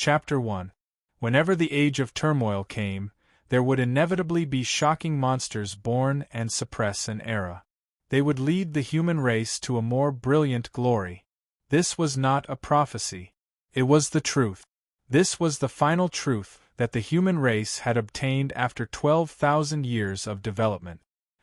Chapter 1. Whenever the Age of Turmoil came, there would inevitably be shocking monsters born and suppress an era. They would lead the human race to a more brilliant glory. This was not a prophecy. It was the truth. This was the final truth that the human race had obtained after 12,000 years of development.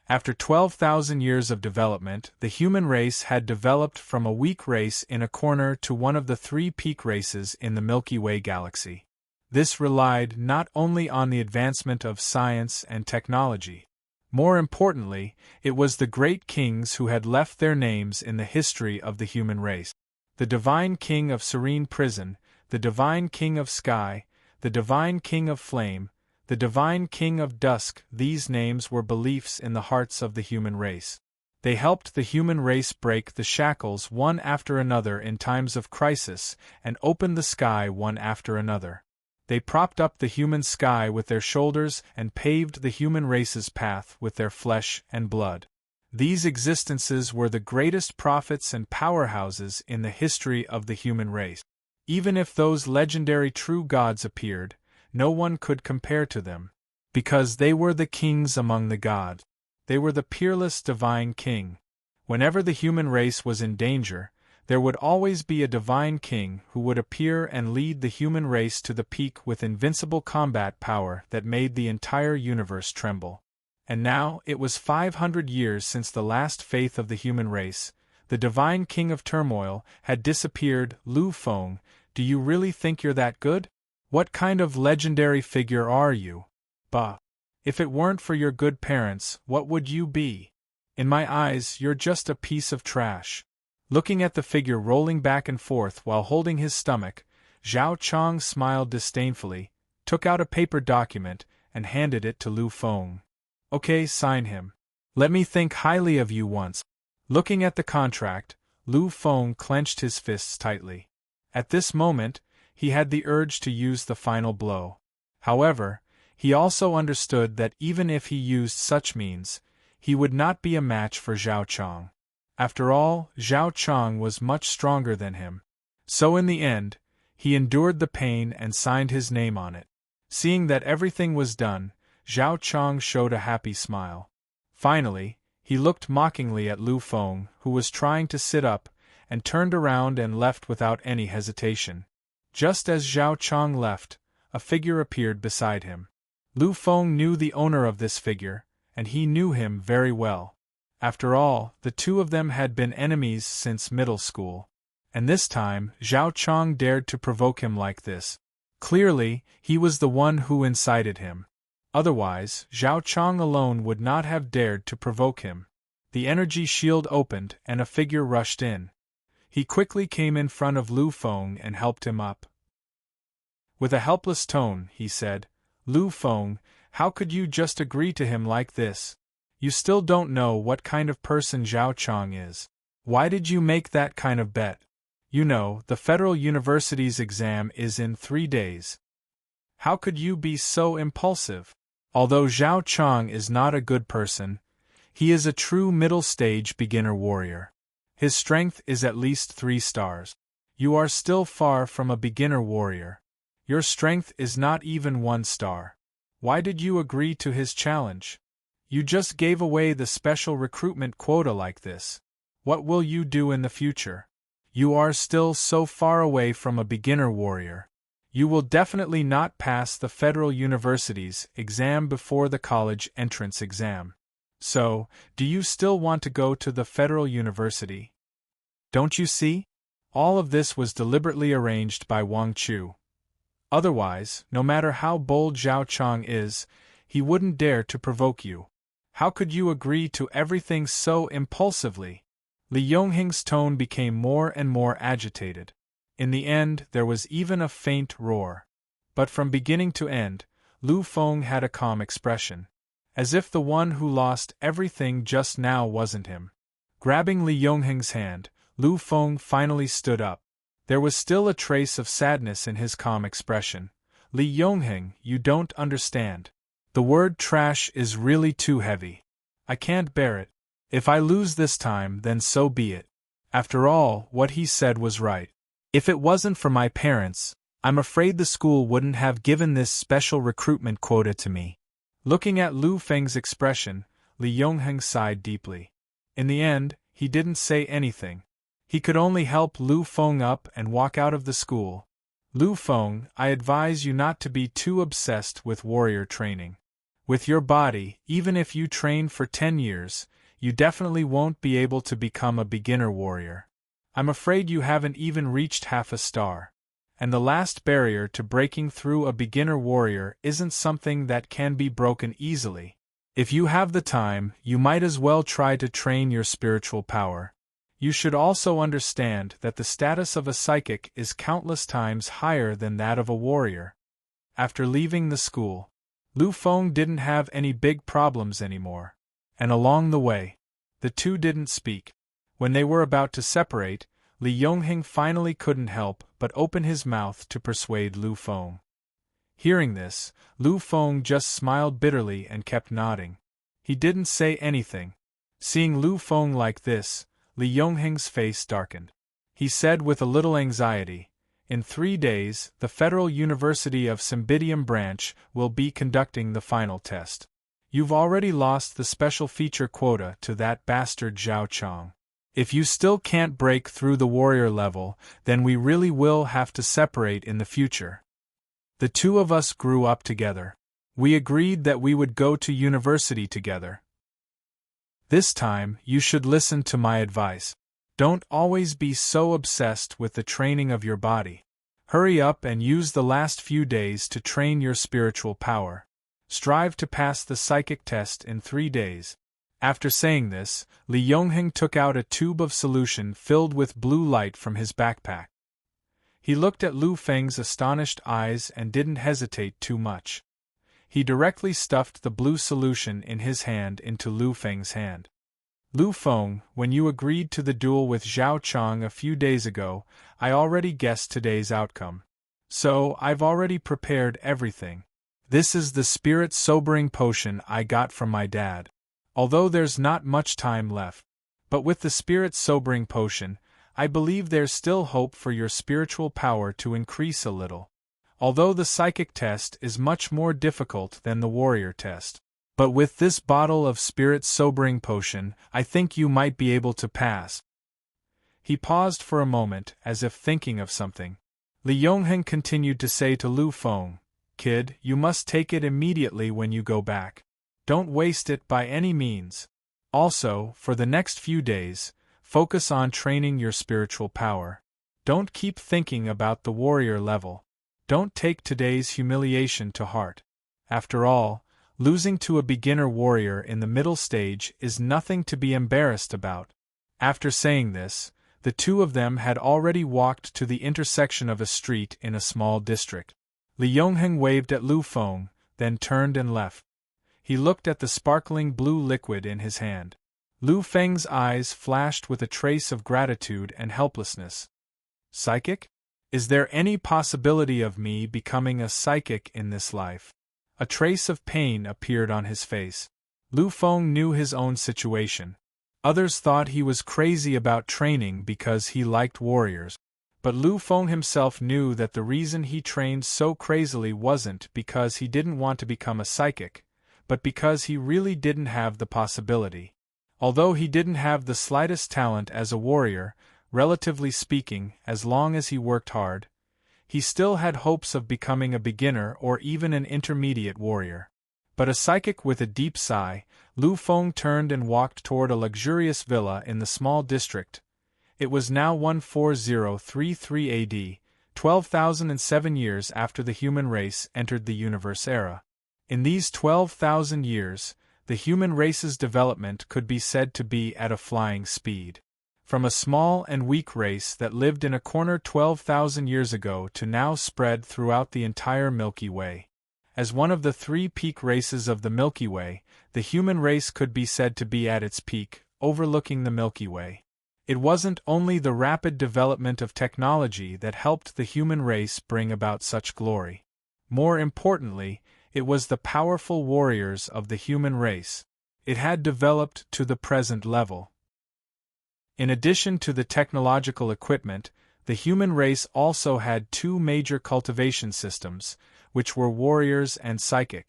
After 12,000 years of development, the human race had developed from a weak race in a corner to one of the three peak races in the Milky Way galaxy. This relied not only on the advancement of science and technology. More importantly, it was the great kings who had left their names in the history of the human race. The divine king of serene prison, the divine king of sky, the divine king of flame, the divine king of dusk. These names were beliefs in the hearts of the human race. They helped the human race break the shackles one after another in times of crisis and open the sky one after another. They propped up the human sky with their shoulders and paved the human race's path with their flesh and blood. These existences were the greatest prophets and powerhouses in the history of the human race. Even if those legendary true gods appeared, no one could compare to them, because they were the kings among the gods. They were the peerless divine king. Whenever the human race was in danger, there would always be a divine king who would appear and lead the human race to the peak with invincible combat power that made the entire universe tremble. And now, it was 500 years since the last faith of the human race. The divine king of turmoil had disappeared. Lu Feng, do you really think you're that good? What kind of legendary figure are you? Bah! If it weren't for your good parents, what would you be? In my eyes, you're just a piece of trash. Looking at the figure rolling back and forth while holding his stomach, Zhao Chang smiled disdainfully, took out a paper document, and handed it to Lu Feng. Okay, sign him. Let me think highly of you once. Looking at the contract, Lu Feng clenched his fists tightly. At this moment, he had the urge to use the final blow. However, he also understood that even if he used such means, he would not be a match for Zhao Chang. After all, Zhao Chang was much stronger than him. So in the end, he endured the pain and signed his name on it. Seeing that everything was done, Zhao Chang showed a happy smile. Finally, he looked mockingly at Lu Feng, who was trying to sit up, and turned around and left without any hesitation. Just as Zhao Chang left, a figure appeared beside him. Lu Feng knew the owner of this figure, and he knew him very well. After all, the two of them had been enemies since middle school. And this time, Zhao Chang dared to provoke him like this. Clearly, he was the one who incited him. Otherwise, Zhao Chang alone would not have dared to provoke him. The energy shield opened and a figure rushed in. He quickly came in front of Lu Feng and helped him up. With a helpless tone, he said, Lu Feng, how could you just agree to him like this? You still don't know what kind of person Zhao Chang is. Why did you make that kind of bet? You know, the Federal University's exam is in 3 days. How could you be so impulsive? Although Zhao Chang is not a good person, he is a true middle-stage beginner warrior. His strength is at least 3 stars. You are still far from a beginner warrior. Your strength is not even 1 star. Why did you agree to his challenge? You just gave away the special recruitment quota like this. What will you do in the future? You are still so far away from a beginner warrior. You will definitely not pass the Federal University's exam before the college entrance exam. So, do you still want to go to the Federal University? Don't you see? All of this was deliberately arranged by Wang Chu. Otherwise, no matter how bold Zhao Chang is, he wouldn't dare to provoke you. How could you agree to everything so impulsively? Li Yongheng's tone became more and more agitated. In the end, there was even a faint roar. But from beginning to end, Lu Feng had a calm expression. As if the one who lost everything just now wasn't him. Grabbing Li Yongheng's hand, Lu Feng finally stood up. There was still a trace of sadness in his calm expression. Li Yongheng, you don't understand. The word trash is really too heavy. I can't bear it. If I lose this time, then so be it. After all, what he said was right. If it wasn't for my parents, I'm afraid the school wouldn't have given this special recruitment quota to me. Looking at Lu Feng's expression, Li Yongheng sighed deeply. In the end, he didn't say anything. He could only help Lu Feng up and walk out of the school. Lu Feng, I advise you not to be too obsessed with warrior training. With your body, even if you train for 10 years, you definitely won't be able to become a beginner warrior. I'm afraid you haven't even reached half a star. And the last barrier to breaking through a beginner warrior isn't something that can be broken easily. If you have the time, you might as well try to train your spiritual power. You should also understand that the status of a psychic is countless times higher than that of a warrior. After leaving the school, Lu Feng didn't have any big problems anymore. And along the way, the two didn't speak. When they were about to separate, Li Yongheng finally couldn't help but open his mouth to persuade Lu Feng. Hearing this, Lu Feng just smiled bitterly and kept nodding. He didn't say anything. Seeing Lu Feng like this, Li Yongheng's face darkened. He said with a little anxiety, "In 3 days, the Federal University of Cymbidium branch will be conducting the final test. You've already lost the special feature quota to that bastard Zhao Chong. If you still can't break through the warrior level, then we really will have to separate in the future. The two of us grew up together. We agreed that we would go to university together. This time, you should listen to my advice. Don't always be so obsessed with the training of your body. Hurry up and use the last few days to train your spiritual power. Strive to pass the psychic test in 3 days." After saying this, Li Yongheng took out a tube of solution filled with blue light from his backpack. He looked at Lu Feng's astonished eyes and didn't hesitate too much. He directly stuffed the blue solution in his hand into Lu Feng's hand. "Lu Feng, when you agreed to the duel with Zhao Chong a few days ago, I already guessed today's outcome. So, I've already prepared everything. This is the spirit-sobering potion I got from my dad. Although there's not much time left. But with the spirit-sobering potion, I believe there's still hope for your spiritual power to increase a little. Although the psychic test is much more difficult than the warrior test. But with this bottle of spirit-sobering potion, I think you might be able to pass." He paused for a moment, as if thinking of something. Li Yongheng continued to say to Lu Feng, "Kid, you must take it immediately when you go back. Don't waste it by any means. Also, for the next few days, focus on training your spiritual power. Don't keep thinking about the warrior level. Don't take today's humiliation to heart. After all, losing to a beginner warrior in the middle stage is nothing to be embarrassed about." After saying this, the two of them had already walked to the intersection of a street in a small district. Li Yongheng waved at Lu Feng, then turned and left. He looked at the sparkling blue liquid in his hand. Lu Feng's eyes flashed with a trace of gratitude and helplessness. "Psychic? Is there any possibility of me becoming a psychic in this life?" A trace of pain appeared on his face. Lu Feng knew his own situation. Others thought he was crazy about training because he liked warriors. But Lu Feng himself knew that the reason he trained so crazily wasn't because he didn't want to become a psychic, but because he really didn't have the possibility. Although he didn't have the slightest talent as a warrior, relatively speaking, as long as he worked hard, he still had hopes of becoming a beginner or even an intermediate warrior. But a psychic with a deep sigh, Lu Feng turned and walked toward a luxurious villa in the small district. It was now 14033 AD, 12,007 years after the human race entered the universe era. In these 12,000 years, the human race's development could be said to be at a flying speed. From a small and weak race that lived in a corner 12,000 years ago to now spread throughout the entire Milky Way. As one of the 3 peak races of the Milky Way, the human race could be said to be at its peak, overlooking the Milky Way. It wasn't only the rapid development of technology that helped the human race bring about such glory. More importantly, it was the powerful warriors of the human race. It had developed to the present level. In addition to the technological equipment, The human race also had two major cultivation systems, which were warriors and psychic.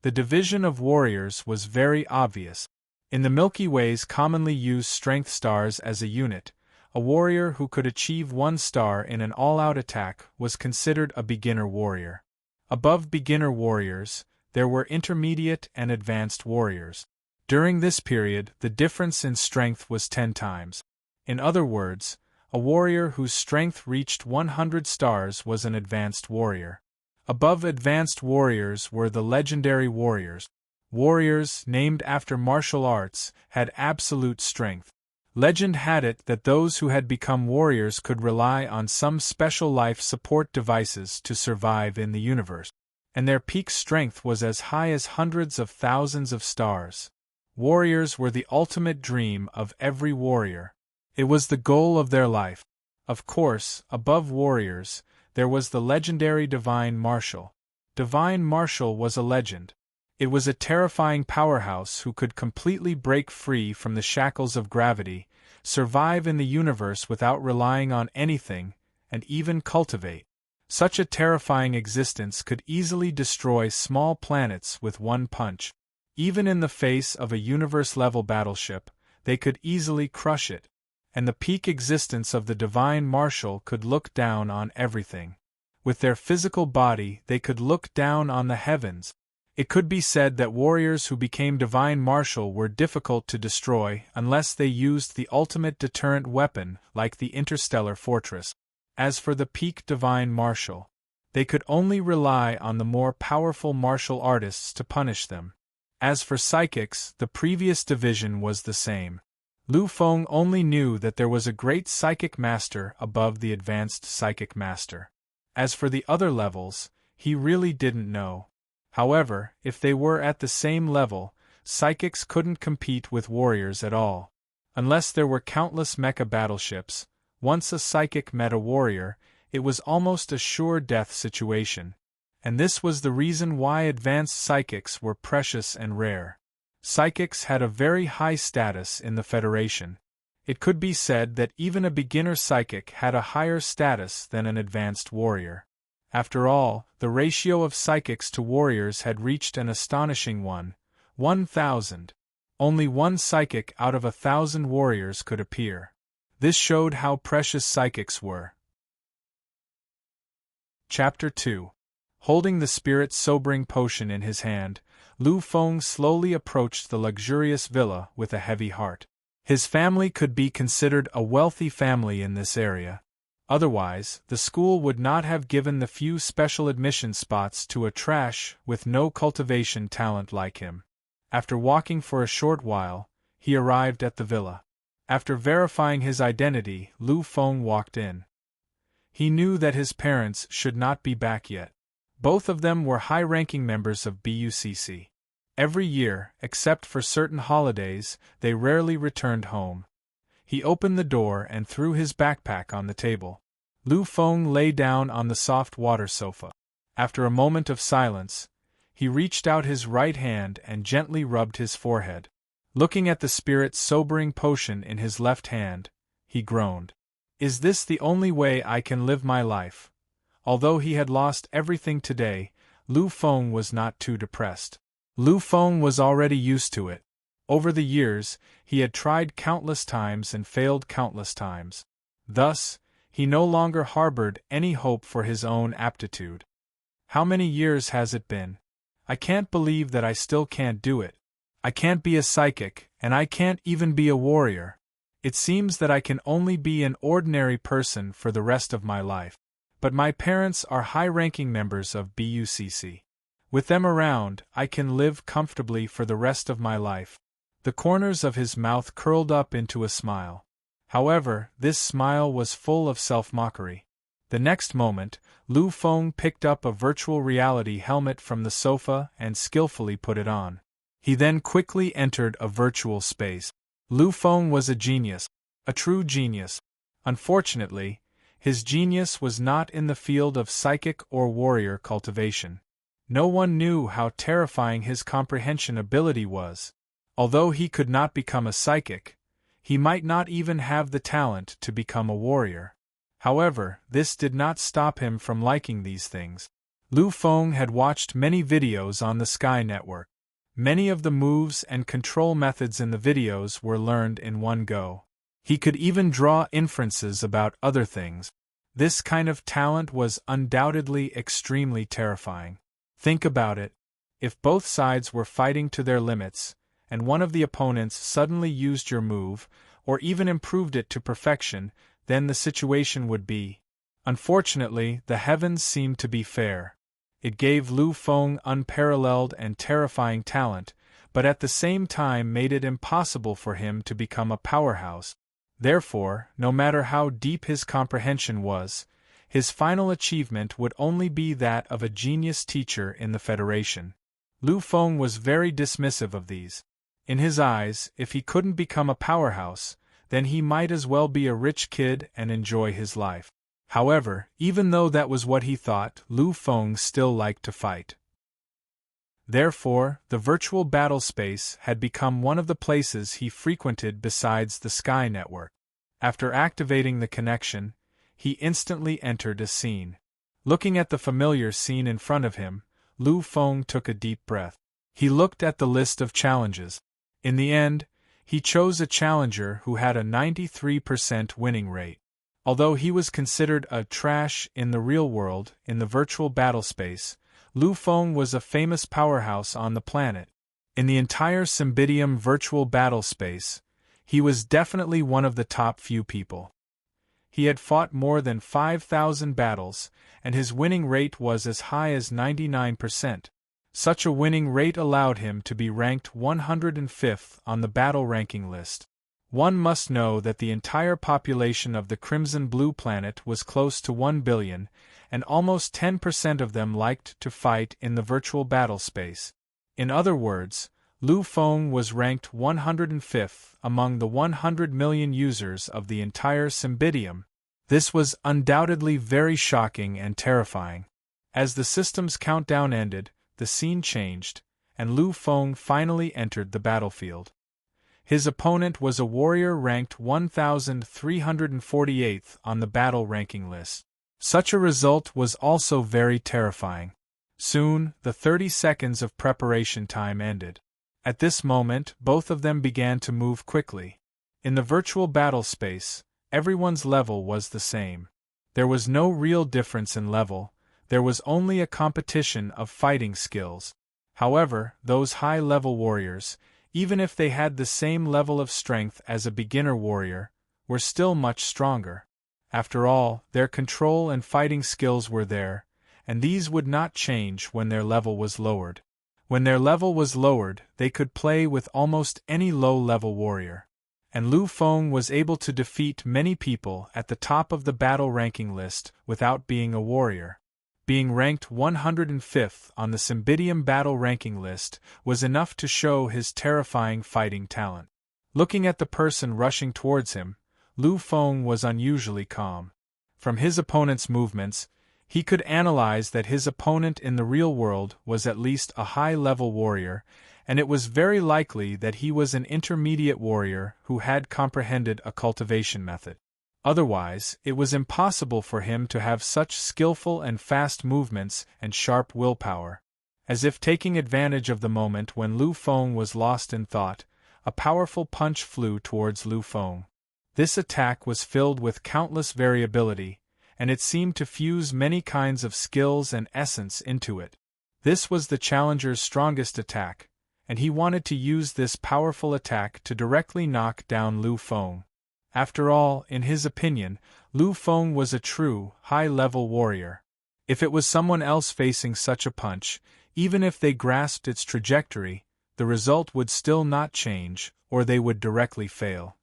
The division of warriors was very obvious. In the Milky Way's commonly used strength stars as a unit, a warrior who could achieve 1 star in an all-out attack was considered a beginner warrior. Above beginner warriors, there were intermediate and advanced warriors. During this period, the difference in strength was 10 times. In other words, a warrior whose strength reached 100 stars was an advanced warrior. Above advanced warriors were the legendary warriors. Warriors, named after martial arts, had absolute strength. Legend had it that those who had become warriors could rely on some special life support devices to survive in the universe, and their peak strength was as high as hundreds of thousands of stars. Warriors were the ultimate dream of every warrior. It was the goal of their life. Of course, above warriors, there was the legendary Divine Marshal. Divine Marshal was a legend. It was a terrifying powerhouse who could completely break free from the shackles of gravity, survive in the universe without relying on anything, and even cultivate. Such a terrifying existence could easily destroy small planets with one punch. Even in the face of a universe-level battleship, they could easily crush it. And the peak existence of the Divine Marshal could look down on everything. With their physical body, they could look down on the heavens. It could be said that warriors who became Divine Marshal were difficult to destroy unless they used the ultimate deterrent weapon like the interstellar fortress. As for the peak Divine Marshal, they could only rely on the more powerful martial artists to punish them. As for psychics, the previous division was the same. Lu Feng only knew that there was a great psychic master above the advanced psychic master. As for the other levels, he really didn't know. However, if they were at the same level, psychics couldn't compete with warriors at all. Unless there were countless mecha battleships, once a psychic met a warrior, it was almost a sure death situation. And this was the reason why advanced psychics were precious and rare. Psychics had a very high status in the Federation. It could be said that even a beginner psychic had a higher status than an advanced warrior. After all, the ratio of psychics to warriors had reached an astonishing 1,000. Only one psychic out of 1,000 warriors could appear. This showed how precious psychics were. Chapter 2. Holding the spirit sobering potion in his hand, Lu Feng slowly approached the luxurious villa with a heavy heart. His family could be considered a wealthy family in this area. Otherwise, the school would not have given the few special admission spots to a trash with no cultivation talent like him. After walking for a short while, he arrived at the villa. After verifying his identity, Lu Feng walked in. He knew that his parents should not be back yet. Both of them were high-ranking members of BUCC. Every year, except for certain holidays, they rarely returned home. He opened the door and threw his backpack on the table. Lu Feng lay down on the soft water sofa. After a moment of silence, he reached out his right hand and gently rubbed his forehead. Looking at the spirit sobering potion in his left hand, he groaned. Is this the only way I can live my life? Although he had lost everything today, Lu Feng was not too depressed. Lu Feng was already used to it. Over the years, he had tried countless times and failed countless times. Thus, he no longer harbored any hope for his own aptitude. How many years has it been? I can't believe that I still can't do it. I can't be a psychic, and I can't even be a warrior. It seems that I can only be an ordinary person for the rest of my life. But my parents are high-ranking members of BUCC. With them around, I can live comfortably for the rest of my life. The corners of his mouth curled up into a smile. However, this smile was full of self-mockery. The next moment, Lu Feng picked up a virtual reality helmet from the sofa and skillfully put it on. He then quickly entered a virtual space. Lu Feng was a genius. A true genius. Unfortunately, his genius was not in the field of psychic or warrior cultivation. No one knew how terrifying his comprehension ability was. Although he could not become a psychic, he might not even have the talent to become a warrior. However, this did not stop him from liking these things. Lu Feng had watched many videos on the Sky Network. Many of the moves and control methods in the videos were learned in one go. He could even draw inferences about other things. This kind of talent was undoubtedly extremely terrifying. Think about it. If both sides were fighting to their limits, and one of the opponents suddenly used your move, or even improved it to perfection, then the situation would be. Unfortunately, the heavens seemed to be fair. It gave Lu Feng unparalleled and terrifying talent, but at the same time made it impossible for him to become a powerhouse. Therefore, no matter how deep his comprehension was, his final achievement would only be that of a genius teacher in the Federation. Lu Feng was very dismissive of these. In his eyes, if he couldn't become a powerhouse, then he might as well be a rich kid and enjoy his life. However, even though that was what he thought, Lu Feng still liked to fight. Therefore, the virtual battle space had become one of the places he frequented besides the Sky Network. After activating the connection, he instantly entered a scene. Looking at the familiar scene in front of him, Lu Feng took a deep breath. He looked at the list of challenges. In the end, he chose a challenger who had a 93% winning rate. Although he was considered a trash in the real world, in the virtual battle space, Lu Feng was a famous powerhouse on the planet. In the entire Cymbidium virtual battle space, he was definitely one of the top few people. He had fought more than 5,000 battles, and his winning rate was as high as 99%. Such a winning rate allowed him to be ranked 105th on the battle ranking list. One must know that the entire population of the Crimson Blue planet was close to 1 billion, and almost 10% of them liked to fight in the virtual battle space. In other words, Lu Feng was ranked 105th among the 100 million users of the entire Cymbidium. This was undoubtedly very shocking and terrifying. As the system's countdown ended, the scene changed, and Lu Feng finally entered the battlefield. His opponent was a warrior ranked 1,348th on the battle ranking list. Such a result was also very terrifying. Soon, the 30 seconds of preparation time ended. At this moment, both of them began to move quickly. In the virtual battle space, everyone's level was the same. There was no real difference in level, there was only a competition of fighting skills. However, those high-level warriors, even if they had the same level of strength as a beginner warrior, were still much stronger. After all, their control and fighting skills were there, and these would not change when their level was lowered. When their level was lowered, they could play with almost any low-level warrior. And Lu Feng was able to defeat many people at the top of the battle ranking list without being a warrior. Being ranked 105th on the Cymbidium battle ranking list was enough to show his terrifying fighting talent. Looking at the person rushing towards him, Lu Feng was unusually calm. From his opponent's movements, he could analyze that his opponent in the real world was at least a high-level warrior, and it was very likely that he was an intermediate warrior who had comprehended a cultivation method. Otherwise, it was impossible for him to have such skillful and fast movements and sharp willpower. As if taking advantage of the moment when Lu Feng was lost in thought, a powerful punch flew towards Lu Feng. This attack was filled with countless variability, and it seemed to fuse many kinds of skills and essence into it. This was the challenger's strongest attack, and he wanted to use this powerful attack to directly knock down Lu Feng. After all, in his opinion, Lu Feng was a true, high-level warrior. If it was someone else facing such a punch, even if they grasped its trajectory, the result would still not change, or they would directly fail.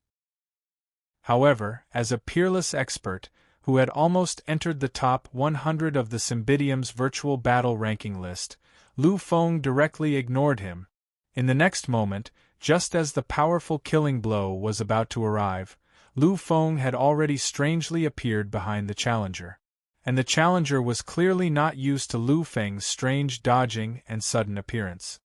However, as a peerless expert, who had almost entered the top 100 of the Cymbidium's virtual battle ranking list, Lu Feng directly ignored him. In the next moment, just as the powerful killing blow was about to arrive, Lu Feng had already strangely appeared behind the challenger. And the challenger was clearly not used to Lu Feng's strange dodging and sudden appearance.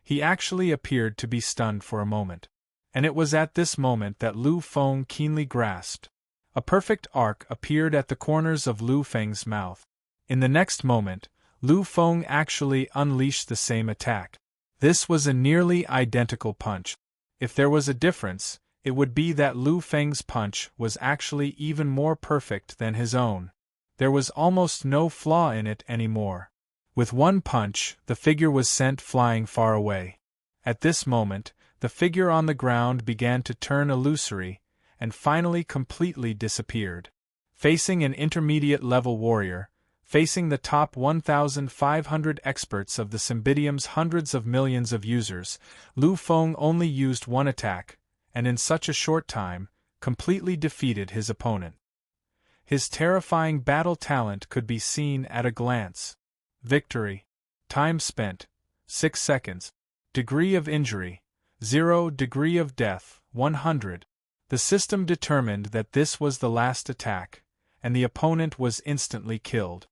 He actually appeared to be stunned for a moment. And it was at this moment that Lu Feng keenly grasped. A perfect arc appeared at the corners of Lu Feng's mouth. In the next moment, Lu Feng actually unleashed the same attack. This was a nearly identical punch. If there was a difference, it would be that Lu Feng's punch was actually even more perfect than his own. There was almost no flaw in it anymore. With one punch, the figure was sent flying far away. At this moment, the figure on the ground began to turn illusory, and finally completely disappeared. Facing an intermediate-level warrior, facing the top 1,500 experts of the Cymbidium's hundreds of millions of users, Lu Feng only used one attack, and in such a short time, completely defeated his opponent. His terrifying battle talent could be seen at a glance. Victory. Time spent, 6 seconds. Degree of injury, 0. Degree of death, 100. The system determined that this was the last attack, and the opponent was instantly killed.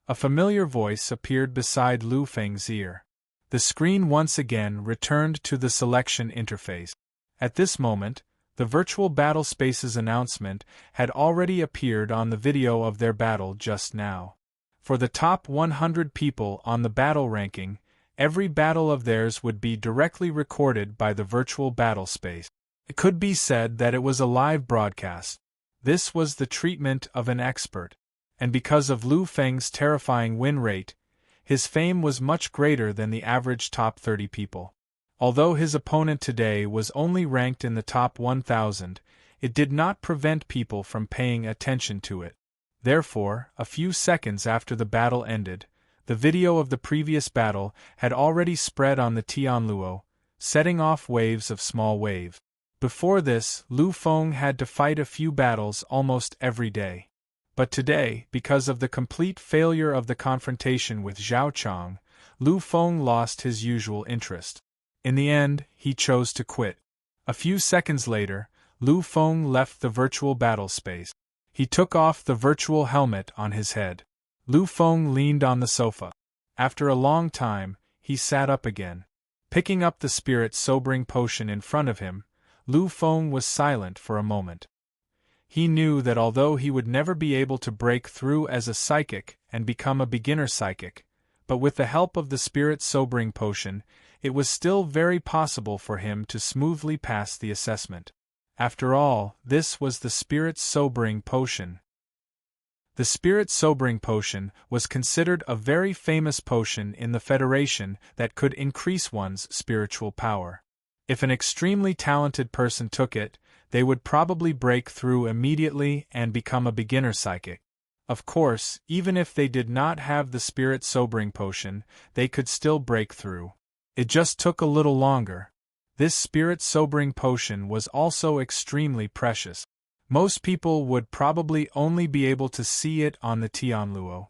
A familiar voice appeared beside Lu Feng's ear. The screen once again returned to the selection interface. At this moment, the virtual battle space's announcement had already appeared on the video of their battle just now. For the top 100 people on the battle ranking, every battle of theirs would be directly recorded by the virtual battle space. It could be said that it was a live broadcast. This was the treatment of an expert, and because of Lu Feng's terrifying win rate, his fame was much greater than the average top 30 people. Although his opponent today was only ranked in the top 1,000, it did not prevent people from paying attention to it. Therefore, a few seconds after the battle ended, the video of the previous battle had already spread on the Tianluo, setting off waves of small waves. Before this, Lu Feng had to fight a few battles almost every day. But today, because of the complete failure of the confrontation with Zhao Chang, Lu Feng lost his usual interest. In the end, he chose to quit. A few seconds later, Lu Feng left the virtual battle space. He took off the virtual helmet on his head. Lu Feng leaned on the sofa. After a long time, he sat up again. Picking up the spirit-sobering potion in front of him, Lu Feng was silent for a moment. He knew that although he would never be able to break through as a psychic and become a beginner psychic, but with the help of the spirit-sobering potion, it was still very possible for him to smoothly pass the assessment. After all, this was the spirit-sobering potion. The spirit-sobering potion was considered a very famous potion in the Federation that could increase one's spiritual power. If an extremely talented person took it, they would probably break through immediately and become a beginner psychic. Of course, even if they did not have the spirit-sobering potion, they could still break through. It just took a little longer. This spirit-sobering potion was also extremely precious. Most people would probably only be able to see it on the Tianluo.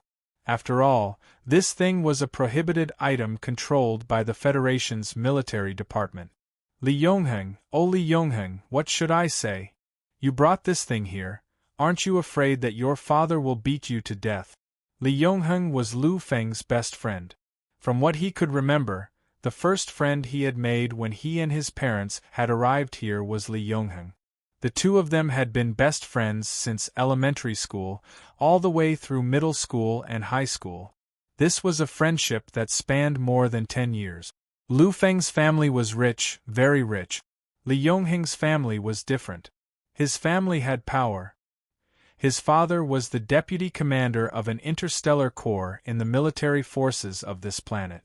After all, this thing was a prohibited item controlled by the Federation's military department. Li Yongheng, oh Li Yongheng, what should I say? You brought this thing here. Aren't you afraid that your father will beat you to death? Li Yongheng was Lu Feng's best friend. From what he could remember, the first friend he had made when he and his parents had arrived here was Li Yongheng. The two of them had been best friends since elementary school, all the way through middle school and high school. This was a friendship that spanned more than 10 years. Lu Feng's family was rich, very rich. Li Yongheng's family was different. His family had power. His father was the deputy commander of an interstellar corps in the military forces of this planet.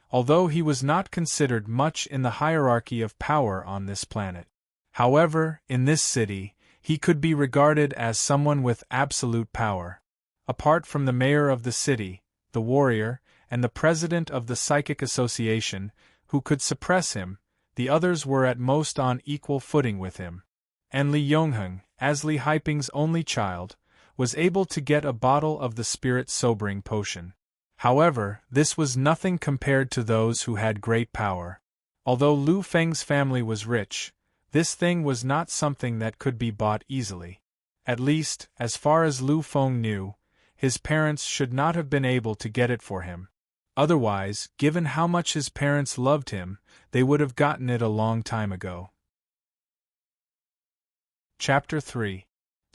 Although he was not considered much in the hierarchy of power on this planet. However, in this city, he could be regarded as someone with absolute power. Apart from the mayor of the city, the warrior, and the president of the Psychic Association, who could suppress him, the others were at most on equal footing with him. And Li Yongheng, as Li Haiping's only child, was able to get a bottle of the spirit-sobering potion. However, this was nothing compared to those who had great power. Although Lu Feng's family was rich, this thing was not something that could be bought easily. At least, as far as Lu Feng knew, his parents should not have been able to get it for him. Otherwise, given how much his parents loved him, they would have gotten it a long time ago. Chapter 3.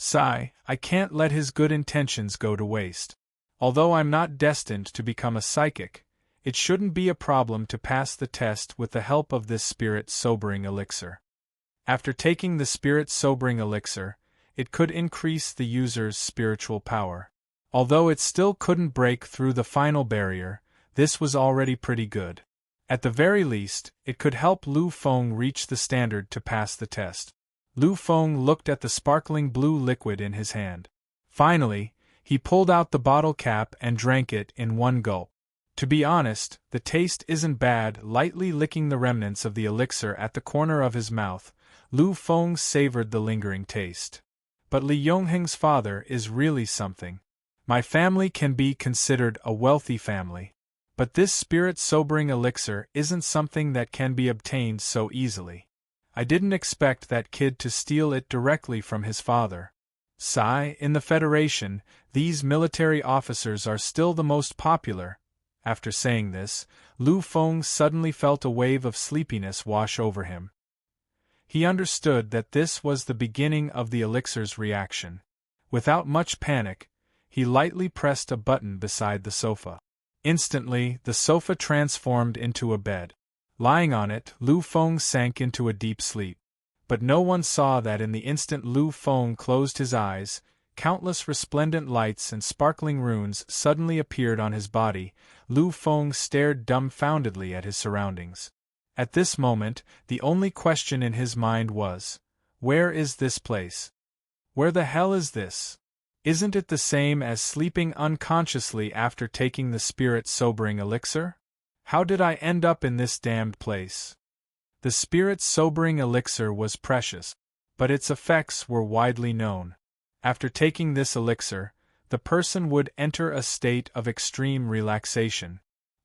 Sigh, I can't let his good intentions go to waste. Although I'm not destined to become a psychic, it shouldn't be a problem to pass the test with the help of this spirit-sobering elixir. After taking the spirit-sobering elixir, it could increase the user's spiritual power. Although it still couldn't break through the final barrier, this was already pretty good. At the very least, it could help Lu Feng reach the standard to pass the test. Lu Feng looked at the sparkling blue liquid in his hand. Finally, he pulled out the bottle cap and drank it in one gulp. To be honest, the taste isn't bad. Lightly licking the remnants of the elixir at the corner of his mouth, Lu Feng savored the lingering taste. But Li Yongheng's father is really something. My family can be considered a wealthy family. But this spirit-sobering elixir isn't something that can be obtained so easily. I didn't expect that kid to steal it directly from his father. Sigh, in the Federation, these military officers are still the most popular. After saying this, Lu Feng suddenly felt a wave of sleepiness wash over him. He understood that this was the beginning of the elixir's reaction. Without much panic, he lightly pressed a button beside the sofa. Instantly, the sofa transformed into a bed. Lying on it, Lu Feng sank into a deep sleep. But no one saw that in the instant Lu Feng closed his eyes, countless resplendent lights and sparkling runes suddenly appeared on his body. Lu Feng stared dumbfoundedly at his surroundings. At this moment, the only question in his mind was, where is this place? Where the hell is this? Isn't it the same as sleeping unconsciously after taking the spirit-sobering elixir? How did I end up in this damned place? The spirit-sobering elixir was precious, but its effects were widely known. After taking this elixir, the person would enter a state of extreme relaxation.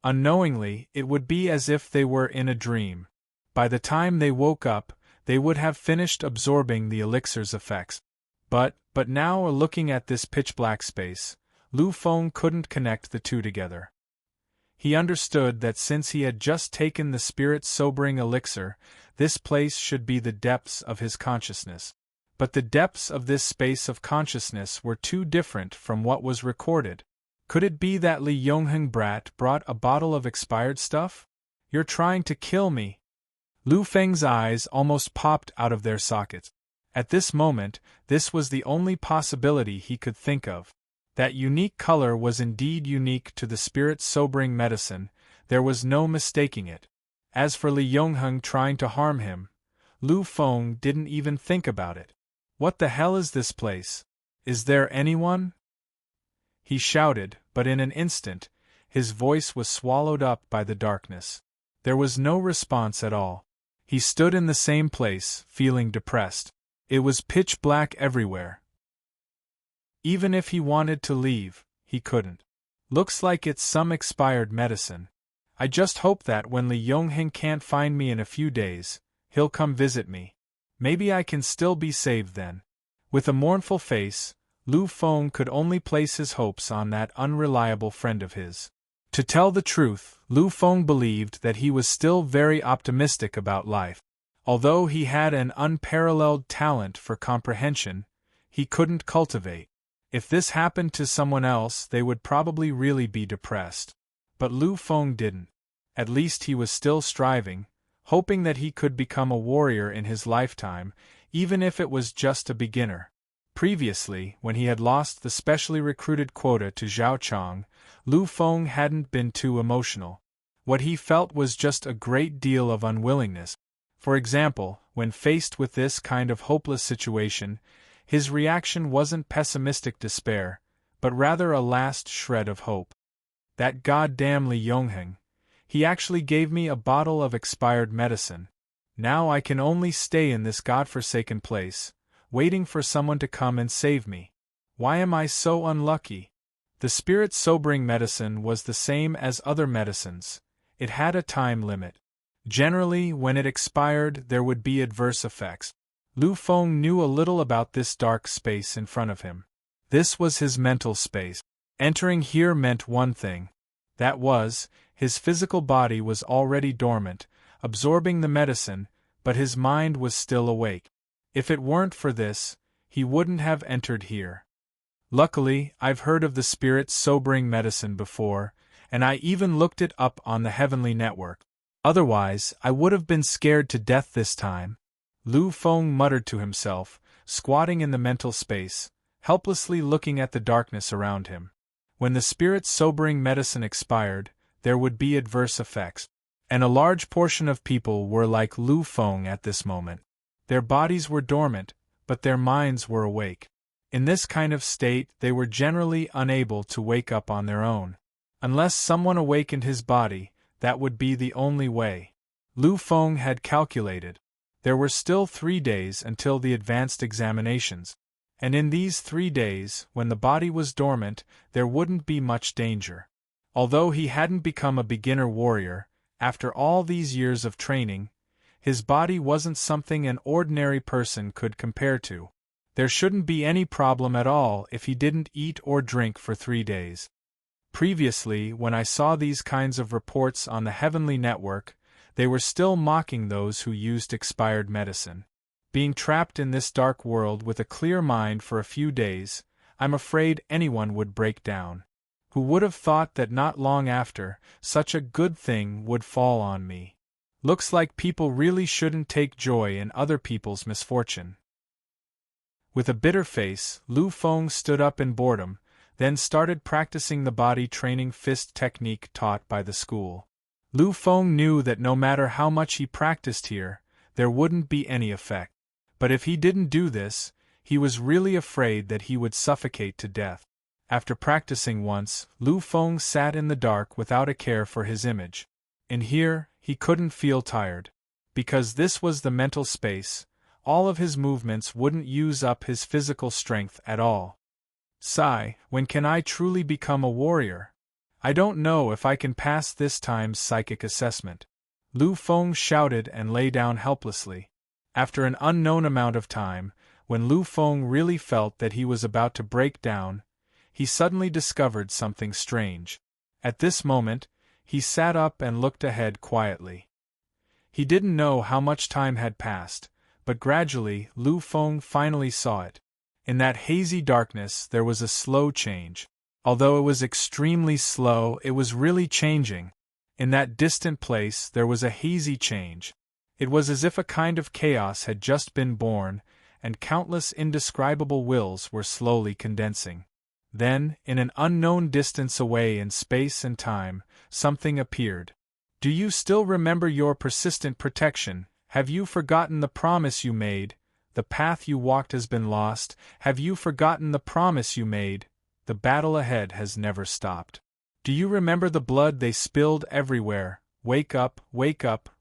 Unknowingly, it would be as if they were in a dream. By the time they woke up, they would have finished absorbing the elixir's effects. But now, looking at this pitch-black space, Lu Feng couldn't connect the two together. He understood that since he had just taken the spirit-sobering elixir, this place should be the depths of his consciousness. But the depths of this space of consciousness were too different from what was recorded. Could it be that Li Yongheng brat brought a bottle of expired stuff? You're trying to kill me. Lu Feng's eyes almost popped out of their sockets. At this moment, this was the only possibility he could think of. That unique color was indeed unique to the spirit-sobering medicine, there was no mistaking it. As for Li Yongheng trying to harm him, Lu Feng didn't even think about it. What the hell is this place? Is there anyone? He shouted, but in an instant, his voice was swallowed up by the darkness. There was no response at all. He stood in the same place, feeling depressed. It was pitch black everywhere. Even if he wanted to leave, he couldn't. Looks like it's some expired medicine. I just hope that when Li Yongheng can't find me in a few days, he'll come visit me. Maybe I can still be saved then. With a mournful face, Lu Feng could only place his hopes on that unreliable friend of his. To tell the truth, Lu Feng believed that he was still very optimistic about life. Although he had an unparalleled talent for comprehension, he couldn't cultivate. If this happened to someone else, they would probably really be depressed. But Lu Feng didn't. At least he was still striving, hoping that he could become a warrior in his lifetime, even if it was just a beginner. Previously, when he had lost the specially recruited quota to Zhao Chong, Lu Feng hadn't been too emotional. What he felt was just a great deal of unwillingness. For example, when faced with this kind of hopeless situation, his reaction wasn't pessimistic despair, but rather a last shred of hope. That goddamn Li Yongheng. He actually gave me a bottle of expired medicine. Now I can only stay in this godforsaken place, waiting for someone to come and save me. Why am I so unlucky? The spirit-sobering medicine was the same as other medicines. It had a time limit. Generally, when it expired, there would be adverse effects. Lu Feng knew a little about this dark space in front of him. This was his mental space. Entering here meant one thing. That was, his physical body was already dormant, absorbing the medicine, but his mind was still awake. If it weren't for this, he wouldn't have entered here. Luckily, I've heard of the spirit-sobering medicine before, and I even looked it up on the Heavenly Network. Otherwise, I would have been scared to death this time. Lu Feng muttered to himself, squatting in the mental space, helplessly looking at the darkness around him. When the spirit-sobering medicine expired, there would be adverse effects. And a large portion of people were like Lu Feng at this moment. Their bodies were dormant, but their minds were awake. In this kind of state, they were generally unable to wake up on their own. Unless someone awakened his body, that would be the only way. Lu Feng had calculated. There were still 3 days until the advanced examinations. And in these 3 days, when the body was dormant, there wouldn't be much danger. Although he hadn't become a beginner warrior, after all these years of training, his body wasn't something an ordinary person could compare to. There shouldn't be any problem at all if he didn't eat or drink for 3 days. Previously, when I saw these kinds of reports on the Heavenly Network, they were still mocking those who used expired medicine. Being trapped in this dark world with a clear mind for a few days, I'm afraid anyone would break down. Who would have thought that not long after, such a good thing would fall on me? Looks like people really shouldn't take joy in other people's misfortune. With a bitter face, Lu Feng stood up in boredom, then started practicing the body-training fist technique taught by the school. Lu Feng knew that no matter how much he practiced here, there wouldn't be any effect. But if he didn't do this, he was really afraid that he would suffocate to death. After practicing once, Lu Feng sat in the dark without a care for his image. In here, he couldn't feel tired. Because this was the mental space, all of his movements wouldn't use up his physical strength at all. Sigh, when can I truly become a warrior? I don't know if I can pass this time's psychic assessment. Lu Feng shouted and lay down helplessly. After an unknown amount of time, when Lu Feng really felt that he was about to break down, he suddenly discovered something strange. At this moment, he sat up and looked ahead quietly. He didn't know how much time had passed, but gradually Lu Feng finally saw it. In that hazy darkness there was a slow change. Although it was extremely slow, it was really changing. In that distant place there was a hazy change. It was as if a kind of chaos had just been born, and countless indescribable wills were slowly condensing. Then, in an unknown distance away in space and time, something appeared. Do you still remember your persistent protection? Have you forgotten the promise you made? The path you walked has been lost. Have you forgotten the promise you made? The battle ahead has never stopped. Do you remember the blood they spilled everywhere? Wake up,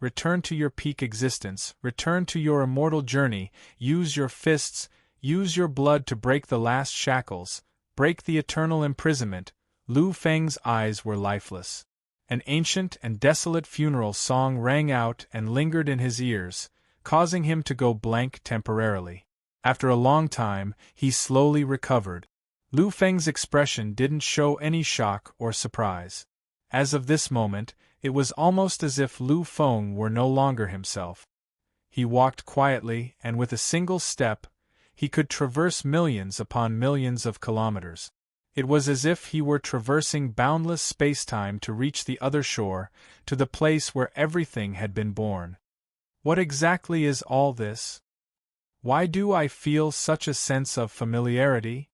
return to your peak existence, return to your immortal journey, use your fists, use your blood to break the last shackles, break the eternal imprisonment. Lu Feng's eyes were lifeless. An ancient and desolate funeral song rang out and lingered in his ears, causing him to go blank temporarily. After a long time, he slowly recovered. Lu Feng's expression didn't show any shock or surprise. As of this moment, it was almost as if Lu Feng were no longer himself. He walked quietly, and with a single step, he could traverse millions upon millions of kilometers. It was as if he were traversing boundless space-time to reach the other shore, to the place where everything had been born. What exactly is all this? Why do I feel such a sense of familiarity?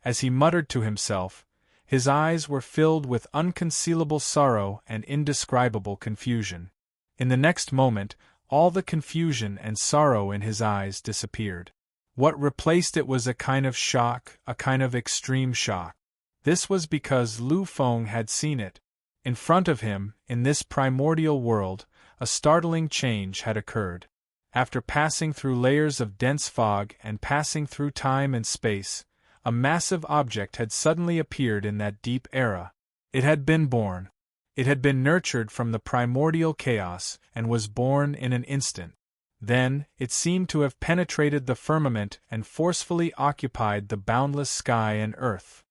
As he muttered to himself, his eyes were filled with unconcealable sorrow and indescribable confusion. In the next moment, all the confusion and sorrow in his eyes disappeared. What replaced it was a kind of shock, a kind of extreme shock. This was because Lu Feng had seen it. In front of him, in this primordial world, a startling change had occurred. After passing through layers of dense fog and passing through time and space, a massive object had suddenly appeared in that deep era. It had been born. It had been nurtured from the primordial chaos and was born in an instant. Then, it seemed to have penetrated the firmament and forcefully occupied the boundless sky and earth.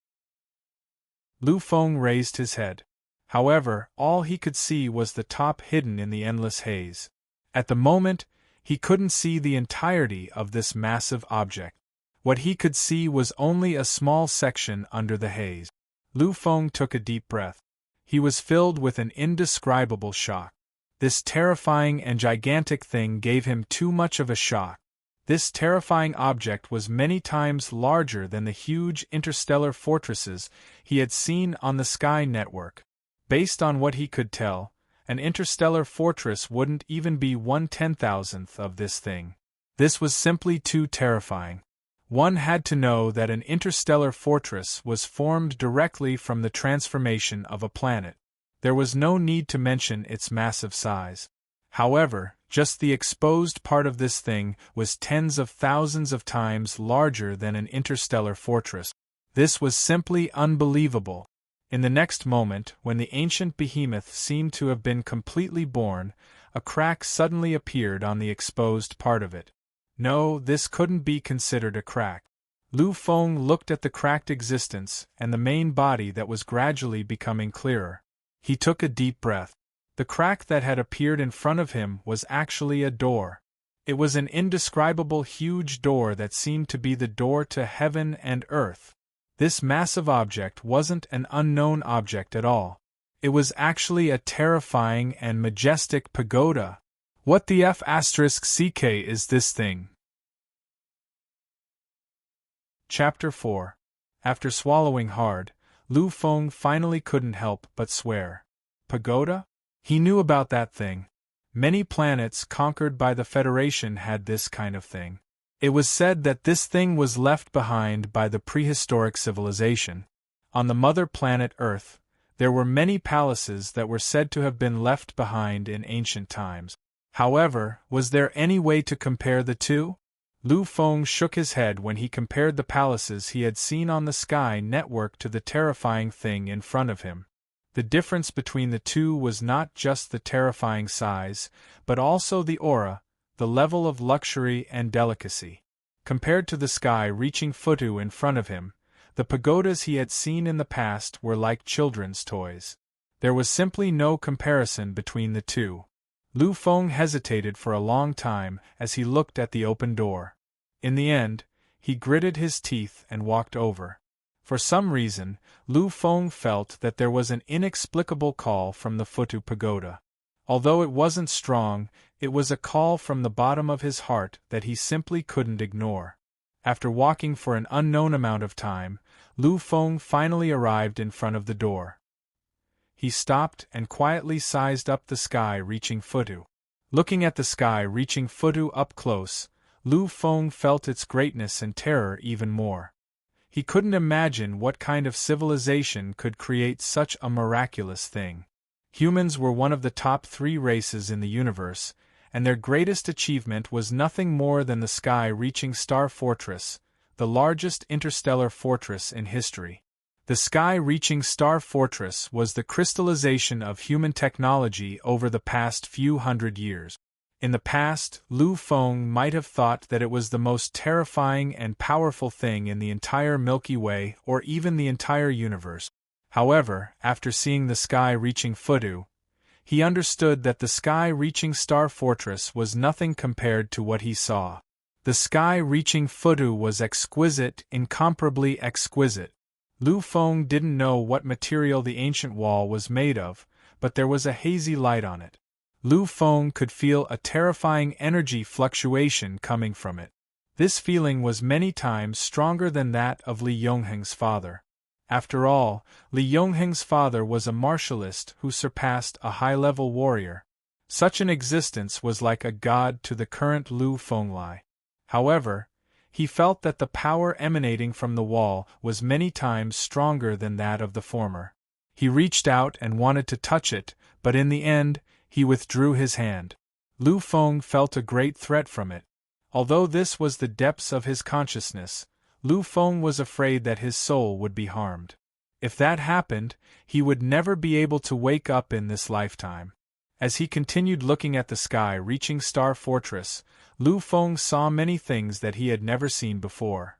Lu Feng raised his head. However, all he could see was the top hidden in the endless haze. At the moment, he couldn't see the entirety of this massive object. What he could see was only a small section under the haze. Lu Feng took a deep breath. He was filled with an indescribable shock. This terrifying and gigantic thing gave him too much of a shock. This terrifying object was many times larger than the huge interstellar fortresses he had seen on the Sky Network. Based on what he could tell, an interstellar fortress wouldn't even be 1/10,000th of this thing. This was simply too terrifying. One had to know that an interstellar fortress was formed directly from the transformation of a planet. There was no need to mention its massive size. However, just the exposed part of this thing was tens of thousands of times larger than an interstellar fortress. This was simply unbelievable. In the next moment, when the ancient behemoth seemed to have been completely born, a crack suddenly appeared on the exposed part of it. No, this couldn't be considered a crack. Lu Feng looked at the cracked existence and the main body that was gradually becoming clearer. He took a deep breath. The crack that had appeared in front of him was actually a door. It was an indescribable huge door that seemed to be the door to heaven and earth. This massive object wasn't an unknown object at all. It was actually a terrifying and majestic pagoda. What the F***ck is this thing? Chapter 4. After swallowing hard, Lu Feng finally couldn't help but swear. Pagoda? He knew about that thing. Many planets conquered by the Federation had this kind of thing. It was said that this thing was left behind by the prehistoric civilization. On the mother planet Earth, there were many palaces that were said to have been left behind in ancient times. However, was there any way to compare the two? Lu Feng shook his head when he compared the palaces he had seen on the Sky Network to the terrifying thing in front of him. The difference between the two was not just the terrifying size, but also the aura, the level of luxury and delicacy. Compared to the sky-reaching Futu in front of him, the pagodas he had seen in the past were like children's toys. There was simply no comparison between the two. Lu Feng hesitated for a long time as he looked at the open door. In the end, he gritted his teeth and walked over. For some reason, Lu Feng felt that there was an inexplicable call from the Futu pagoda. Although it wasn't strong, it was a call from the bottom of his heart that he simply couldn't ignore. After walking for an unknown amount of time, Lu Feng finally arrived in front of the door. He stopped and quietly sized up the sky-reaching Futu. Looking at the sky-reaching Futu up close, Lu Feng felt its greatness and terror even more. He couldn't imagine what kind of civilization could create such a miraculous thing. Humans were one of the top 3 races in the universe, and their greatest achievement was nothing more than the sky-reaching Star Fortress, the largest interstellar fortress in history. The sky-reaching Star Fortress was the crystallization of human technology over the past few hundred years. In the past, Lu Feng might have thought that it was the most terrifying and powerful thing in the entire Milky Way or even the entire universe. However, after seeing the sky-reaching Futu, he understood that the sky-reaching Star Fortress was nothing compared to what he saw. The sky-reaching Futu was exquisite, incomparably exquisite. Lu Feng didn't know what material the ancient wall was made of, but there was a hazy light on it. Lu Feng could feel a terrifying energy fluctuation coming from it. This feeling was many times stronger than that of Li Yongheng's father. After all, Li Yongheng's father was a martialist who surpassed a high-level warrior. Such an existence was like a god to the current Lu Fenglai. However, he felt that the power emanating from the wall was many times stronger than that of the former. He reached out and wanted to touch it, but in the end, he withdrew his hand. Lu Feng felt a great threat from it. Although this was the depths of his consciousness, Lu Feng was afraid that his soul would be harmed. If that happened, he would never be able to wake up in this lifetime. As he continued looking at the sky-reaching Star Fortress, Lu Feng saw many things that he had never seen before.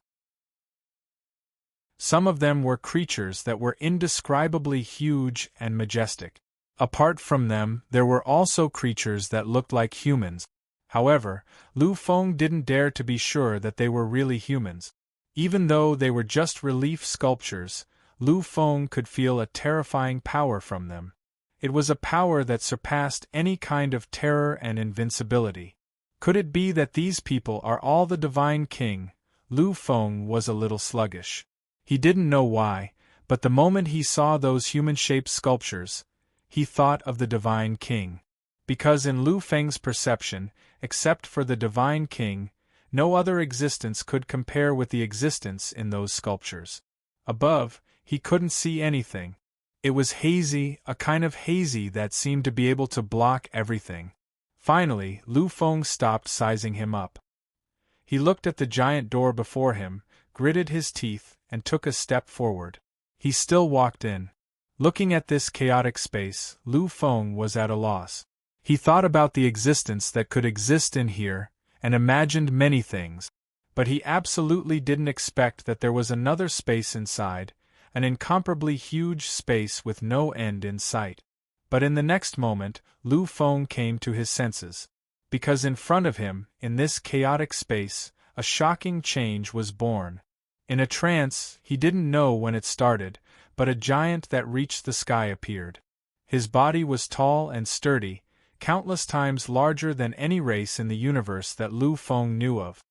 Some of them were creatures that were indescribably huge and majestic. Apart from them, there were also creatures that looked like humans. However, Lu Feng didn't dare to be sure that they were really humans. Even though they were just relief sculptures, Lu Feng could feel a terrifying power from them. It was a power that surpassed any kind of terror and invincibility. Could it be that these people are all the Divine King? Lu Feng was a little sluggish. He didn't know why, but the moment he saw those human-shaped sculptures, he thought of the Divine King. Because in Lu Feng's perception, except for the Divine King, no other existence could compare with the existence in those sculptures. Above, he couldn't see anything. It was hazy, a kind of hazy that seemed to be able to block everything. Finally, Lu Feng stopped sizing him up. He looked at the giant door before him, gritted his teeth, and took a step forward. He still walked in. Looking at this chaotic space, Lu Feng was at a loss. He thought about the existence that could exist in here, and imagined many things, but he absolutely didn't expect that there was another space inside, an incomparably huge space with no end in sight. But in the next moment, Lu Feng came to his senses. Because in front of him, in this chaotic space, a shocking change was born. In a trance, he didn't know when it started, but a giant that reached the sky appeared. His body was tall and sturdy, countless times larger than any race in the universe that Lu Feng knew of.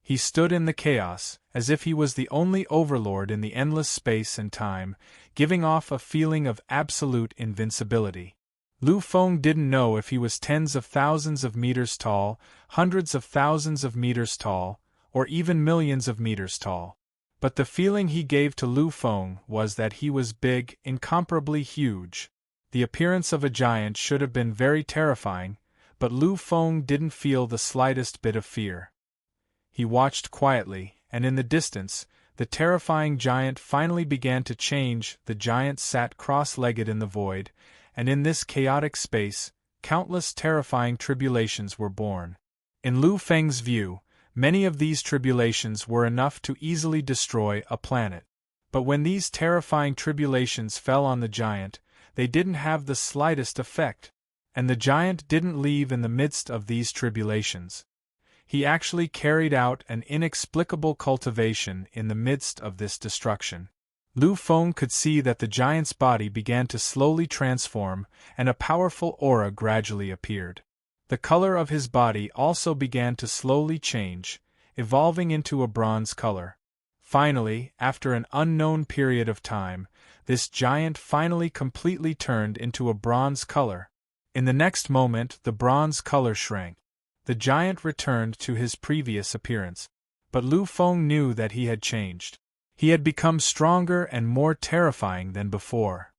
He stood in the chaos, as if he was the only overlord in the endless space and time, giving off a feeling of absolute invincibility. Lu Feng didn't know if he was tens of thousands of meters tall, hundreds of thousands of meters tall, or even millions of meters tall. But the feeling he gave to Lu Feng was that he was big, incomparably huge. The appearance of a giant should have been very terrifying, but Lu Feng didn't feel the slightest bit of fear. He watched quietly, and in the distance, the terrifying giant finally began to change. The giant sat cross-legged in the void, and in this chaotic space, countless terrifying tribulations were born. In Lu Feng's view, many of these tribulations were enough to easily destroy a planet. But when these terrifying tribulations fell on the giant, they didn't have the slightest effect, and the giant didn't leave in the midst of these tribulations. He actually carried out an inexplicable cultivation in the midst of this destruction. Lu Feng could see that the giant's body began to slowly transform, and a powerful aura gradually appeared. The color of his body also began to slowly change, evolving into a bronze color. Finally, after an unknown period of time, this giant finally completely turned into a bronze color. In the next moment, the bronze color shrank. The giant returned to his previous appearance. But Lu Feng knew that he had changed. He had become stronger and more terrifying than before.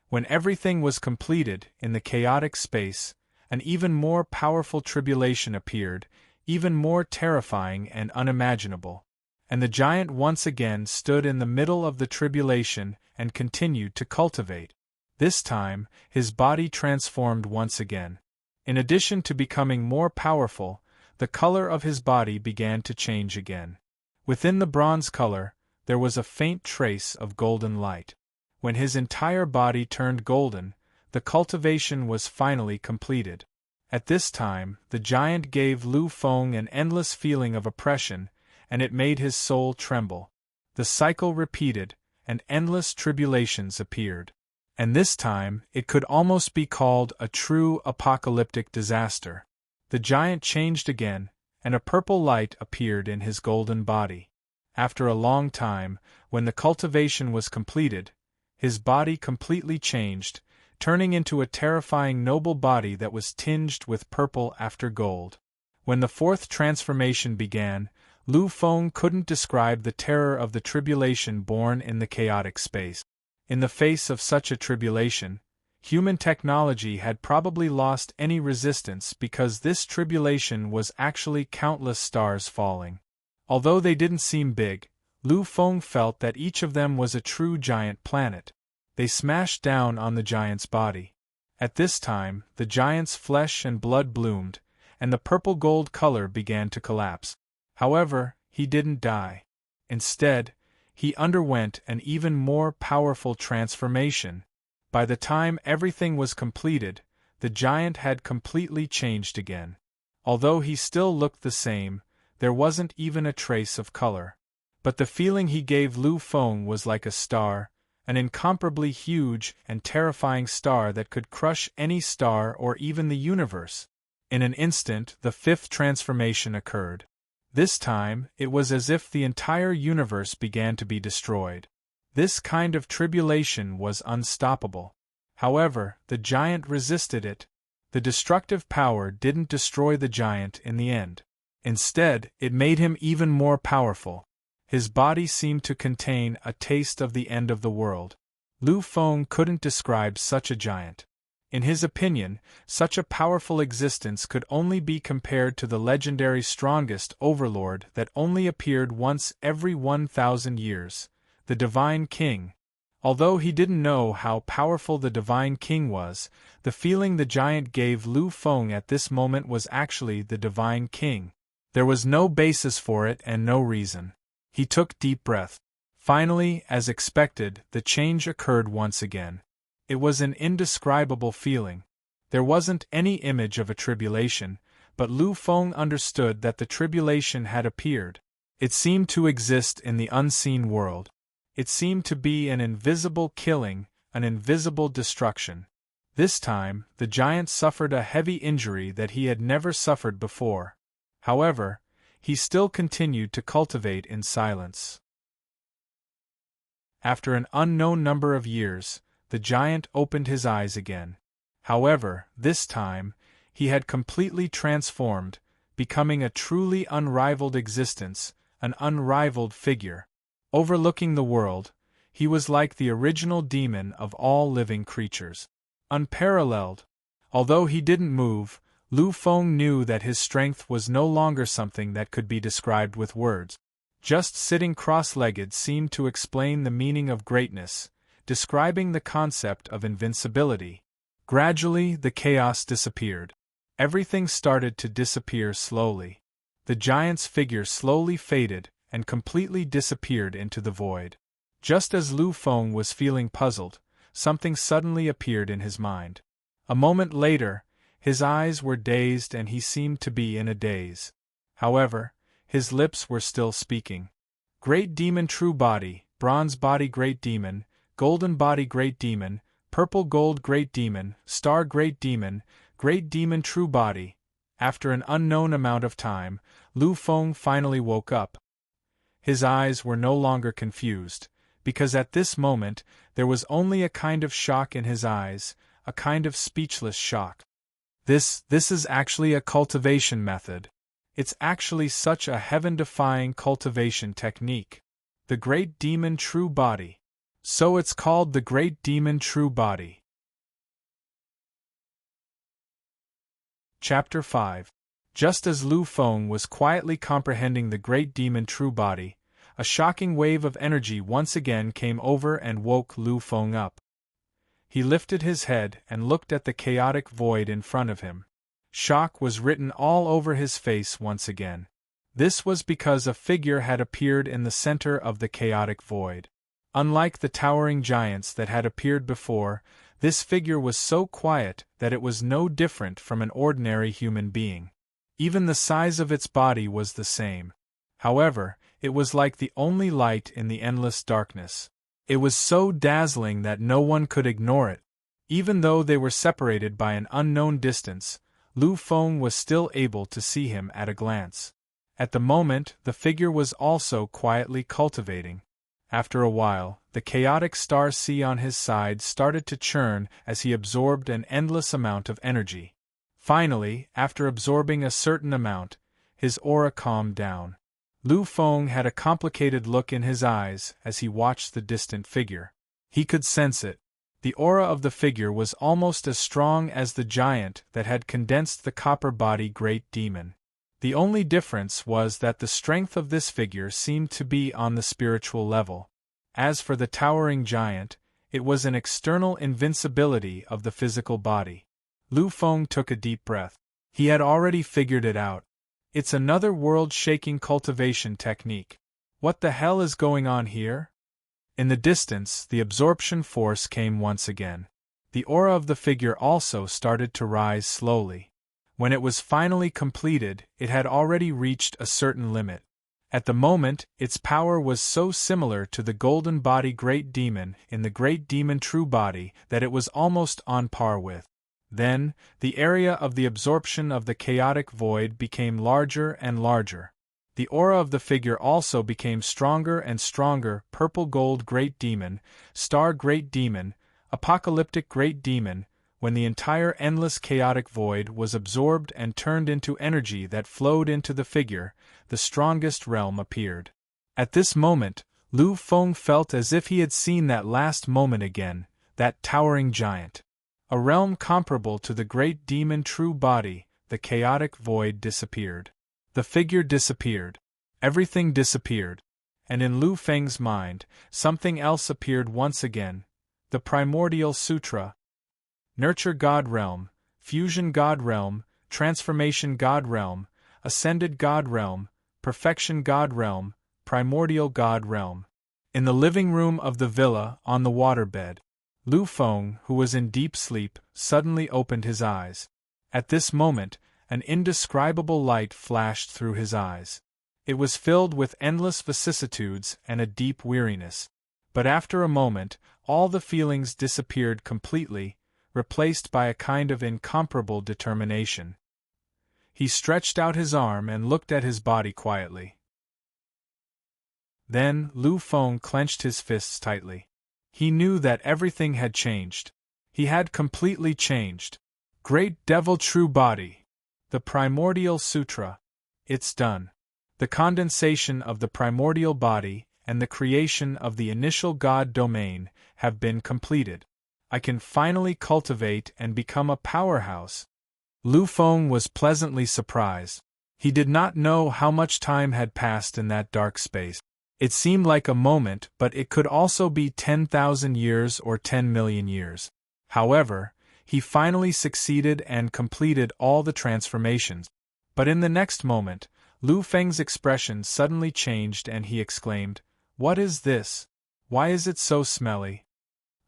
When everything was completed in the chaotic space, an even more powerful tribulation appeared, even more terrifying and unimaginable. And the giant once again stood in the middle of the tribulation and continued to cultivate. This time, his body transformed once again. In addition to becoming more powerful, the color of his body began to change again. Within the bronze color, there was a faint trace of golden light. When his entire body turned golden, the cultivation was finally completed. At this time, the giant gave Lu Feng an endless feeling of oppression, and it made his soul tremble. The cycle repeated, and endless tribulations appeared. And this time, it could almost be called a true apocalyptic disaster. The giant changed again, and a purple light appeared in his golden body. After a long time, when the cultivation was completed, his body completely changed, turning into a terrifying noble body that was tinged with purple after gold. When the fourth transformation began, Lu Feng couldn't describe the terror of the tribulation born in the chaotic space. In the face of such a tribulation, human technology had probably lost any resistance because this tribulation was actually countless stars falling. Although they didn't seem big, Lu Feng felt that each of them was a true giant planet. They smashed down on the giant's body. At this time, the giant's flesh and blood bloomed, and the purple-gold color began to collapse. However, he didn't die. Instead, he underwent an even more powerful transformation. By the time everything was completed, the giant had completely changed again. Although he still looked the same, there wasn't even a trace of color. But the feeling he gave Lu Feng was like a star, an incomparably huge and terrifying star that could crush any star or even the universe. In an instant, the fifth transformation occurred. This time, it was as if the entire universe began to be destroyed. This kind of tribulation was unstoppable. However, the giant resisted it. The destructive power didn't destroy the giant in the end. Instead, it made him even more powerful. His body seemed to contain a taste of the end of the world. Lu Feng couldn't describe such a giant. In his opinion, such a powerful existence could only be compared to the legendary strongest Overlord that only appeared once every 1,000 years, the Divine King. Although he didn't know how powerful the Divine King was, the feeling the giant gave Lu Feng at this moment was actually the Divine King. There was no basis for it and no reason. He took deep breath. Finally, as expected, the change occurred once again. It was an indescribable feeling. There wasn't any image of a tribulation, but Lu Feng understood that the tribulation had appeared. It seemed to exist in the unseen world. It seemed to be an invisible killing, an invisible destruction. This time, the giant suffered a heavy injury that he had never suffered before. However, he still continued to cultivate in silence. After an unknown number of years, the giant opened his eyes again. However, this time, he had completely transformed, becoming a truly unrivaled existence, an unrivaled figure. Overlooking the world, he was like the original demon of all living creatures. Unparalleled. Although he didn't move, Lu Feng knew that his strength was no longer something that could be described with words. Just sitting cross-legged seemed to explain the meaning of greatness, describing the concept of invincibility. Gradually, the chaos disappeared. Everything started to disappear slowly. The giant's figure slowly faded and completely disappeared into the void. Just as Lu Feng was feeling puzzled, something suddenly appeared in his mind. A moment later, his eyes were dazed and he seemed to be in a daze. However, his lips were still speaking. Great Demon True Body, Bronze Body Great Demon, Golden Body Great Demon, Purple Gold Great Demon, Star Great Demon True Body. After an unknown amount of time, Lu Feng finally woke up. His eyes were no longer confused, because at this moment, there was only a kind of shock in his eyes, a kind of speechless shock. This is actually a cultivation method. It's actually such a heaven-defying cultivation technique. The Great Demon True Body. So it's called the Great Demon True Body. Chapter 5. Just as Lu Feng was quietly comprehending the Great Demon True Body, a shocking wave of energy once again came over and woke Lu Feng up. He lifted his head and looked at the chaotic void in front of him. Shock was written all over his face once again. This was because a figure had appeared in the center of the chaotic void. Unlike the towering giants that had appeared before, this figure was so quiet that it was no different from an ordinary human being. Even the size of its body was the same. However, it was like the only light in the endless darkness. It was so dazzling that no one could ignore it. Even though they were separated by an unknown distance, Lu Feng was still able to see him at a glance. At the moment, the figure was also quietly cultivating. After a while, the chaotic star sea on his side started to churn as he absorbed an endless amount of energy. Finally, after absorbing a certain amount, his aura calmed down. Lu Feng had a complicated look in his eyes as he watched the distant figure. He could sense it. The aura of the figure was almost as strong as the giant that had condensed the copper body Great Demon. The only difference was that the strength of this figure seemed to be on the spiritual level. As for the towering giant, it was an external invincibility of the physical body. Lu Feng took a deep breath. He had already figured it out. It's another world-shaking cultivation technique. What the hell is going on here? In the distance, the absorption force came once again. The aura of the figure also started to rise slowly. When it was finally completed, it had already reached a certain limit. At the moment, its power was so similar to the golden body great demon in the great demon true body that it was almost on par with. Then, the area of the absorption of the chaotic void became larger and larger. The aura of the figure also became stronger and stronger. Purple gold great demon, star great demon, apocalyptic great demon. When the entire endless chaotic void was absorbed and turned into energy that flowed into the figure, the strongest realm appeared. At this moment, Lu Feng felt as if he had seen that last moment again, that towering giant. A realm comparable to the great demon true body, the chaotic void disappeared. The figure disappeared. Everything disappeared. And in Lu Feng's mind, something else appeared once again, the primordial sutra. Nurture God Realm, Fusion God Realm, Transformation God Realm, Ascended God Realm, Perfection God Realm, Primordial God Realm. In the living room of the villa, on the waterbed, Lu Feng, who was in deep sleep, suddenly opened his eyes. At this moment, an indescribable light flashed through his eyes. It was filled with endless vicissitudes and a deep weariness. But after a moment, all the feelings disappeared completely, replaced by a kind of incomparable determination. He stretched out his arm and looked at his body quietly. Then Lu Feng clenched his fists tightly. He knew that everything had changed. He had completely changed. Great Devil True Body. The Primordial Sutra. It's done. The condensation of the primordial body and the creation of the initial God domain have been completed. I can finally cultivate and become a powerhouse. Lu Feng was pleasantly surprised. He did not know how much time had passed in that dark space. It seemed like a moment, but it could also be 10,000 years or 10 million years. However, he finally succeeded and completed all the transformations. But in the next moment, Lu Feng's expression suddenly changed and he exclaimed, "What is this? Why is it so smelly?"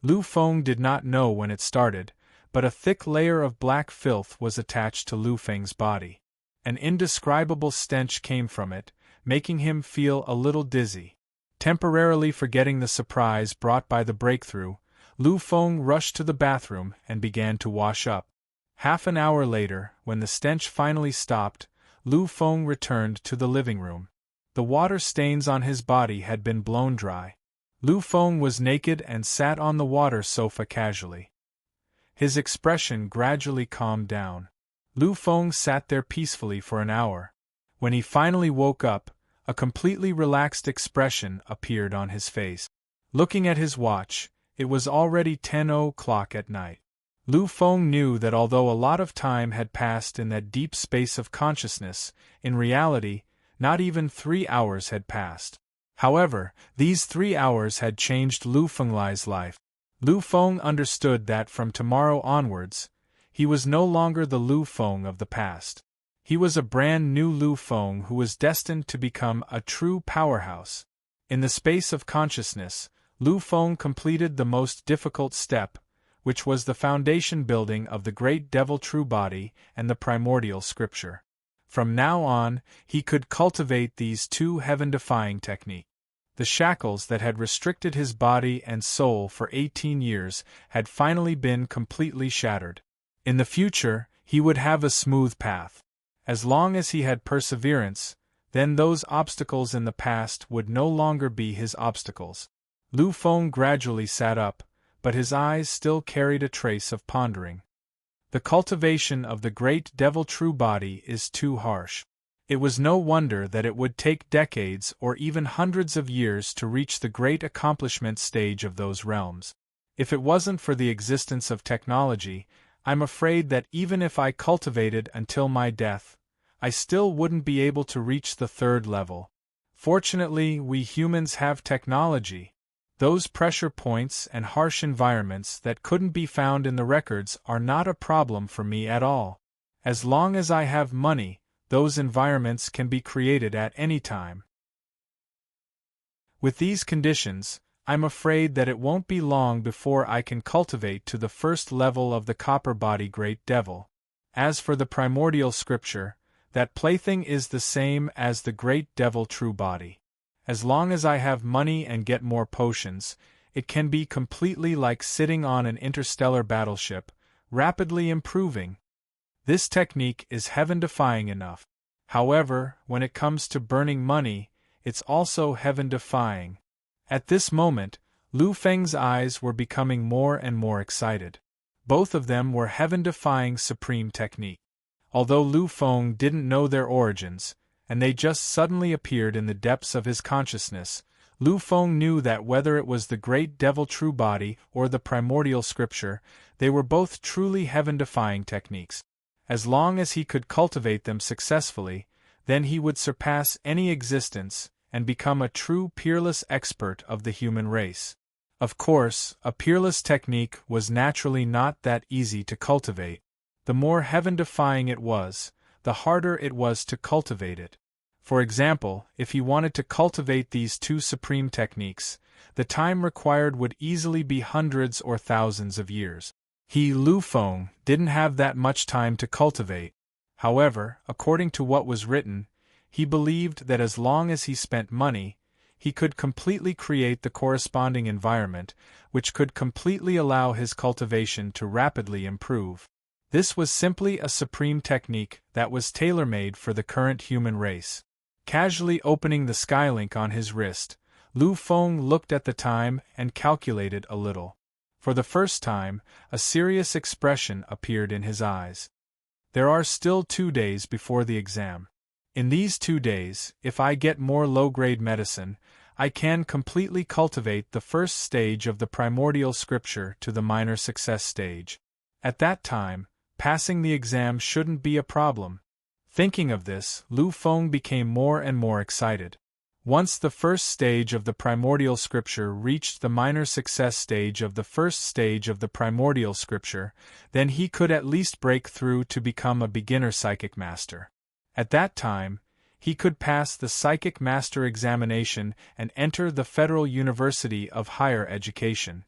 Lu Feng did not know when it started, but a thick layer of black filth was attached to Lu Feng's body. An indescribable stench came from it, making him feel a little dizzy. Temporarily forgetting the surprise brought by the breakthrough, Lu Feng rushed to the bathroom and began to wash up. Half an hour later, when the stench finally stopped, Lu Feng returned to the living room. The water stains on his body had been blown dry. Lu Feng was naked and sat on the water sofa casually. His expression gradually calmed down. Lu Feng sat there peacefully for an hour. When he finally woke up, a completely relaxed expression appeared on his face. Looking at his watch, it was already 10 o'clock at night. Lu Feng knew that although a lot of time had passed in that deep space of consciousness, in reality, not even 3 hours had passed. However, these 3 hours had changed Lu Fenglai's life. Lu Feng understood that from tomorrow onwards, he was no longer the Lu Feng of the past. He was a brand new Lu Feng who was destined to become a true powerhouse. In the space of consciousness, Lu Feng completed the most difficult step, which was the foundation building of the great devil true body and the primordial scripture. From now on, he could cultivate these two heaven-defying techniques. The shackles that had restricted his body and soul for 18 years had finally been completely shattered. In the future, he would have a smooth path. As long as he had perseverance, then those obstacles in the past would no longer be his obstacles. Lu Feng gradually sat up, but his eyes still carried a trace of pondering. The cultivation of the great devil true body is too harsh. It was no wonder that it would take decades or even hundreds of years to reach the great accomplishment stage of those realms. If it wasn't for the existence of technology, I'm afraid that even if I cultivated until my death, I still wouldn't be able to reach the third level. Fortunately, we humans have technology. Those pressure points and harsh environments that couldn't be found in the records are not a problem for me at all. As long as I have money, those environments can be created at any time. With these conditions, I'm afraid that it won't be long before I can cultivate to the first level of the copper body great devil. As for the primordial scripture, that plaything is the same as the great devil true body. As long as I have money and get more potions, it can be completely like sitting on an interstellar battleship, rapidly improving. This technique is heaven-defying enough. However, when it comes to burning money, it's also heaven-defying. At this moment, Lu Feng's eyes were becoming more and more excited. Both of them were heaven-defying supreme technique. Although Lu Feng didn't know their origins, and they just suddenly appeared in the depths of his consciousness, Lu Feng knew that whether it was the great devil true body or the primordial scripture, they were both truly heaven-defying techniques. As long as he could cultivate them successfully, then he would surpass any existence and become a true peerless expert of the human race. Of course, a peerless technique was naturally not that easy to cultivate. The more heaven-defying it was, the harder it was to cultivate it. For example, if he wanted to cultivate these two supreme techniques, the time required would easily be hundreds or thousands of years. He, Lu Feng, didn't have that much time to cultivate. However, according to what was written, he believed that as long as he spent money, he could completely create the corresponding environment, which could completely allow his cultivation to rapidly improve. This was simply a supreme technique that was tailor-made for the current human race. Casually opening the skylink on his wrist, Lu Feng looked at the time and calculated a little. For the first time, a serious expression appeared in his eyes. There are still 2 days before the exam. In these 2 days, if I get more low-grade medicine, I can completely cultivate the first stage of the primordial scripture to the minor success stage. At that time, passing the exam shouldn't be a problem. Thinking of this, Lu Feng became more and more excited. Once the first stage of the primordial scripture reached the minor success stage of the first stage of the primordial scripture, then he could at least break through to become a beginner psychic master. At that time, he could pass the psychic master examination and enter the Federal University of Higher Education.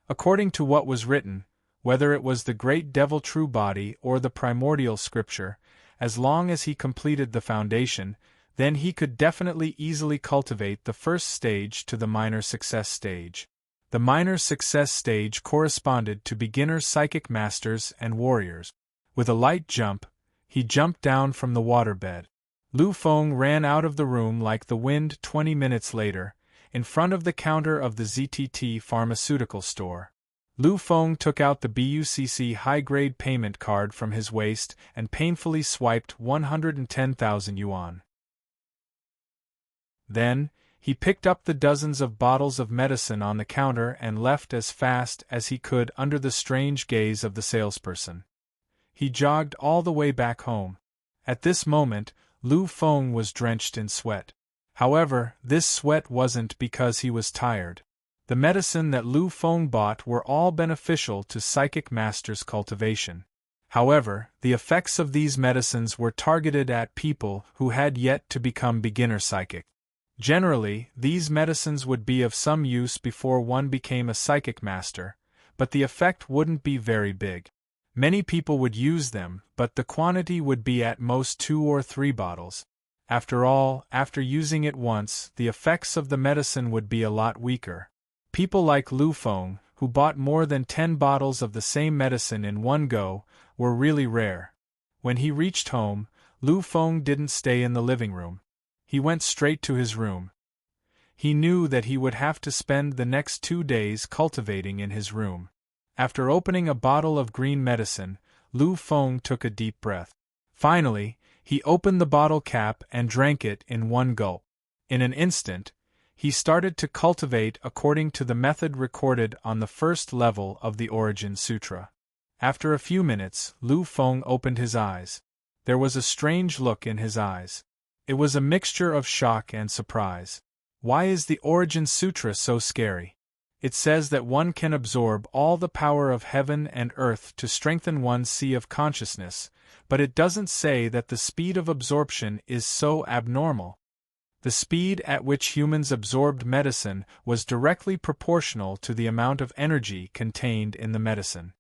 According to what was written, whether it was the great devil true body or the primordial scripture, as long as he completed the foundation, then he could definitely easily cultivate the first stage to the minor success stage. The minor success stage corresponded to beginner psychic masters and warriors. With a light jump, he jumped down from the waterbed. Lu Feng ran out of the room like the wind 20 minutes later, in front of the counter of the ZTT pharmaceutical store. Lu Feng took out the BUCC high-grade payment card from his waist and painfully swiped 110,000 yuan. Then, he picked up the dozens of bottles of medicine on the counter and left as fast as he could under the strange gaze of the salesperson. He jogged all the way back home. At this moment, Lu Feng was drenched in sweat. However, this sweat wasn't because he was tired. The medicine that Lu Feng bought were all beneficial to psychic masters' cultivation. However, the effects of these medicines were targeted at people who had yet to become beginner psychic. Generally, these medicines would be of some use before one became a psychic master, but the effect wouldn't be very big. Many people would use them, but the quantity would be at most 2 or 3 bottles. After all, after using it once, the effects of the medicine would be a lot weaker. People like Lu Feng, who bought more than 10 bottles of the same medicine in one go, were really rare. When he reached home, Lu Feng didn't stay in the living room. He went straight to his room. He knew that he would have to spend the next 2 days cultivating in his room. After opening a bottle of green medicine, Lu Feng took a deep breath. Finally, he opened the bottle cap and drank it in one gulp. In an instant, he started to cultivate according to the method recorded on the first level of the Origin Sutra. After a few minutes, Lu Feng opened his eyes. There was a strange look in his eyes. It was a mixture of shock and surprise. Why is the Origin Sutra so scary? It says that one can absorb all the power of heaven and earth to strengthen one's sea of consciousness, but it doesn't say that the speed of absorption is so abnormal. The speed at which humans absorbed medicine was directly proportional to the amount of energy contained in the medicine.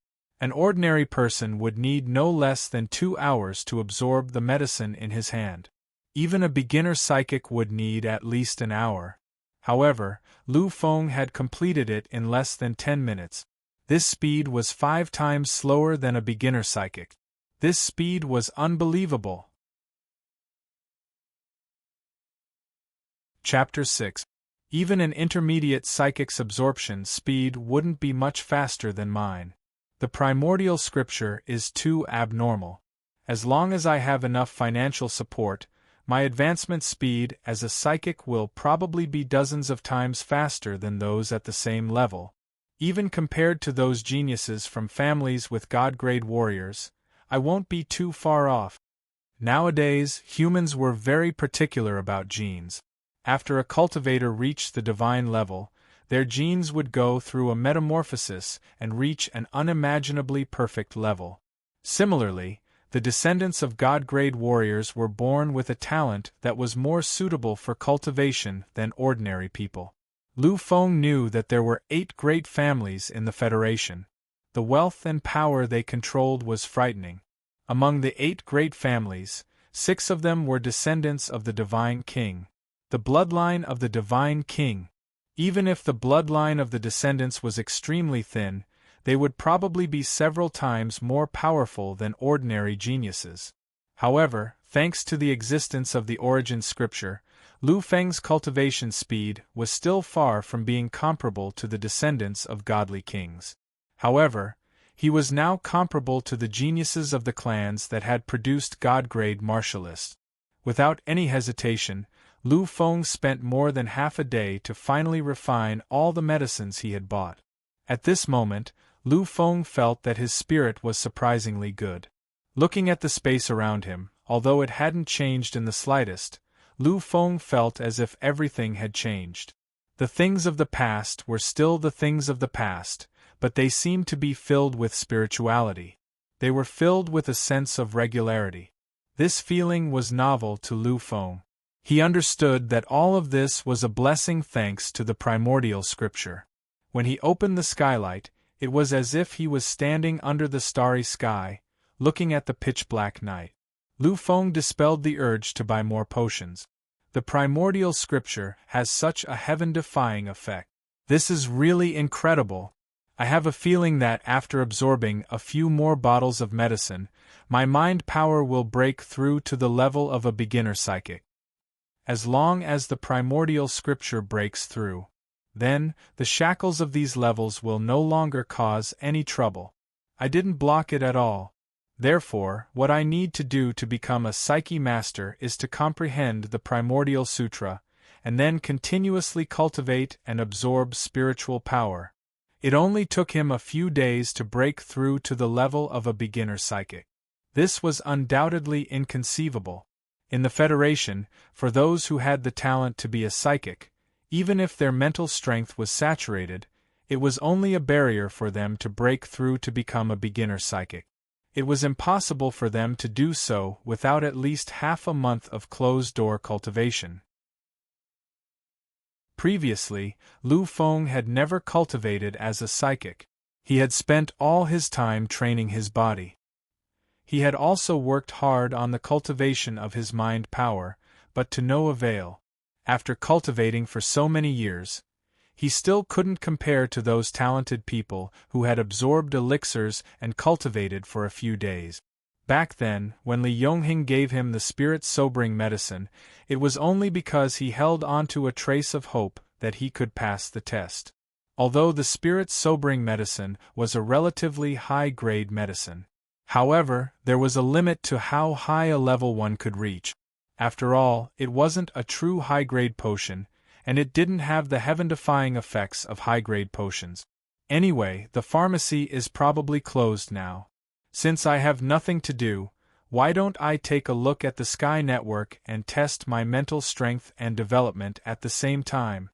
An ordinary person would need no less than 2 hours to absorb the medicine in his hand. Even a beginner psychic would need at least an hour. However, Lu Feng had completed it in less than 10 minutes. This speed was 5 times slower than a beginner psychic. This speed was unbelievable. Chapter 6. Even an intermediate psychic's absorption speed wouldn't be much faster than mine. The primordial scripture is too abnormal. As long as I have enough financial support, my advancement speed as a psychic will probably be dozens of times faster than those at the same level. Even compared to those geniuses from families with God-grade warriors, I won't be too far off. Nowadays, humans were very particular about genes. After a cultivator reached the divine level, their genes would go through a metamorphosis and reach an unimaginably perfect level. Similarly, the descendants of God-grade warriors were born with a talent that was more suitable for cultivation than ordinary people. Lu Feng knew that there were 8 great families in the Federation. The wealth and power they controlled was frightening. Among the 8 great families, 6 of them were descendants of the Divine King. The bloodline of the Divine King. Even if the bloodline of the descendants was extremely thin, they would probably be several times more powerful than ordinary geniuses. However, thanks to the existence of the origin scripture, Lu Feng's cultivation speed was still far from being comparable to the descendants of godly kings. However, he was now comparable to the geniuses of the clans that had produced God-grade martialists. Without any hesitation, Lu Feng spent more than half a day to finally refine all the medicines he had bought. At this moment, Lu Feng felt that his spirit was surprisingly good. Looking at the space around him, although it hadn't changed in the slightest, Lu Feng felt as if everything had changed. The things of the past were still the things of the past, but they seemed to be filled with spirituality. They were filled with a sense of regularity. This feeling was novel to Lu Feng. He understood that all of this was a blessing thanks to the primordial scripture. When he opened the skylight, it was as if he was standing under the starry sky, looking at the pitch-black night. Lu Feng dispelled the urge to buy more potions. The primordial scripture has such a heaven-defying effect. This is really incredible. I have a feeling that after absorbing a few more bottles of medicine, my mind power will break through to the level of a beginner psychic. As long as the primordial scripture breaks through, then the shackles of these levels will no longer cause any trouble. I didn't block it at all. Therefore, what I need to do to become a Psyche master is to comprehend the primordial sutra, and then continuously cultivate and absorb spiritual power. It only took him a few days to break through to the level of a beginner psychic. This was undoubtedly inconceivable. In the Federation, for those who had the talent to be a psychic, even if their mental strength was saturated, it was only a barrier for them to break through to become a beginner psychic. It was impossible for them to do so without at least half a month of closed-door cultivation. Previously, Lu Feng had never cultivated as a psychic. He had spent all his time training his body. He had also worked hard on the cultivation of his mind power, but to no avail. After cultivating for so many years, he still couldn't compare to those talented people who had absorbed elixirs and cultivated for a few days. Back then, when Li Yongheng gave him the spirit-sobering medicine, it was only because he held onto a trace of hope that he could pass the test. Although the spirit-sobering medicine was a relatively high-grade medicine. However, there was a limit to how high a level one could reach. After all, it wasn't a true high-grade potion, and it didn't have the heaven-defying effects of high-grade potions. Anyway, the pharmacy is probably closed now. Since I have nothing to do, why don't I take a look at the Sky Network and test my mental strength and development at the same time?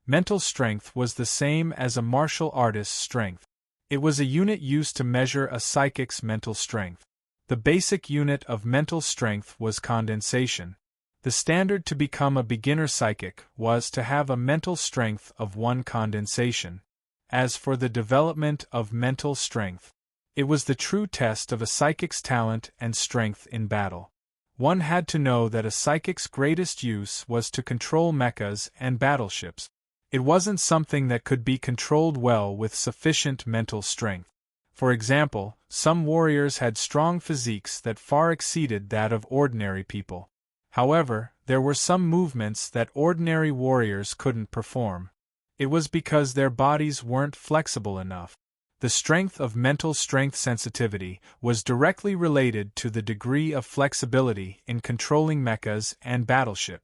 Mental strength was the same as a martial artist's strength. It was a unit used to measure a psychic's mental strength. The basic unit of mental strength was condensation. The standard to become a beginner psychic was to have a mental strength of 1 condensation. As for the development of mental strength, It was the true test of a psychic's talent and strength in battle. One had to know that a psychic's greatest use was to control mechas and battleships. It wasn't something that could be controlled well with sufficient mental strength. For example, some warriors had strong physiques that far exceeded that of ordinary people. However, there were some movements that ordinary warriors couldn't perform. It was because their bodies weren't flexible enough. The strength of mental strength sensitivity was directly related to the degree of flexibility in controlling mechas and battleship.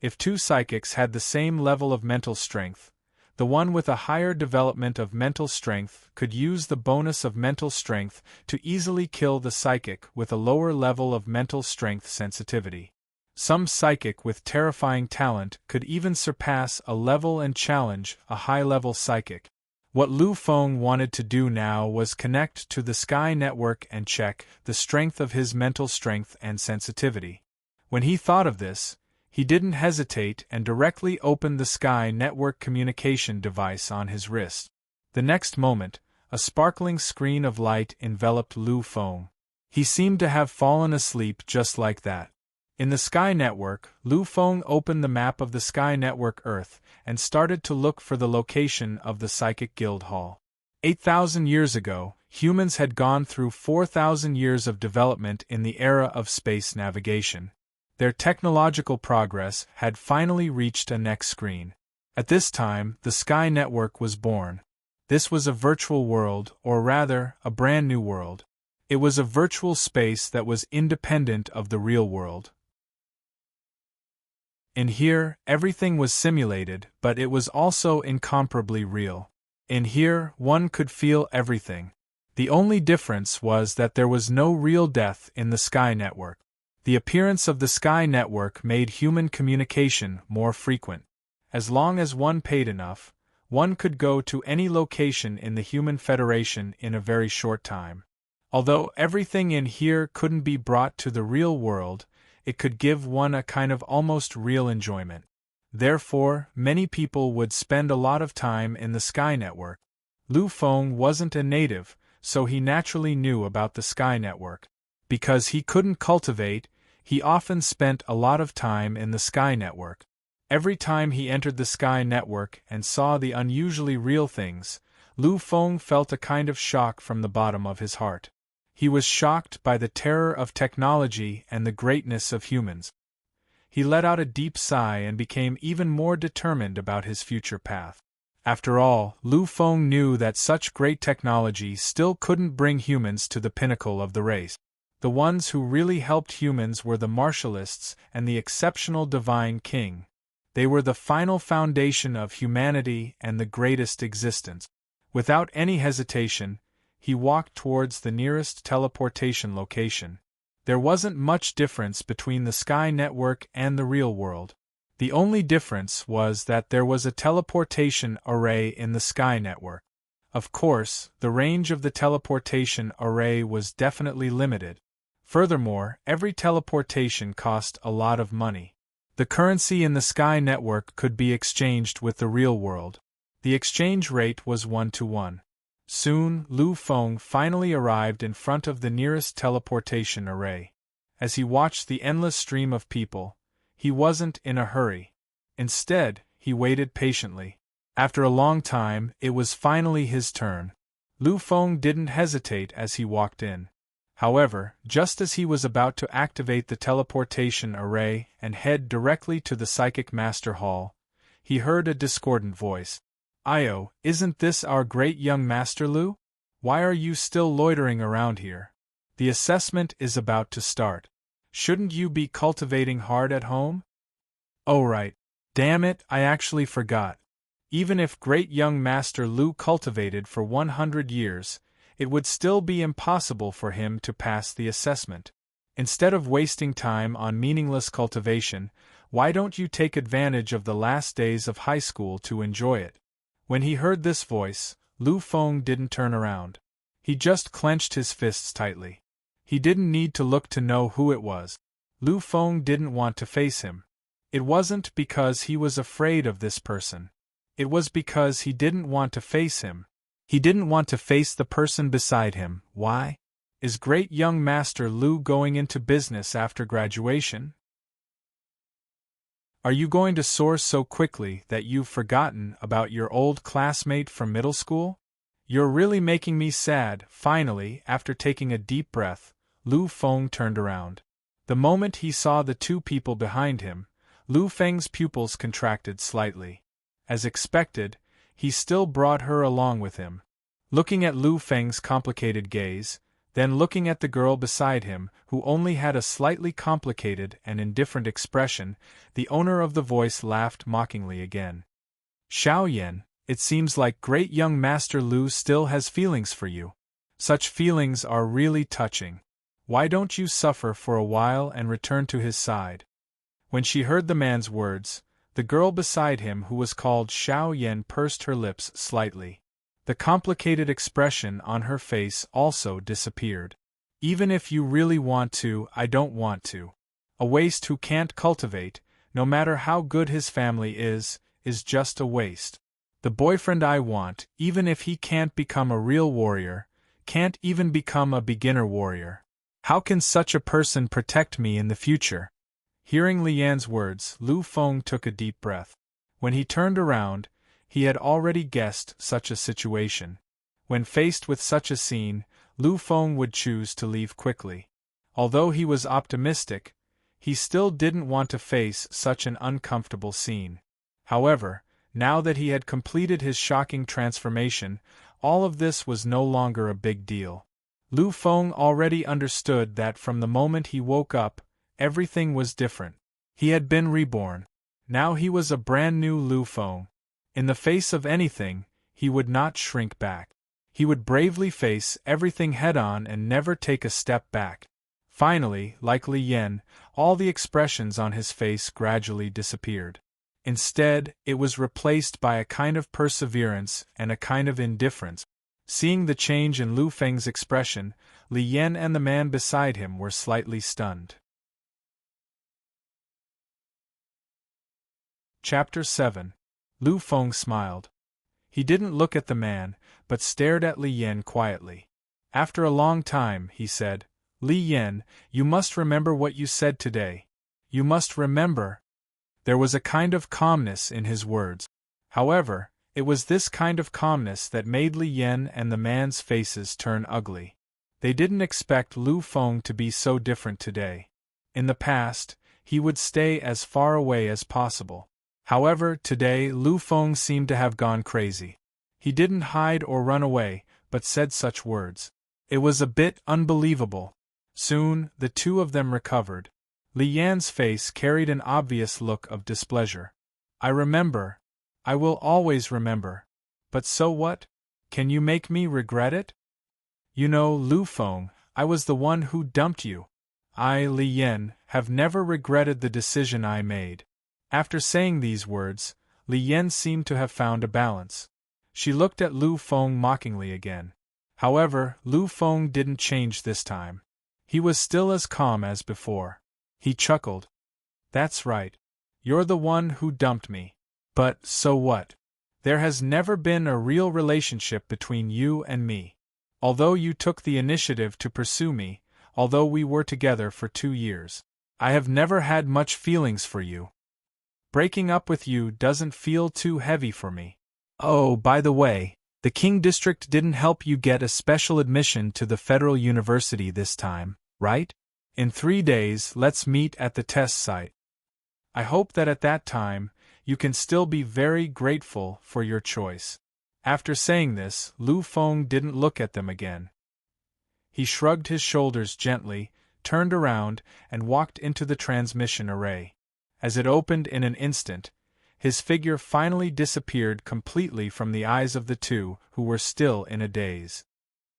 If two psychics had the same level of mental strength, the one with a higher development of mental strength could use the bonus of mental strength to easily kill the psychic with a lower level of mental strength sensitivity. Some psychic with terrifying talent could even surpass a level and challenge a high-level psychic. What Lu Feng wanted to do now was connect to the Sky Network and check the strength of his mental strength and sensitivity. When he thought of this, he didn't hesitate and directly opened the Sky Network communication device on his wrist. The next moment, a sparkling screen of light enveloped Lu Feng. He seemed to have fallen asleep just like that. In the Sky Network, Lu Feng opened the map of the Sky Network Earth and started to look for the location of the Psychic Guild Hall. 8,000 years ago, humans had gone through 4,000 years of development in the era of space navigation. Their technological progress had finally reached a next screen. At this time, the Sky Network was born. This was a virtual world, or rather, a brand new world. It was a virtual space that was independent of the real world. In here, everything was simulated, but it was also incomparably real. In here, one could feel everything. The only difference was that there was no real death in the Sky Network. The appearance of the Sky Network made human communication more frequent. As long as one paid enough, one could go to any location in the Human Federation in a very short time. Although everything in here couldn't be brought to the real world, it could give one a kind of almost real enjoyment. Therefore, many people would spend a lot of time in the Sky Network. Lu Feng wasn't a native, so he naturally knew about the Sky Network. Because he couldn't cultivate, he often spent a lot of time in the Sky Network. Every time he entered the Sky Network and saw the unusually real things, Lu Feng felt a kind of shock from the bottom of his heart. He was shocked by the terror of technology and the greatness of humans. He let out a deep sigh and became even more determined about his future path. After all, Lu Feng knew that such great technology still couldn't bring humans to the pinnacle of the race. The ones who really helped humans were the martialists and the exceptional divine king. They were the final foundation of humanity and the greatest existence. Without any hesitation, he walked towards the nearest teleportation location. There wasn't much difference between the Sky Network and the real world. The only difference was that there was a teleportation array in the Sky Network. Of course, the range of the teleportation array was definitely limited. Furthermore, every teleportation cost a lot of money. The currency in the Sky Network could be exchanged with the real world. The exchange rate was 1-to-1. Soon, Lu Feng finally arrived in front of the nearest teleportation array. As he watched the endless stream of people, he wasn't in a hurry. Instead, he waited patiently. After a long time, it was finally his turn. Lu Feng didn't hesitate as he walked in. However, just as he was about to activate the teleportation array and head directly to the Psychic Master Hall, he heard a discordant voice. "Io, isn't this our great young Master Lu? Why are you still loitering around here? The assessment is about to start. Shouldn't you be cultivating hard at home?" "Oh right. Damn it, I actually forgot. Even if great young Master Lu cultivated for 100 years, it would still be impossible for him to pass the assessment. Instead of wasting time on meaningless cultivation, why don't you take advantage of the last days of high school to enjoy it?" When he heard this voice, Lu Feng didn't turn around. He just clenched his fists tightly. He didn't need to look to know who it was. Lu Feng didn't want to face him. It wasn't because he was afraid of this person. It was because he didn't want to face him. He didn't want to face the person beside him. Why? Is great young Master Lu going into business after graduation? Are you going to soar so quickly that you've forgotten about your old classmate from middle school? You're really making me sad. Finally, after taking a deep breath, Lu Feng turned around. The moment he saw the two people behind him, Lu Feng's pupils contracted slightly. As expected, he still brought her along with him. Looking at Lu Feng's complicated gaze, then looking at the girl beside him, who only had a slightly complicated and indifferent expression, the owner of the voice laughed mockingly again. Xiaoyan, it seems like great young Master Lu still has feelings for you. Such feelings are really touching. Why don't you suffer for a while and return to his side? When she heard the man's words, the girl beside him who was called Xiaoyan pursed her lips slightly. The complicated expression on her face also disappeared. Even if you really want to, I don't want to. A waste who can't cultivate, no matter how good his family is just a waste. The boyfriend I want, even if he can't become a real warrior, can't even become a beginner warrior. How can such a person protect me in the future? Hearing Li Yan's words, Lu Feng took a deep breath. When he turned around, he had already guessed such a situation. When faced with such a scene, Lu Feng would choose to leave quickly. Although he was optimistic, he still didn't want to face such an uncomfortable scene. However, now that he had completed his shocking transformation, all of this was no longer a big deal. Lu Feng already understood that from the moment he woke up, everything was different. He had been reborn. Now he was a brand new Lu Feng. In the face of anything, he would not shrink back. He would bravely face everything head-on and never take a step back. Finally, like Li Yan, all the expressions on his face gradually disappeared. Instead, it was replaced by a kind of perseverance and a kind of indifference. Seeing the change in Lu Feng's expression, Li Yan and the man beside him were slightly stunned. Chapter 7. Lu Feng smiled. He didn't look at the man, but stared at Li Yan quietly. After a long time, he said, Li Yan, you must remember what you said today. You must remember. There was a kind of calmness in his words. However, it was this kind of calmness that made Li Yan and the man's faces turn ugly. They didn't expect Lu Feng to be so different today. In the past, he would stay as far away as possible. However, today Lu Feng seemed to have gone crazy. He didn't hide or run away, but said such words. It was a bit unbelievable. Soon, the two of them recovered. Li Yan's face carried an obvious look of displeasure. I remember. I will always remember. But so what? Can you make me regret it? You know, Lu Feng, I was the one who dumped you. I, Li Yan, have never regretted the decision I made. After saying these words, Li Yan seemed to have found a balance. She looked at Lu Feng mockingly again. However, Lu Feng didn't change this time. He was still as calm as before. He chuckled. That's right. You're the one who dumped me. But, so what? There has never been a real relationship between you and me. Although you took the initiative to pursue me, although we were together for 2 years, I have never had much feelings for you. Breaking up with you doesn't feel too heavy for me. Oh, by the way, the King District didn't help you get a special admission to the Federal University this time, right? In 3 days, let's meet at the test site. I hope that at that time, you can still be very grateful for your choice. After saying this, Lu Feng didn't look at them again. He shrugged his shoulders gently, turned around, and walked into the transmission array. As it opened in an instant, his figure finally disappeared completely from the eyes of the two, who were still in a daze.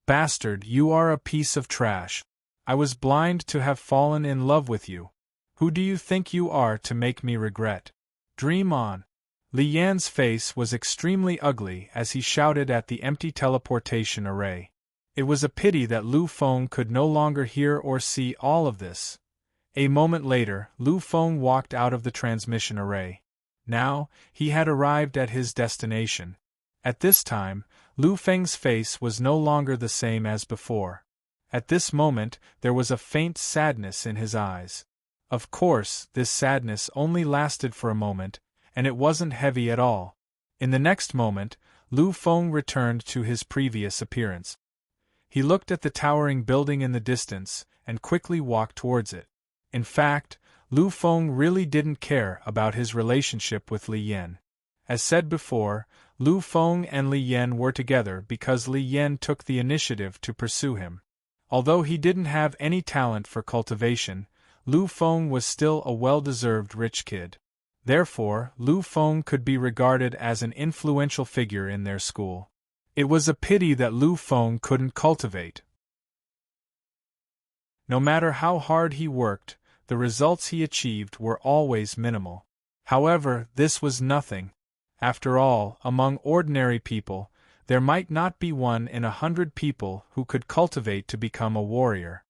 Bastard, you are a piece of trash. I was blind to have fallen in love with you. Who do you think you are to make me regret? Dream on. Li Yan's face was extremely ugly as he shouted at the empty teleportation array. It was a pity that Lu Feng could no longer hear or see all of this. A moment later, Lu Feng walked out of the transmission array. Now, he had arrived at his destination. At this time, Lu Feng's face was no longer the same as before. At this moment, there was a faint sadness in his eyes. Of course, this sadness only lasted for a moment, and it wasn't heavy at all. In the next moment, Lu Feng returned to his previous appearance. He looked at the towering building in the distance, and quickly walked towards it. In fact, Lu Feng really didn't care about his relationship with Li Yan. As said before, Lu Feng and Li Yan were together because Li Yan took the initiative to pursue him. Although he didn't have any talent for cultivation, Lu Feng was still a well-deserved rich kid. Therefore, Lu Feng could be regarded as an influential figure in their school. It was a pity that Lu Feng couldn't cultivate. No matter how hard he worked, the results he achieved were always minimal. However, this was nothing. After all, among ordinary people, there might not be 1 in 100 people who could cultivate to become a warrior.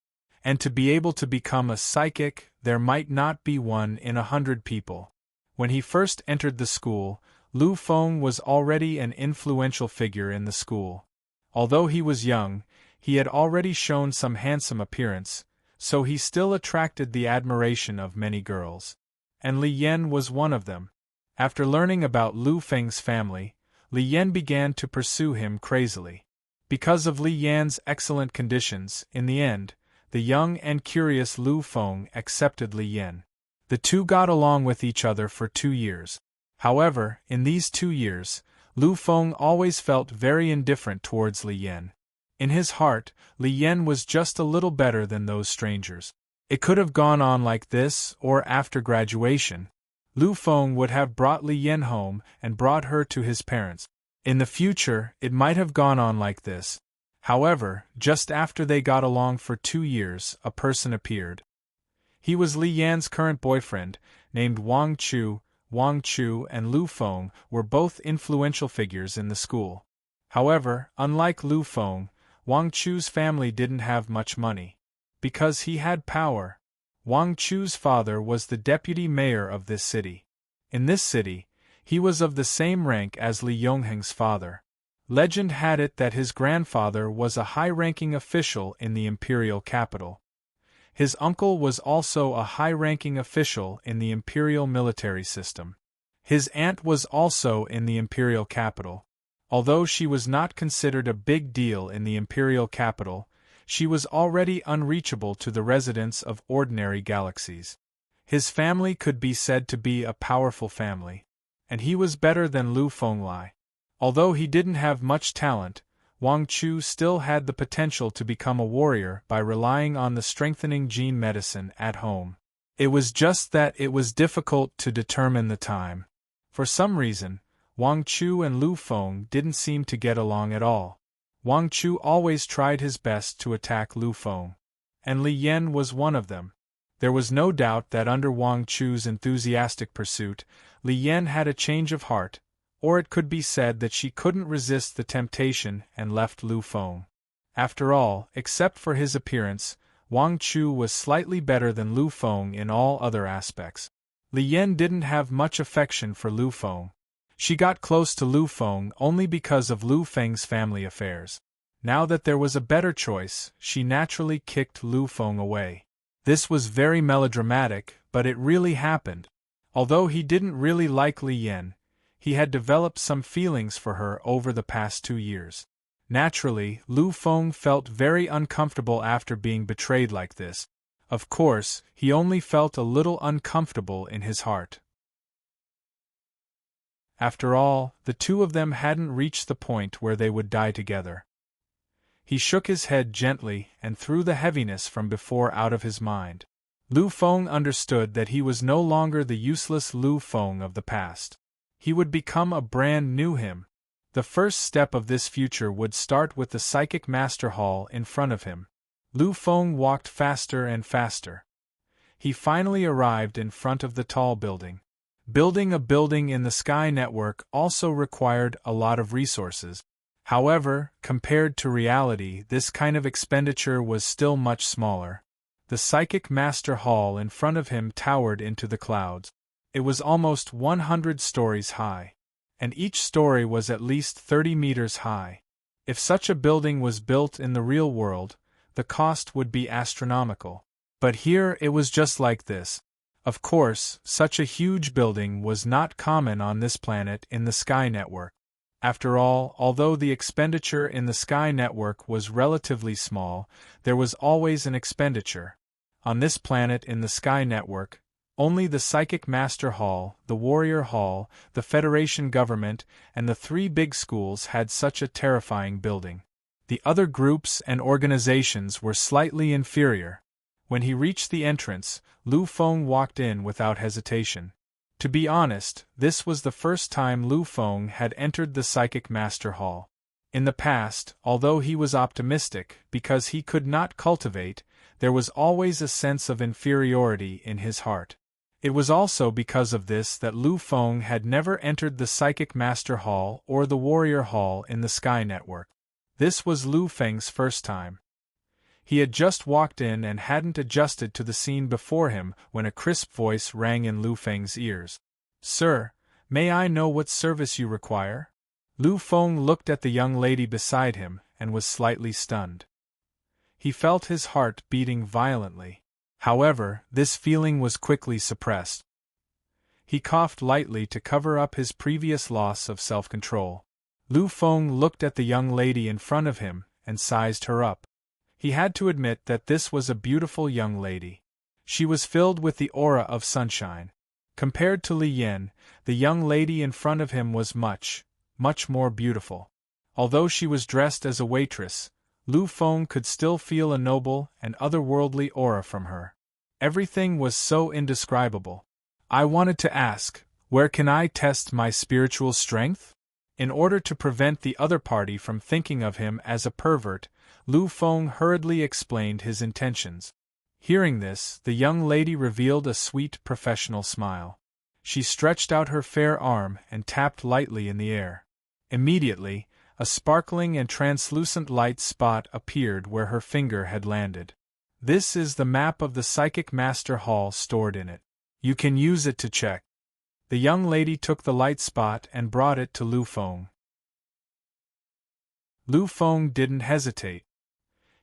And to be able to become a psychic, there might not be 1 in 100 people. When he first entered the school, Lu Feng was already an influential figure in the school. Although he was young, he had already shown some handsome appearance, so he still attracted the admiration of many girls. And Li Yan was one of them. After learning about Lu Feng's family, Li Yan began to pursue him crazily. Because of Li Yan's excellent conditions, in the end, the young and curious Lu Feng accepted Li Yan. The two got along with each other for 2 years. However, in these 2 years, Lu Feng always felt very indifferent towards Li Yan. In his heart, Li Yan was just a little better than those strangers. It could have gone on like this, or after graduation, Lu Feng would have brought Li Yan home and brought her to his parents. In the future, it might have gone on like this. However, just after they got along for 2 years, a person appeared. He was Li Yan's current boyfriend, named Wang Chu. Wang Chu and Lu Feng were both influential figures in the school. However, unlike Lu Feng, Wang Chu's family didn't have much money. Because he had power, Wang Chu's father was the deputy mayor of this city. In this city, he was of the same rank as Li Yongheng's father. Legend had it that his grandfather was a high-ranking official in the imperial capital. His uncle was also a high-ranking official in the imperial military system. His aunt was also in the imperial capital. Although she was not considered a big deal in the imperial capital, she was already unreachable to the residents of ordinary galaxies. His family could be said to be a powerful family, and he was better than Lu Fenglai. Although he didn't have much talent, Wang Chu still had the potential to become a warrior by relying on the strengthening gene medicine at home. It was just that it was difficult to determine the time. For some reason, Wang Chu and Lu Feng didn't seem to get along at all. Wang Chu always tried his best to attack Lu Feng, and Li Yan was one of them. There was no doubt that under Wang Chu's enthusiastic pursuit, Li Yan had a change of heart, or it could be said that she couldn't resist the temptation and left Lu Feng. After all, except for his appearance, Wang Chu was slightly better than Lu Feng in all other aspects. Li Yan didn't have much affection for Lu Feng. She got close to Lu Feng only because of Lu Feng's family affairs. Now that there was a better choice, she naturally kicked Lu Feng away. This was very melodramatic, but it really happened. Although he didn't really like Li Yan, he had developed some feelings for her over the past 2 years. Naturally, Lu Feng felt very uncomfortable after being betrayed like this. Of course, he only felt a little uncomfortable in his heart. After all, the two of them hadn't reached the point where they would die together. He shook his head gently and threw the heaviness from before out of his mind. Lu Feng understood that he was no longer the useless Lu Feng of the past. He would become a brand new him. The first step of this future would start with the Psychic Master Hall in front of him. Lu Feng walked faster and faster. He finally arrived in front of the tall building. Building a building in the Sky Network also required a lot of resources. However, compared to reality, this kind of expenditure was still much smaller. The Psychic Master Hall in front of him towered into the clouds. It was almost 100 stories high, and each story was at least 30 meters high. If such a building was built in the real world, the cost would be astronomical. But here it was just like this. Of course, such a huge building was not common on this planet in the Sky Network. After all, although the expenditure in the Sky Network was relatively small, there was always an expenditure. On this planet in the Sky Network, only the Psychic Master Hall, the Warrior Hall, the Federation government, and the 3 big schools had such a terrifying building. The other groups and organizations were slightly inferior. When he reached the entrance, Lu Feng walked in without hesitation. To be honest, this was the first time Lu Feng had entered the Psychic Master Hall. In the past, although he was optimistic because he could not cultivate, there was always a sense of inferiority in his heart. It was also because of this that Lu Feng had never entered the Psychic Master Hall or the Warrior Hall in the Sky Network. This was Lu Feng's first time. He had just walked in and hadn't adjusted to the scene before him when a crisp voice rang in Lu Feng's ears. "Sir, may I know what service you require?" Lu Feng looked at the young lady beside him and was slightly stunned. He felt his heart beating violently. However, this feeling was quickly suppressed. He coughed lightly to cover up his previous loss of self-control. Lu Feng looked at the young lady in front of him and sized her up. He had to admit that this was a beautiful young lady. She was filled with the aura of sunshine. Compared to Li Yan, the young lady in front of him was much more beautiful. Although she was dressed as a waitress, Lu Feng could still feel a noble and otherworldly aura from her. Everything was so indescribable. "I wanted to ask, where can I test my spiritual strength?" In order to prevent the other party from thinking of him as a pervert, Lu Feng hurriedly explained his intentions. Hearing this, the young lady revealed a sweet professional smile. She stretched out her fair arm and tapped lightly in the air. Immediately, a sparkling and translucent light spot appeared where her finger had landed. "This is the map of the Psychic Master Hall stored in it. You can use it to check." The young lady took the light spot and brought it to Lu Feng. Lu Feng didn't hesitate.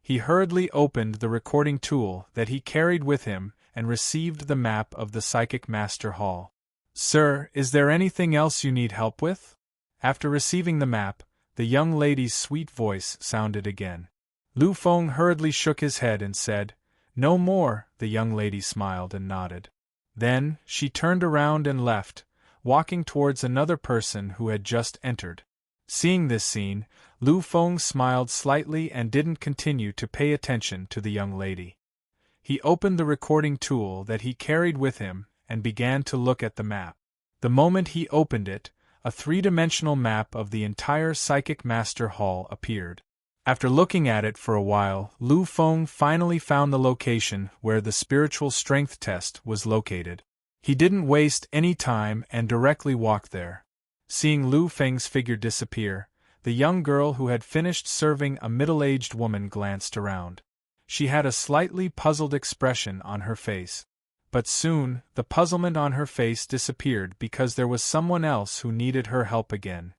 He hurriedly opened the recording tool that he carried with him and received the map of the Psychic Master Hall. "Sir, is there anything else you need help with?" After receiving the map, the young lady's sweet voice sounded again. Lu Feng hurriedly shook his head and said, "No more." The young lady smiled and nodded. Then, she turned around and left, walking towards another person who had just entered. Seeing this scene, Lu Feng smiled slightly and didn't continue to pay attention to the young lady. He opened the recording tool that he carried with him and began to look at the map. The moment he opened it, a 3-dimensional map of the entire Psychic Master Hall appeared. After looking at it for a while, Lu Feng finally found the location where the spiritual strength test was located. He didn't waste any time and directly walked there. Seeing Lu Feng's figure disappear, the young girl who had finished serving a middle-aged woman glanced around. She had a slightly puzzled expression on her face. But soon, the puzzlement on her face disappeared because there was someone else who needed her help again.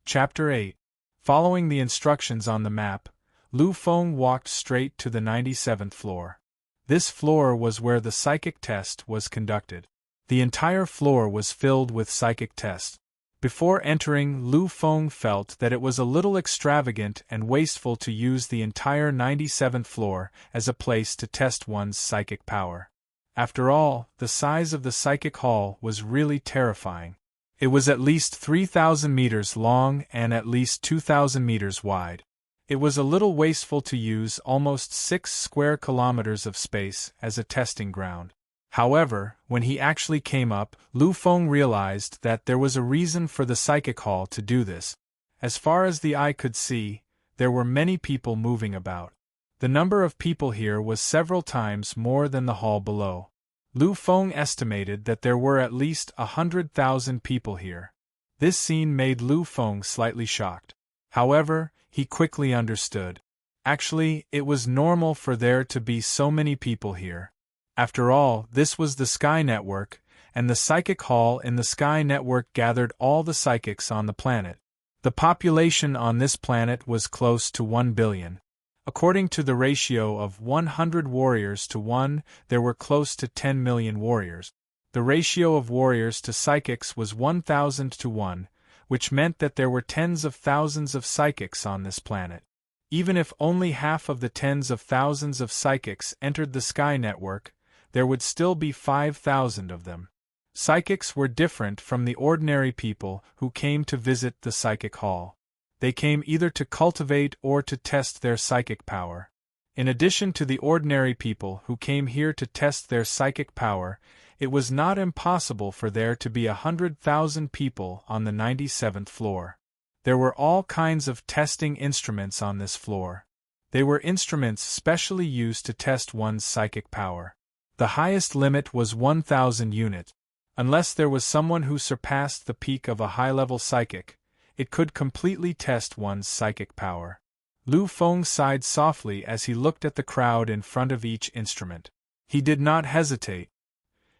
Chapter 8. Following the instructions on the map, Lu Feng walked straight to the 97th floor. This floor was where the psychic test was conducted. The entire floor was filled with psychic tests. Before entering, Lu Feng felt that it was a little extravagant and wasteful to use the entire 97th floor as a place to test one's psychic power. After all, the size of the psychic hall was really terrifying. It was at least 3,000 meters long and at least 2,000 meters wide. It was a little wasteful to use almost 6 square kilometers of space as a testing ground. However, when he actually came up, Lu Feng realized that there was a reason for the psychic hall to do this. As far as the eye could see, there were many people moving about. The number of people here was several times more than the hall below. Lu Feng estimated that there were at least 100,000 people here. This scene made Lu Feng slightly shocked. However, he quickly understood. Actually, it was normal for there to be so many people here. After all, this was the Sky Network, and the psychic hall in the Sky Network gathered all the psychics on the planet. The population on this planet was close to 1 billion. According to the ratio of 100 warriors to 1, there were close to 10 million warriors. The ratio of warriors to psychics was 1,000 to 1, which meant that there were tens of thousands of psychics on this planet. Even if only half of the tens of thousands of psychics entered the Sky Network, there would still be 5,000 of them. Psychics were different from the ordinary people who came to visit the psychic hall. They came either to cultivate or to test their psychic power. In addition to the ordinary people who came here to test their psychic power, it was not impossible for there to be 100,000 people on the 97th floor. There were all kinds of testing instruments on this floor. They were instruments specially used to test one's psychic power. The highest limit was 1,000 units. Unless there was someone who surpassed the peak of a high-level psychic, it could completely test one's psychic power. Lu Feng sighed softly as he looked at the crowd in front of each instrument. He did not hesitate.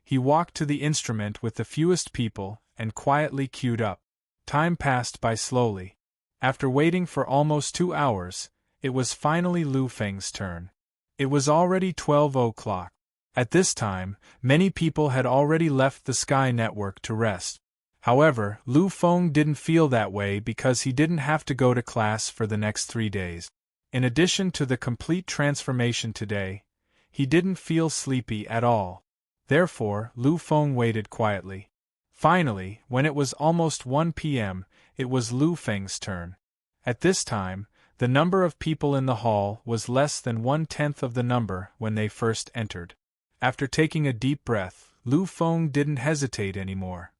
He walked to the instrument with the fewest people and quietly queued up. Time passed by slowly. After waiting for almost 2 hours, it was finally Lu Feng's turn. It was already 12 o'clock. At this time, many people had already left the Sky Network to rest. However, Lu Feng didn't feel that way because he didn't have to go to class for the next 3 days. In addition to the complete transformation today, he didn't feel sleepy at all. Therefore, Lu Feng waited quietly. Finally, when it was almost 1 p.m., it was Lu Feng's turn. At this time, the number of people in the hall was less than 1/10 of the number when they first entered. After taking a deep breath, Lu Feng didn't hesitate anymore.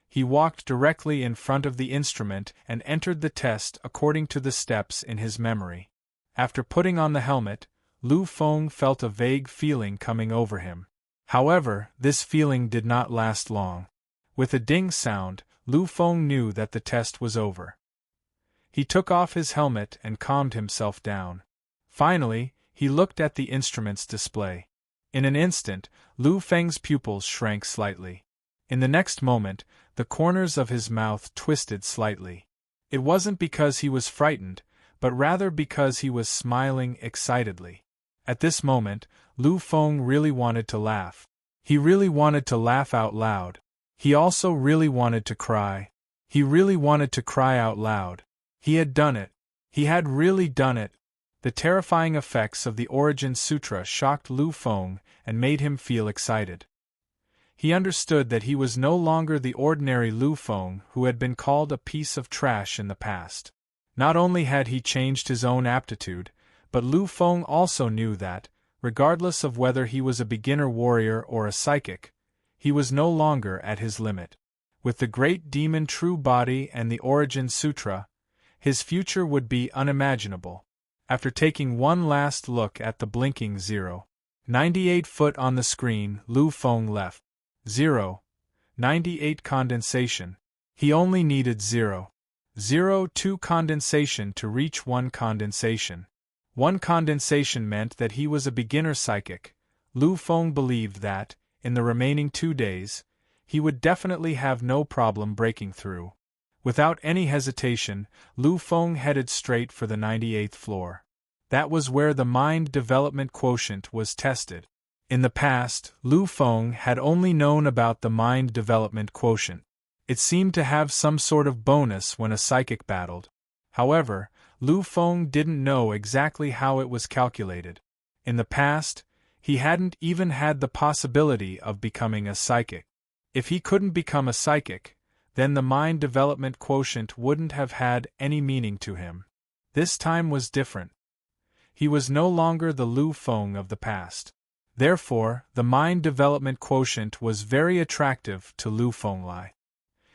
He walked directly in front of the instrument and entered the test according to the steps in his memory. After putting on the helmet, Lu Feng felt a vague feeling coming over him. However, this feeling did not last long. With a ding sound, Lu Feng knew that the test was over. He took off his helmet and calmed himself down. Finally, he looked at the instrument's display. In an instant, Lu Feng's pupils shrank slightly. In the next moment, the corners of his mouth twisted slightly. It wasn't because he was frightened, but rather because he was smiling excitedly. At this moment, Lu Feng really wanted to laugh. He really wanted to laugh out loud. He also really wanted to cry. He really wanted to cry out loud. He had done it. He had really done it. The terrifying effects of the Origin Sutra shocked Lu Feng and made him feel excited. He understood that he was no longer the ordinary Lu Feng who had been called a piece of trash in the past. Not only had he changed his own aptitude, but Lu Feng also knew that, regardless of whether he was a beginner warrior or a psychic, he was no longer at his limit. With the great demon true body and the Origin Sutra, his future would be unimaginable. After taking one last look at the blinking 0.98 foot on the screen, Lu Feng left. 0.98 condensation. He only needed 0.02 condensation to reach 1 condensation. 1 condensation meant that he was a beginner psychic. Lu Feng believed that, in the remaining 2 days, he would definitely have no problem breaking through. Without any hesitation, Lu Feng headed straight for the 98th floor. That was where the mind development quotient was tested. In the past, Lu Feng had only known about the mind development quotient. It seemed to have some sort of bonus when a psychic battled. However, Lu Feng didn't know exactly how it was calculated. In the past, he hadn't even had the possibility of becoming a psychic. If he couldn't become a psychic, then the mind development quotient wouldn't have had any meaning to him. This time was different. He was no longer the Lu Feng of the past. Therefore, the mind development quotient was very attractive to Lu Feng.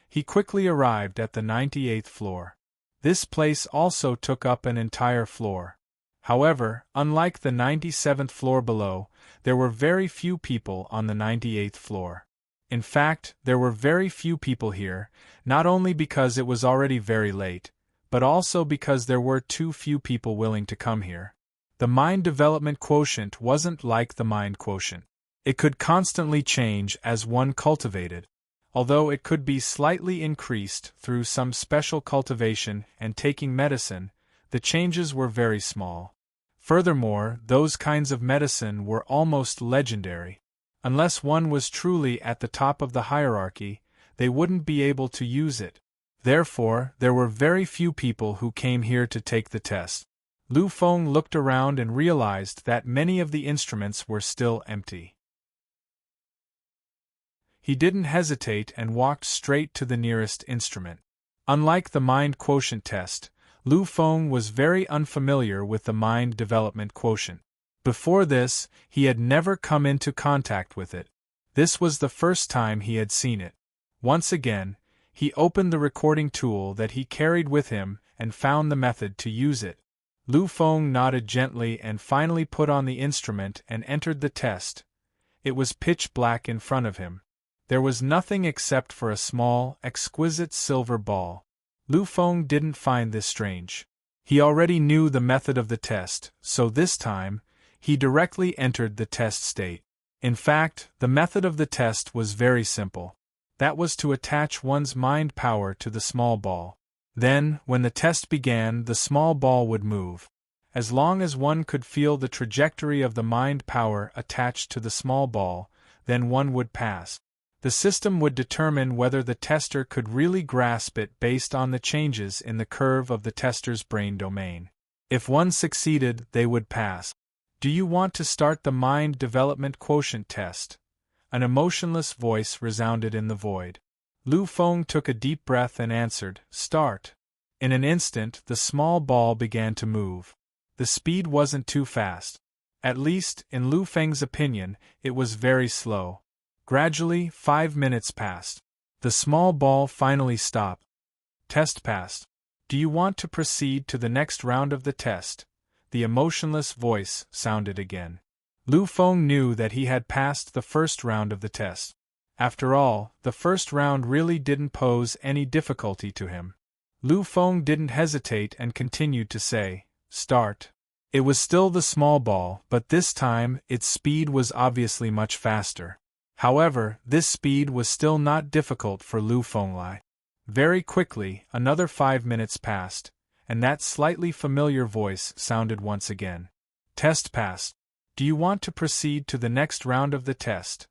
He quickly arrived at the 98th floor. This place also took up an entire floor. However, unlike the 97th floor below, there were very few people on the 98th floor. In fact, there were very few people here, not only because it was already very late, but also because there were too few people willing to come here. The mind development quotient wasn't like the mind quotient. It could constantly change as one cultivated, although it could be slightly increased through some special cultivation and taking medicine. The changes were very small. Furthermore, those kinds of medicine were almost legendary. Unless one was truly at the top of the hierarchy, they wouldn't be able to use it. Therefore, there were very few people who came here to take the test. Lu Feng looked around and realized that many of the instruments were still empty. He didn't hesitate and walked straight to the nearest instrument. Unlike the mind quotient test, Lu Feng was very unfamiliar with the mind development quotient. Before this, he had never come into contact with it. This was the first time he had seen it. Once again, he opened the recording tool that he carried with him and found the method to use it. Lu Feng nodded gently and finally put on the instrument and entered the test. It was pitch black in front of him. There was nothing except for a small, exquisite silver ball. Lu Feng didn't find this strange. He already knew the method of the test, so this time, he directly entered the test state. In fact, the method of the test was very simple. That was to attach one's mind power to the small ball. Then, when the test began, the small ball would move. As long as one could feel the trajectory of the mind power attached to the small ball, then one would pass. The system would determine whether the tester could really grasp it based on the changes in the curve of the tester's brain domain. If one succeeded, they would pass. Do you want to start the mind development quotient test? An emotionless voice resounded in the void. Lu Feng took a deep breath and answered, "Start." In an instant, the small ball began to move. The speed wasn't too fast. At least, in Lu Feng's opinion, it was very slow. Gradually, 5 minutes passed. The small ball finally stopped. Test passed. Do you want to proceed to the next round of the test? The emotionless voice sounded again. Lu Feng knew that he had passed the first round of the test. After all, the first round really didn't pose any difficulty to him. Lu Feng didn't hesitate and continued to say, "Start." It was still the small ball, but this time its speed was obviously much faster. However, this speed was still not difficult for Lu Feng. Very quickly, another 5 minutes passed, and that slightly familiar voice sounded once again. Test passed. Do you want to proceed to the next round of the test?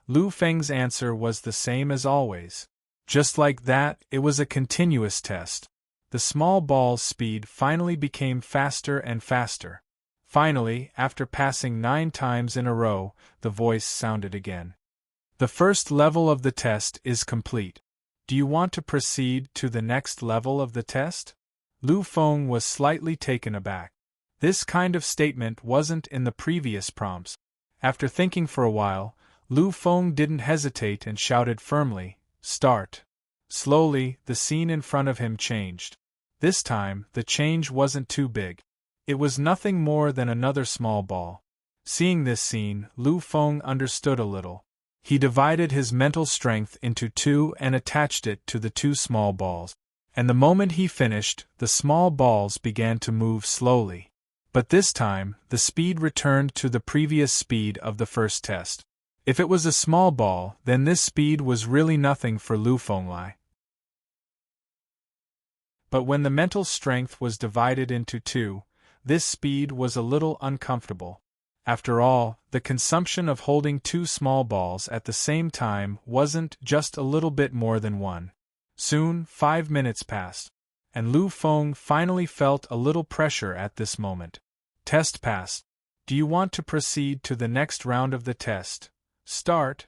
Lu Feng's answer was the same as always. Just like that, it was a continuous test. The small ball's speed finally became faster and faster. Finally, after passing 9 times in a row, the voice sounded again. The first level of the test is complete. Do you want to proceed to the next level of the test? Lu Feng was slightly taken aback. This kind of statement wasn't in the previous prompts. After thinking for a while, Lu Feng didn't hesitate and shouted firmly, "Start." Slowly, the scene in front of him changed. This time, the change wasn't too big. It was nothing more than another small ball. Seeing this scene, Lu Feng understood a little. He divided his mental strength into 2 and attached it to the 2 small balls. And the moment he finished, the small balls began to move slowly. But this time, the speed returned to the previous speed of the first test. If it was a small ball, then this speed was really nothing for Lu Feng. But when the mental strength was divided into 2, this speed was a little uncomfortable. After all, the consumption of holding 2 small balls at the same time wasn't just a little bit more than 1. Soon, 5 minutes passed, and Lu Feng finally felt a little pressure at this moment. Test passed. Do you want to proceed to the next round of the test? Start.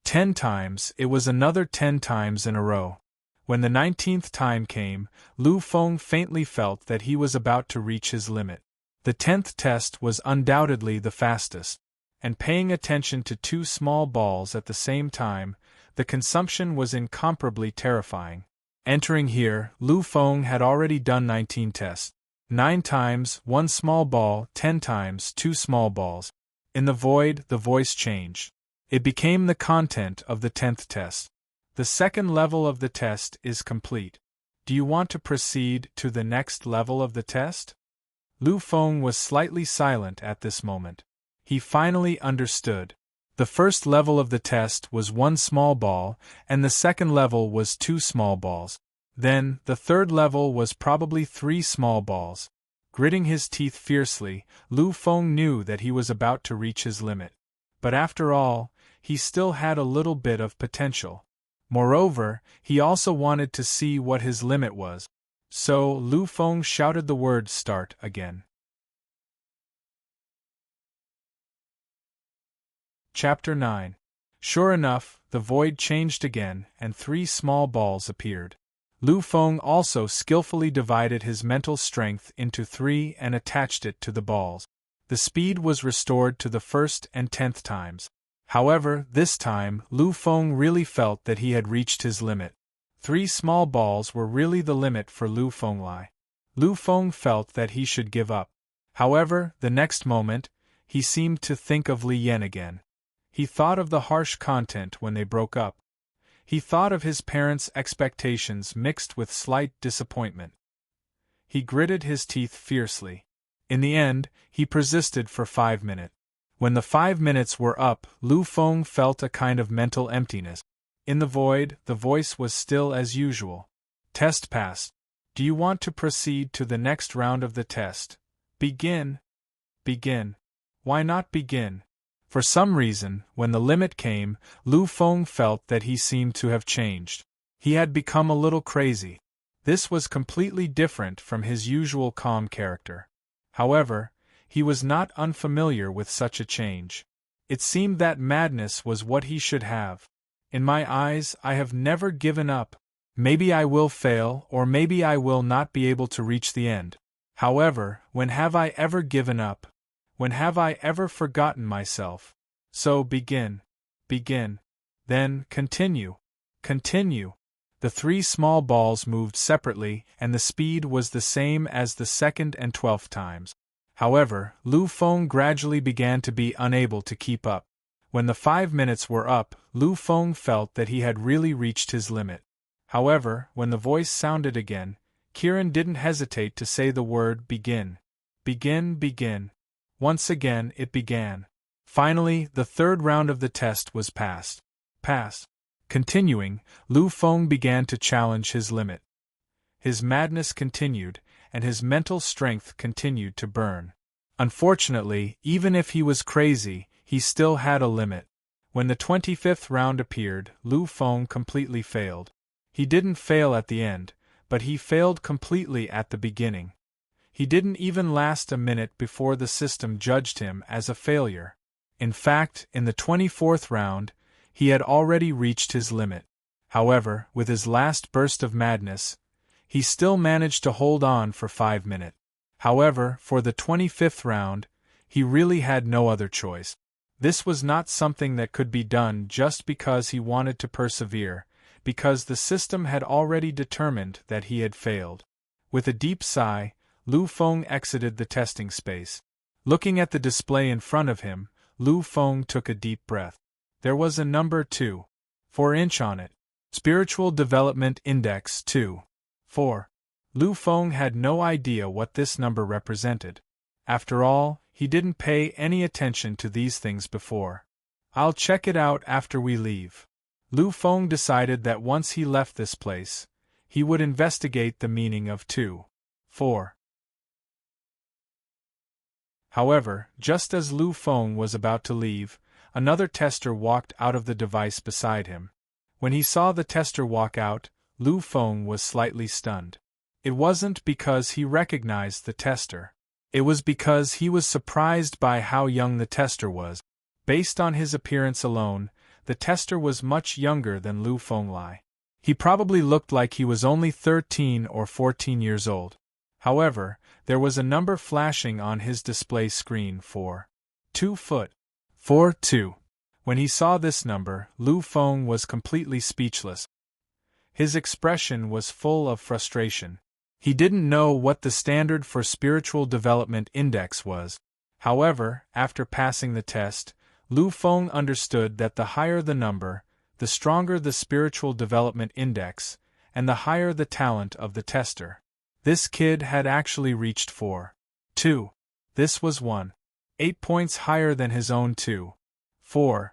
10 times, it was another 10 times in a row. When the 19th time came, Lu Feng faintly felt that he was about to reach his limit. The 10th test was undoubtedly the fastest, and paying attention to 2 small balls at the same time, the consumption was incomparably terrifying. Entering here, Lu Feng had already done 19 tests. 9 times, 1 small ball, 10 times, 2 small balls. In the void, the voice changed. It became the content of the 10th test. The second level of the test is complete. Do you want to proceed to the next level of the test? Lu Feng was slightly silent at this moment. He finally understood. The first level of the test was 1 small ball, and the second level was 2 small balls. Then, the third level was probably 3 small balls. Gritting his teeth fiercely, Lu Feng knew that he was about to reach his limit. But after all, he still had a little bit of potential. Moreover, he also wanted to see what his limit was. So, Lu Feng shouted the word "start" again. Chapter 9. Sure enough, the void changed again, and 3 small balls appeared. Lu Feng also skillfully divided his mental strength into 3 and attached it to the balls. The speed was restored to the 1st and 10th times. However, this time, Lu Feng really felt that he had reached his limit. 3 small balls were really the limit for Lu Feng. Lu Feng felt that he should give up. However, the next moment, he seemed to think of Li Yan again. He thought of the harsh content when they broke up. He thought of his parents' expectations mixed with slight disappointment. He gritted his teeth fiercely. In the end, he persisted for 5 minutes. When the 5 minutes were up, Lu Feng felt a kind of mental emptiness. In the void, the voice was still as usual. Test passed. Do you want to proceed to the next round of the test? Begin. Begin. Why not begin? For some reason, when the limit came, Lu Feng felt that he seemed to have changed. He had become a little crazy. This was completely different from his usual calm character. However, he was not unfamiliar with such a change. It seemed that madness was what he should have. In my eyes, I have never given up. Maybe I will fail, or maybe I will not be able to reach the end. However, when have I ever given up? When have I ever forgotten myself? So begin. Begin. Then continue. Continue. The 3 small balls moved separately, and the speed was the same as the 2nd and 12th times. However, Lu Feng gradually began to be unable to keep up. When the 5 minutes were up, Lu Feng felt that he had really reached his limit. However, when the voice sounded again, Kiran didn't hesitate to say the word "begin." Begin, begin. Once again it began. Finally, the 3rd round of the test was passed. Passed. Continuing, Lu Feng began to challenge his limit. His madness continued, and his mental strength continued to burn. Unfortunately, even if he was crazy, he still had a limit. When the 25th round appeared, Lu Feng completely failed. He didn't fail at the end, but he failed completely at the beginning. He didn't even last a minute before the system judged him as a failure. In fact, in the 24th round, he had already reached his limit. However, with his last burst of madness, he still managed to hold on for 5 minutes. However, for the 25th round, he really had no other choice. This was not something that could be done just because he wanted to persevere, because the system had already determined that he had failed. With a deep sigh, Lu Feng exited the testing space. Looking at the display in front of him, Lu Feng took a deep breath. There was a number 2.4 on it. Spiritual Development Index 2.4. Lu Feng had no idea what this number represented. After all, he didn't pay any attention to these things before. I'll check it out after we leave. Lu Feng decided that once he left this place, he would investigate the meaning of 2.4. However, just as Lu Feng was about to leave, another tester walked out of the device beside him. When he saw the tester walk out, Lu Feng was slightly stunned. It wasn't because he recognized the tester. It was because he was surprised by how young the tester was. Based on his appearance alone, the tester was much younger than Lu Feng. He probably looked like he was only 13 or 14 years old. However, there was a number flashing on his display screen for 2.42. When he saw this number, Lu Feng was completely speechless. His expression was full of frustration. He didn't know what the standard for spiritual development index was. However, after passing the test, Lu Feng understood that the higher the number, the stronger the spiritual development index, and the higher the talent of the tester. This kid had actually reached 4.2. This was 1.8 points higher than his own 2.4.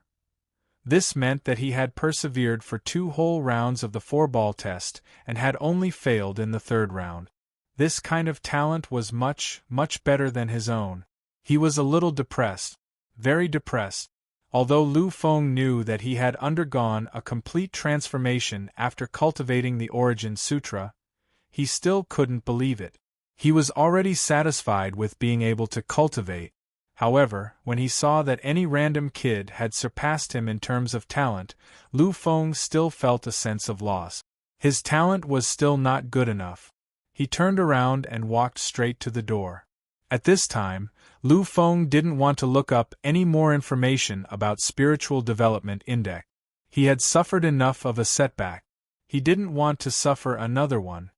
This meant that he had persevered for 2 whole rounds of the 4-ball test and had only failed in the 3rd round. This kind of talent was much, much better than his own. He was a little depressed, very depressed. Although Lu Feng knew that he had undergone a complete transformation after cultivating the Origin Sutra, he still couldn't believe it. He was already satisfied with being able to cultivate. However, when he saw that any random kid had surpassed him in terms of talent, Lu Feng still felt a sense of loss. His talent was still not good enough. He turned around and walked straight to the door. At this time, Lu Feng didn't want to look up any more information about Spiritual Development Index. He had suffered enough of a setback. He didn't want to suffer another one.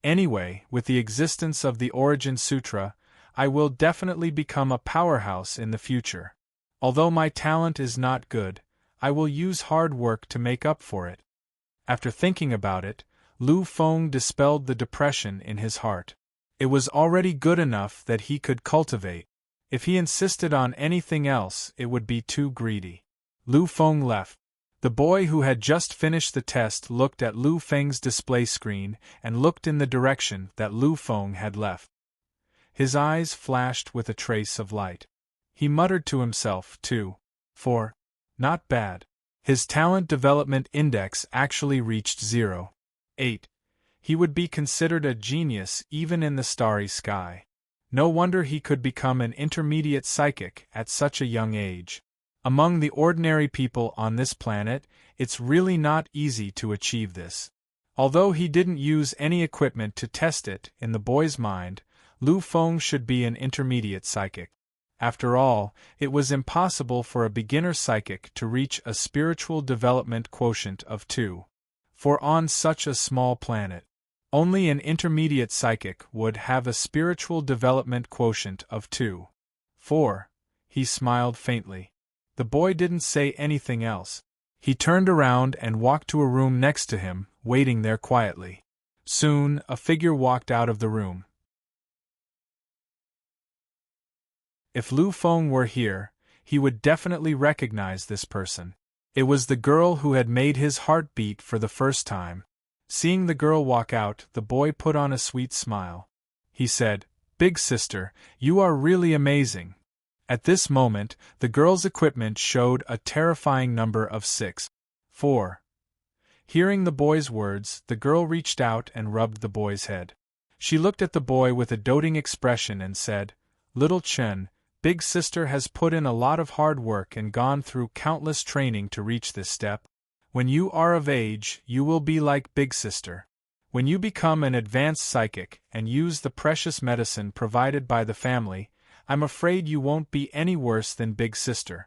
Anyway, with the existence of the Origin Sutra, I will definitely become a powerhouse in the future. Although my talent is not good, I will use hard work to make up for it. After thinking about it, Lu Feng dispelled the depression in his heart. It was already good enough that he could cultivate. If he insisted on anything else, it would be too greedy. Lu Feng left. The boy who had just finished the test looked at Lu Feng's display screen and looked in the direction that Lu Feng had left. His eyes flashed with a trace of light. He muttered to himself, 2. 4. Not bad. His talent development index actually reached 0. 8. He would be considered a genius even in the starry sky. No wonder he could become an intermediate psychic at such a young age. Among the ordinary people on this planet, it's really not easy to achieve this. Although he didn't use any equipment to test it, in the boy's mind, Lu Feng should be an intermediate psychic. After all, it was impossible for a beginner psychic to reach a spiritual development quotient of 2. For on such a small planet, only an intermediate psychic would have a spiritual development quotient of 2. 4. He smiled faintly. The boy didn't say anything else. He turned around and walked to a room next to him, waiting there quietly. Soon, a figure walked out of the room. If Lu Feng were here, he would definitely recognize this person. It was the girl who had made his heart beat for the first time. Seeing the girl walk out, the boy put on a sweet smile. He said, "Big sister, you are really amazing." At this moment, the girl's equipment showed a terrifying number of 6. 4. Hearing the boy's words, the girl reached out and rubbed the boy's head. She looked at the boy with a doting expression and said, "Little Chen, Big sister has put in a lot of hard work and gone through countless training to reach this step. When you are of age, you will be like Big sister. When you become an advanced psychic and use the precious medicine provided by the family, I'm afraid you won't be any worse than Big sister."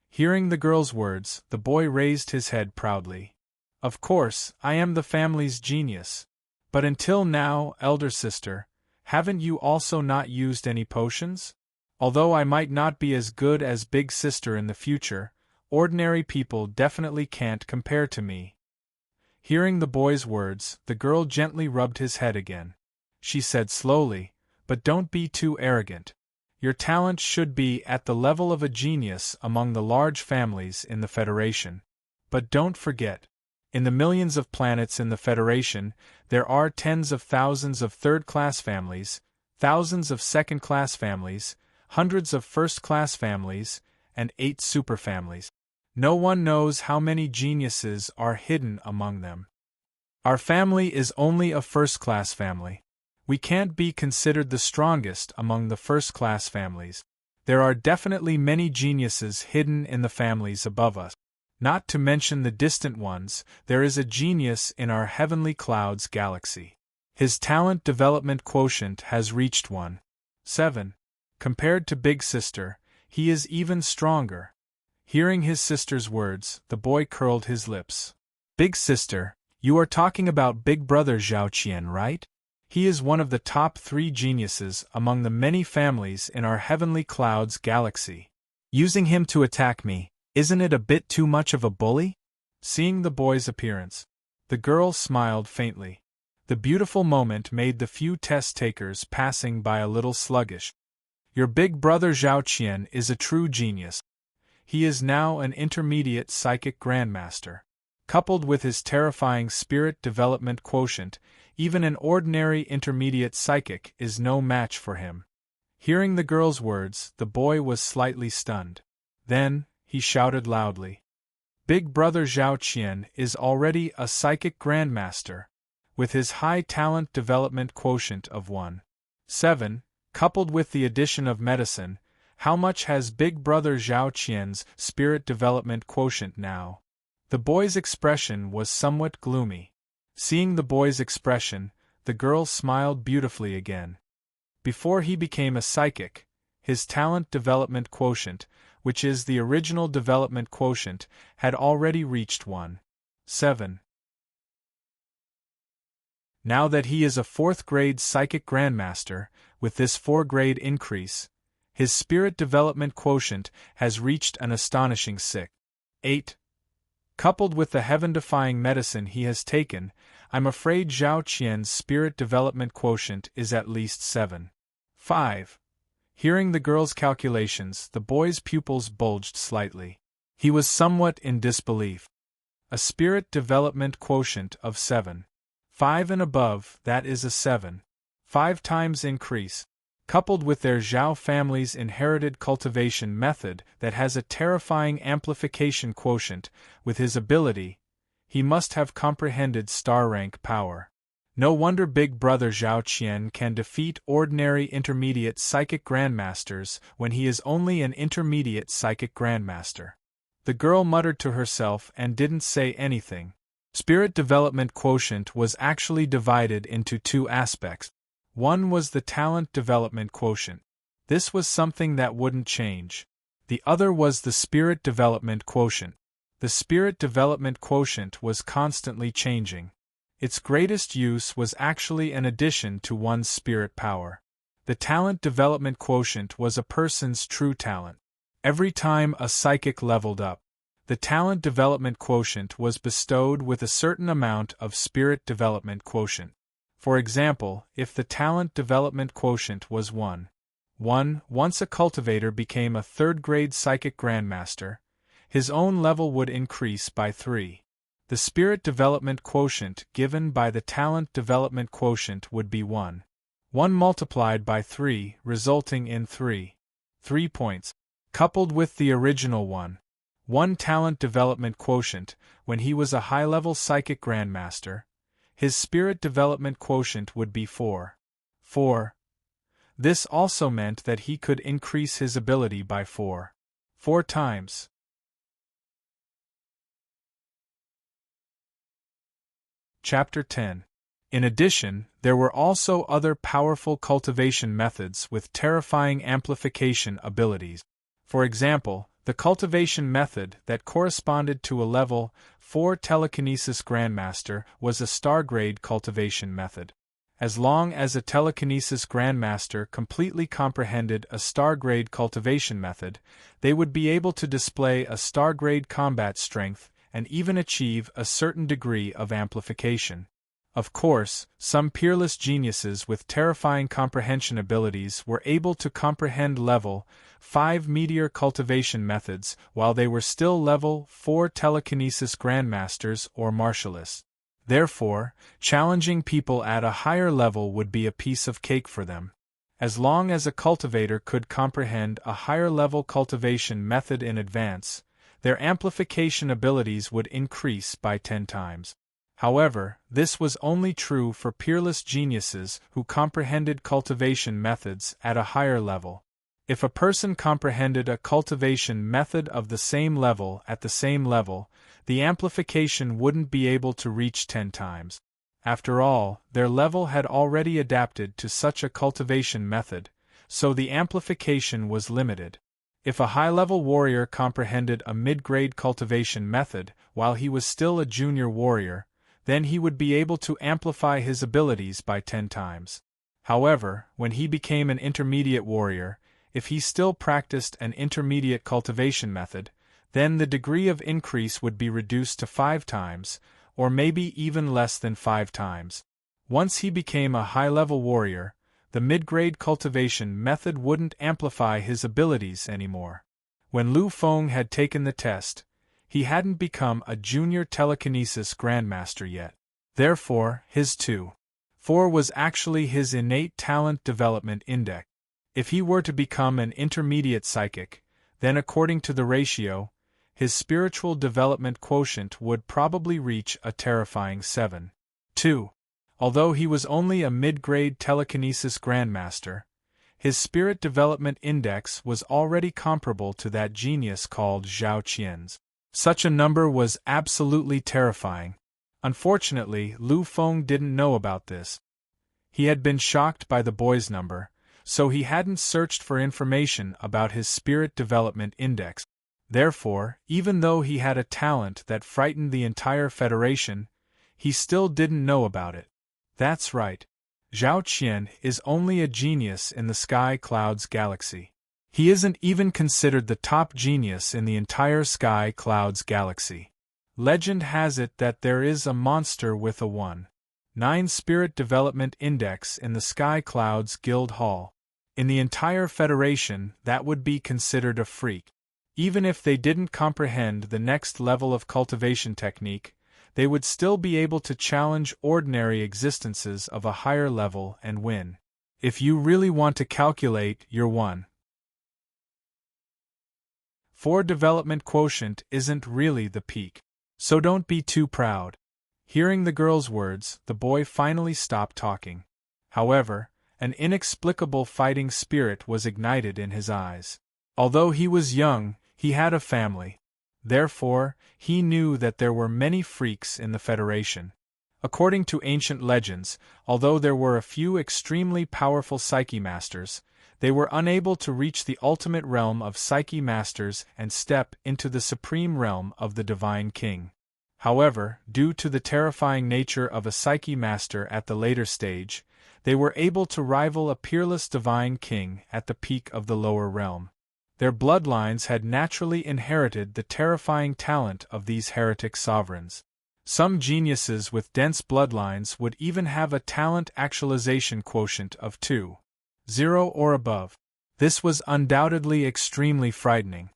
Hearing the girl's words, the boy raised his head proudly. "Of course, I am the family's genius. But until now, elder sister, haven't you also not used any potions? Although I might not be as good as Big sister in the future, ordinary people definitely can't compare to me." Hearing the boy's words, the girl gently rubbed his head again. She said slowly, "But don't be too arrogant. Your talent should be at the level of a genius among the large families in the Federation. But don't forget, in the millions of planets in the Federation, there are tens of thousands of third-class families, thousands of second-class families, hundreds of first-class families, and 8 superfamilies. No one knows how many geniuses are hidden among them. Our family is only a first-class family. We can't be considered the strongest among the first-class families. There are definitely many geniuses hidden in the families above us. Not to mention the distant ones, there is a genius in our heavenly clouds galaxy. His talent development quotient has reached 1.7. Compared to Big sister, he is even stronger." Hearing his sister's words, the boy curled his lips. "Big sister, you are talking about Big Brother Zhaoqian, right? He is one of the top 3 geniuses among the many families in our heavenly clouds galaxy. Using him to attack me, isn't it a bit too much of a bully?" Seeing the boy's appearance, the girl smiled faintly. The beautiful moment made the few test-takers passing by a little sluggish. "Your big brother Zhaoqian is a true genius. He is now an intermediate psychic grandmaster. Coupled with his terrifying spirit development quotient, even an ordinary intermediate psychic is no match for him. Hearing the girl's words, the boy was slightly stunned. Then, he shouted loudly. Big brother Zhao Qian is already a psychic grandmaster, with his high talent development quotient of 1.7, coupled with the addition of medicine. How much has Big Brother Zhao Qian's spirit development quotient now? The boy's expression was somewhat gloomy. Seeing the boy's expression, the girl smiled beautifully again. Before he became a psychic, his talent development quotient, which is the original development quotient, had already reached 1.7. Now that he is a 4th grade psychic grandmaster, with this 4-grade increase, his spirit development quotient has reached an astonishing 6.8. Coupled with the heaven-defying medicine he has taken, I'm afraid Zhao Qian's spirit development quotient is at least 7.5. Hearing the girl's calculations, the boy's pupils bulged slightly. He was somewhat in disbelief. A spirit development quotient of 7.5 and above, that is a 7.5 times increase. Coupled with their Zhao family's inherited cultivation method that has a terrifying amplification quotient, with his ability, he must have comprehended star-rank power. No wonder Big Brother Zhao Qian can defeat ordinary intermediate psychic grandmasters when he is only an intermediate psychic grandmaster. The girl muttered to herself and didn't say anything. Spirit development quotient was actually divided into 2 aspects. One was the talent development quotient. This was something that wouldn't change. The other was the spirit development quotient. The spirit development quotient was constantly changing. Its greatest use was actually an addition to one's spirit power. The talent development quotient was a person's true talent. Every time a psychic leveled up, the talent development quotient was bestowed with a certain amount of spirit development quotient. For example, if the talent development quotient was 1, once a cultivator became a 3rd-grade psychic grandmaster, his own level would increase by 3. The spirit development quotient given by the talent development quotient would be 1 multiplied by 3, resulting in 3 points. Coupled with the original 1 talent development quotient, when he was a high-level psychic grandmaster, his spirit development quotient would be 4. This also meant that he could increase his ability by 4 times. Chapter 10. In addition, there were also other powerful cultivation methods with terrifying amplification abilities. For example, the cultivation method that corresponded to a level 4 telekinesis grandmaster was a star-grade cultivation method. As long as a telekinesis grandmaster completely comprehended a star-grade cultivation method, they would be able to display a star-grade combat strength and even achieve a certain degree of amplification. Of course, some peerless geniuses with terrifying comprehension abilities were able to comprehend level 5 meteor cultivation methods while they were still level 4 telekinesis grandmasters or martialists. Therefore, challenging people at a higher level would be a piece of cake for them. As long as a cultivator could comprehend a higher-level cultivation method in advance, their amplification abilities would increase by 10 times. However, this was only true for peerless geniuses who comprehended cultivation methods at a higher level. If a person comprehended a cultivation method of the same level at the same level, the amplification wouldn't be able to reach 10 times. After all, their level had already adapted to such a cultivation method, so the amplification was limited. If a high-level warrior comprehended a mid-grade cultivation method while he was still a junior warrior, then he would be able to amplify his abilities by 10 times. However, when he became an intermediate warrior, if he still practiced an intermediate cultivation method, then the degree of increase would be reduced to 5 times, or maybe even less than 5 times. Once he became a high-level warrior, the mid-grade cultivation method wouldn't amplify his abilities anymore. When Lu Feng had taken the test, he hadn't become a junior telekinesis grandmaster yet. Therefore, his 2.4 was actually his innate talent development index. If he were to become an intermediate psychic, then according to the ratio, his spiritual development quotient would probably reach a terrifying 7.2. Although he was only a mid-grade telekinesis grandmaster, his spirit development index was already comparable to that genius called Zhao Qian's. Such a number was absolutely terrifying. Unfortunately, Lu Feng didn't know about this. He had been shocked by the boy's number, so he hadn't searched for information about his spirit development index. Therefore, even though he had a talent that frightened the entire Federation, he still didn't know about it. That's right. Zhao Qian is only a genius in the Sky Clouds galaxy. He isn't even considered the top genius in the entire Sky Clouds galaxy. Legend has it that there is a monster with a 1.9 spirit development index in the Sky Clouds Guild Hall. In the entire Federation, that would be considered a freak. Even if they didn't comprehend the next level of cultivation technique, they would still be able to challenge ordinary existences of a higher level and win. If you really want to calculate your 1.4 development quotient isn't really the peak. So don't be too proud. Hearing the girl's words, the boy finally stopped talking. However, an inexplicable fighting spirit was ignited in his eyes. Although he was young, he had a family. Therefore, he knew that there were many freaks in the Federation. According to ancient legends, although there were a few extremely powerful Psyche Masters, they were unable to reach the ultimate realm of Psyche Masters and step into the supreme realm of the Divine King. However, due to the terrifying nature of a Psyche Master at the later stage, they were able to rival a peerless Divine King at the peak of the lower realm. Their bloodlines had naturally inherited the terrifying talent of these heretic sovereigns. Some geniuses with dense bloodlines would even have a talent actualization quotient of 2.0 or above. This was undoubtedly extremely frightening.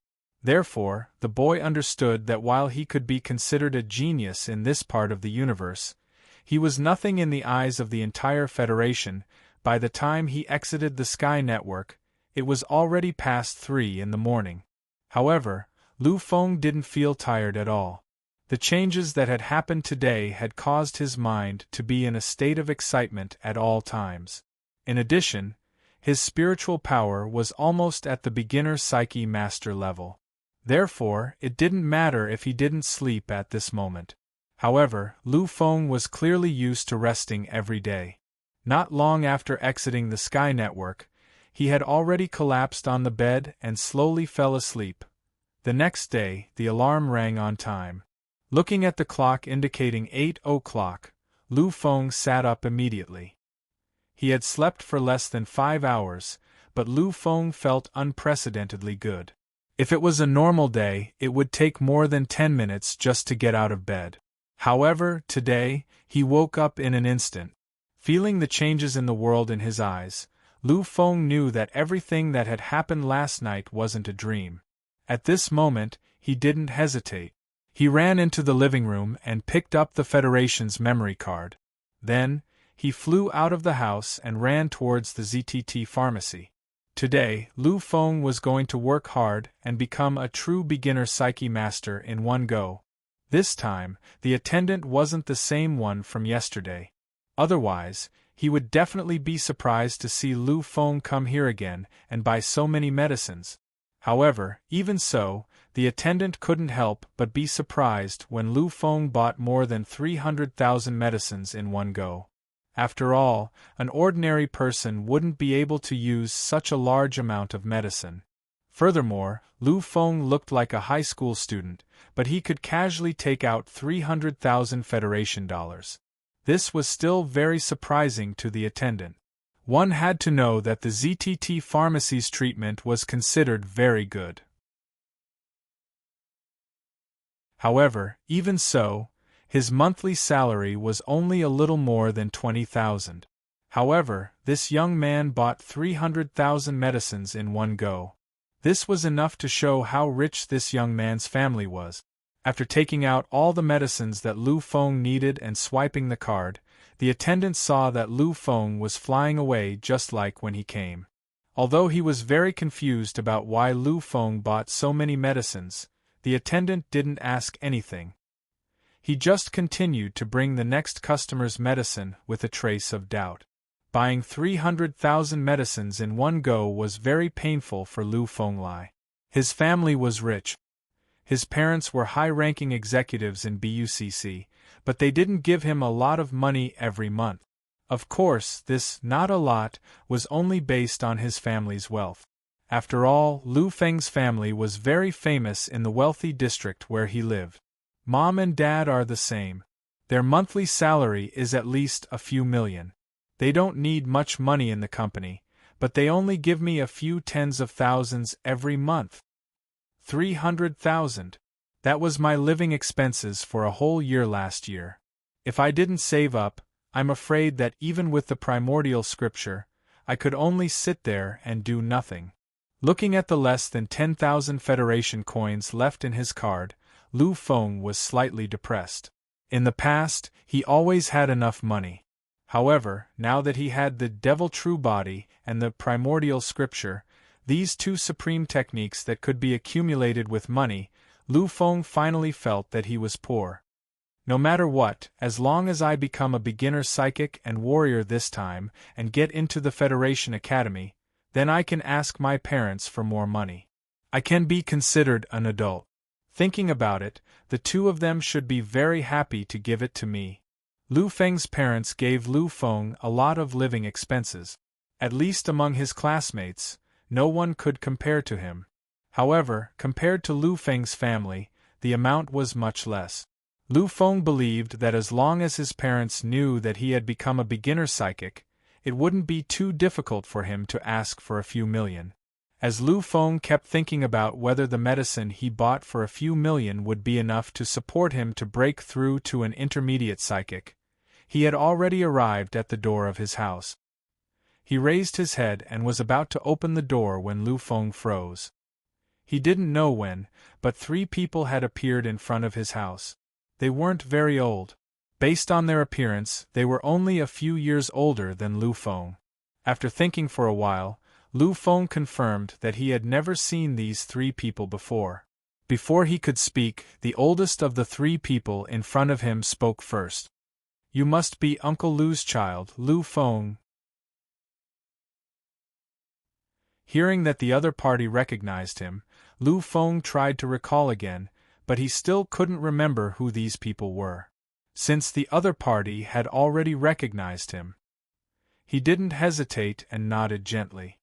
Therefore, the boy understood that while he could be considered a genius in this part of the universe, he was nothing in the eyes of the entire Federation. By the time he exited the Sky Network, it was already past 3 in the morning. However, Lu Feng didn't feel tired at all. The changes that had happened today had caused his mind to be in a state of excitement at all times. In addition, his spiritual power was almost at the beginner Psyche Master level. Therefore, it didn't matter if he didn't sleep at this moment. However, Lu Feng was clearly used to resting every day. Not long after exiting the Sky Network, he had already collapsed on the bed and slowly fell asleep. The next day, the alarm rang on time. Looking at the clock indicating 8 o'clock, Lu Feng sat up immediately. He had slept for less than 5 hours, but Lu Feng felt unprecedentedly good. If it was a normal day, it would take more than 10 minutes just to get out of bed. However, today, he woke up in an instant. Feeling the changes in the world in his eyes, Lu Feng knew that everything that had happened last night wasn't a dream. At this moment, he didn't hesitate. He ran into the living room and picked up the Federation's memory card. Then, he flew out of the house and ran towards the ZTT pharmacy. Today, Lu Feng was going to work hard and become a true beginner Psyche Master in one go. This time, the attendant wasn't the same one from yesterday. Otherwise, he would definitely be surprised to see Lu Feng come here again and buy so many medicines. However, even so, the attendant couldn't help but be surprised when Lu Feng bought more than 300,000 medicines in one go. After all, an ordinary person wouldn't be able to use such a large amount of medicine. Furthermore, Lu Feng looked like a high school student, but he could casually take out 300,000 Federation dollars. This was still very surprising to the attendant. One had to know that the ZTT pharmacy's treatment was considered very good. However, even so, his monthly salary was only a little more than 20,000. However, this young man bought 300,000 medicines in one go. This was enough to show how rich this young man's family was. After taking out all the medicines that Lu Feng needed and swiping the card, the attendant saw that Lu Feng was flying away just like when he came. Although he was very confused about why Lu Feng bought so many medicines, the attendant didn't ask anything. He just continued to bring the next customer's medicine with a trace of doubt. Buying 300,000 medicines in one go was very painful for Lu Fenglai. His family was rich. His parents were high-ranking executives in BUCC, but they didn't give him a lot of money every month. Of course, this "not a lot" was only based on his family's wealth. After all, Lu Feng's family was very famous in the wealthy district where he lived. Mom and Dad are the same. Their monthly salary is at least a few million. They don't need much money in the company, but they only give me a few tens of thousands every month. 300,000. That was my living expenses for a whole year last year. If I didn't save up, I'm afraid that even with the primordial scripture, I could only sit there and do nothing. Looking at the less than 10,000 Federation coins left in his card, Lu Feng was slightly depressed. In the past, he always had enough money. However, now that he had the Devil True Body and the primordial scripture, these two supreme techniques that could be accumulated with money, Lu Feng finally felt that he was poor. No matter what, as long as I become a beginner psychic and warrior this time and get into the Federation Academy, then I can ask my parents for more money. I can be considered an adult. Thinking about it, the two of them should be very happy to give it to me. Lu Feng's parents gave Lu Feng a lot of living expenses. At least among his classmates, no one could compare to him. However, compared to Lu Feng's family, the amount was much less. Lu Feng believed that as long as his parents knew that he had become a beginner psychic, it wouldn't be too difficult for him to ask for a few million. As Lu Feng kept thinking about whether the medicine he bought for a few million would be enough to support him to break through to an intermediate psychic, he had already arrived at the door of his house. He raised his head and was about to open the door when Lu Feng froze. He didn't know when, but 3 people had appeared in front of his house. They weren't very old. Based on their appearance, they were only a few years older than Lu Feng. After thinking for a while, Lu Feng confirmed that he had never seen these 3 people before. Before he could speak, the oldest of the 3 people in front of him spoke first. "You must be Uncle Lu's child, Lu Feng." Hearing that the other party recognized him, Lu Feng tried to recall again, but he still couldn't remember who these people were. Since the other party had already recognized him, he didn't hesitate and nodded gently.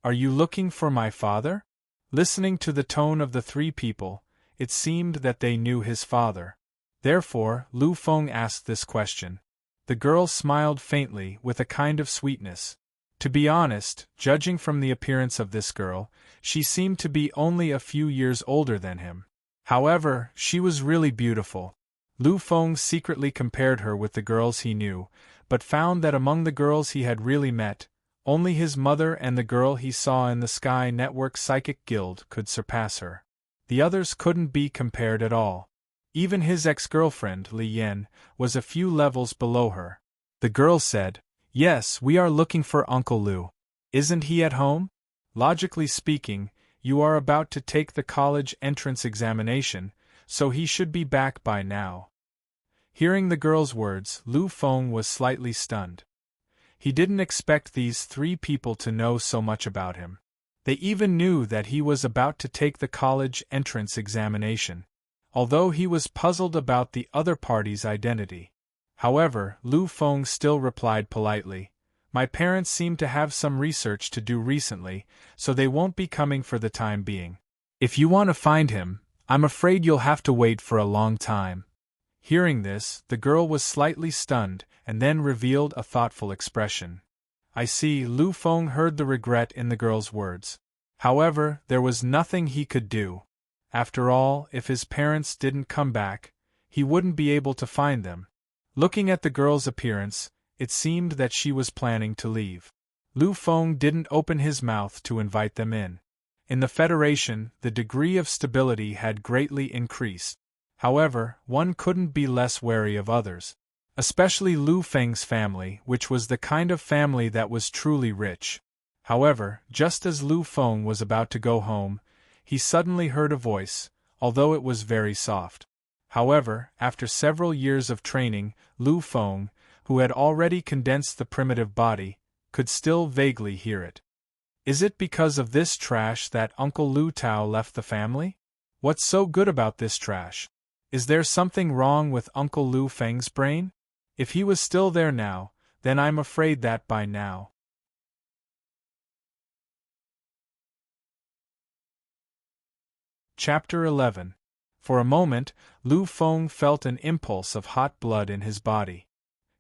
"Are you looking for my father?" Listening to the tone of the 3 people, it seemed that they knew his father. Therefore, Lu Feng asked this question. The girl smiled faintly with a kind of sweetness. To be honest, judging from the appearance of this girl, she seemed to be only a few years older than him. However, she was really beautiful. Lu Feng secretly compared her with the girls he knew, but found that among the girls he had really met, only his mother and the girl he saw in the Sky Network Psychic Guild could surpass her. The others couldn't be compared at all. Even his ex-girlfriend, Li Yan, was a few levels below her. The girl said, "Yes, we are looking for Uncle Lu. Isn't he at home? Logically speaking, you are about to take the college entrance examination, so he should be back by now." Hearing the girl's words, Lu Feng was slightly stunned. He didn't expect these 3 people to know so much about him. They even knew that he was about to take the college entrance examination, although he was puzzled about the other party's identity. However, Lu Feng still replied politely, "My parents seem to have some research to do recently, so they won't be coming for the time being. If you want to find him, I'm afraid you'll have to wait for a long time." Hearing this, the girl was slightly stunned and then revealed a thoughtful expression. I see. Lu Feng heard the regret in the girl's words. However, there was nothing he could do. After all, if his parents didn't come back, he wouldn't be able to find them. Looking at the girl's appearance, it seemed that she was planning to leave. Lu Feng didn't open his mouth to invite them in. In the Federation, the degree of stability had greatly increased. However, one couldn't be less wary of others. Especially Lu Feng's family, which was the kind of family that was truly rich. However, just as Lu Feng was about to go home, he suddenly heard a voice, although it was very soft. However, after several years of training, Lu Feng, who had already condensed the primitive body, could still vaguely hear it. Is it because of this trash that Uncle Lu Tao left the family? What's so good about this trash? Is there something wrong with Uncle Lu Feng's brain? If he was still there now, then I'm afraid that by now. Chapter 11. For a moment, Lu Feng felt an impulse of hot blood in his body.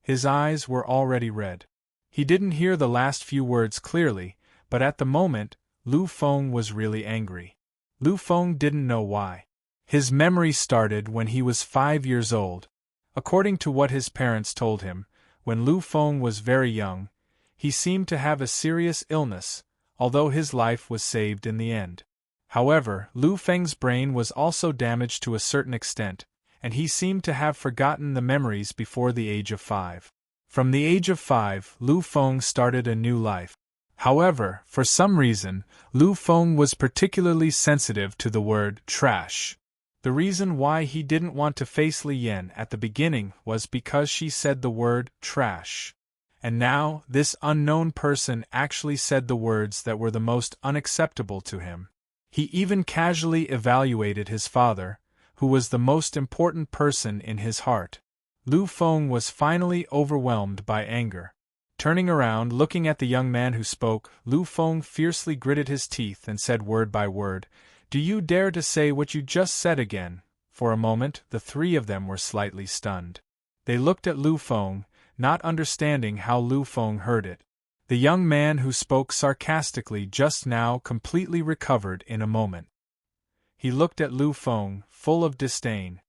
His eyes were already red. He didn't hear the last few words clearly, but at the moment, Lu Feng was really angry. Lu Feng didn't know why. His memory started when he was 5 years old. According to what his parents told him, when Lu Feng was very young, he seemed to have a serious illness, although his life was saved in the end. However, Lu Feng's brain was also damaged to a certain extent, and he seemed to have forgotten the memories before the age of 5. From the age of 5, Lu Feng started a new life. However, for some reason, Lu Feng was particularly sensitive to the word trash. The reason why he didn't want to face Li Yan at the beginning was because she said the word trash. And now, this unknown person actually said the words that were the most unacceptable to him. He even casually evaluated his father, who was the most important person in his heart. Lu Feng was finally overwhelmed by anger. Turning around, looking at the young man who spoke, Lu Feng fiercely gritted his teeth and said word by word, "Do you dare to say what you just said again?" For a moment, the three of them were slightly stunned. They looked at Lu Feng, not understanding how Lu Feng heard it. The young man who spoke sarcastically just now completely recovered in a moment. He looked at Lu Feng, full of disdain.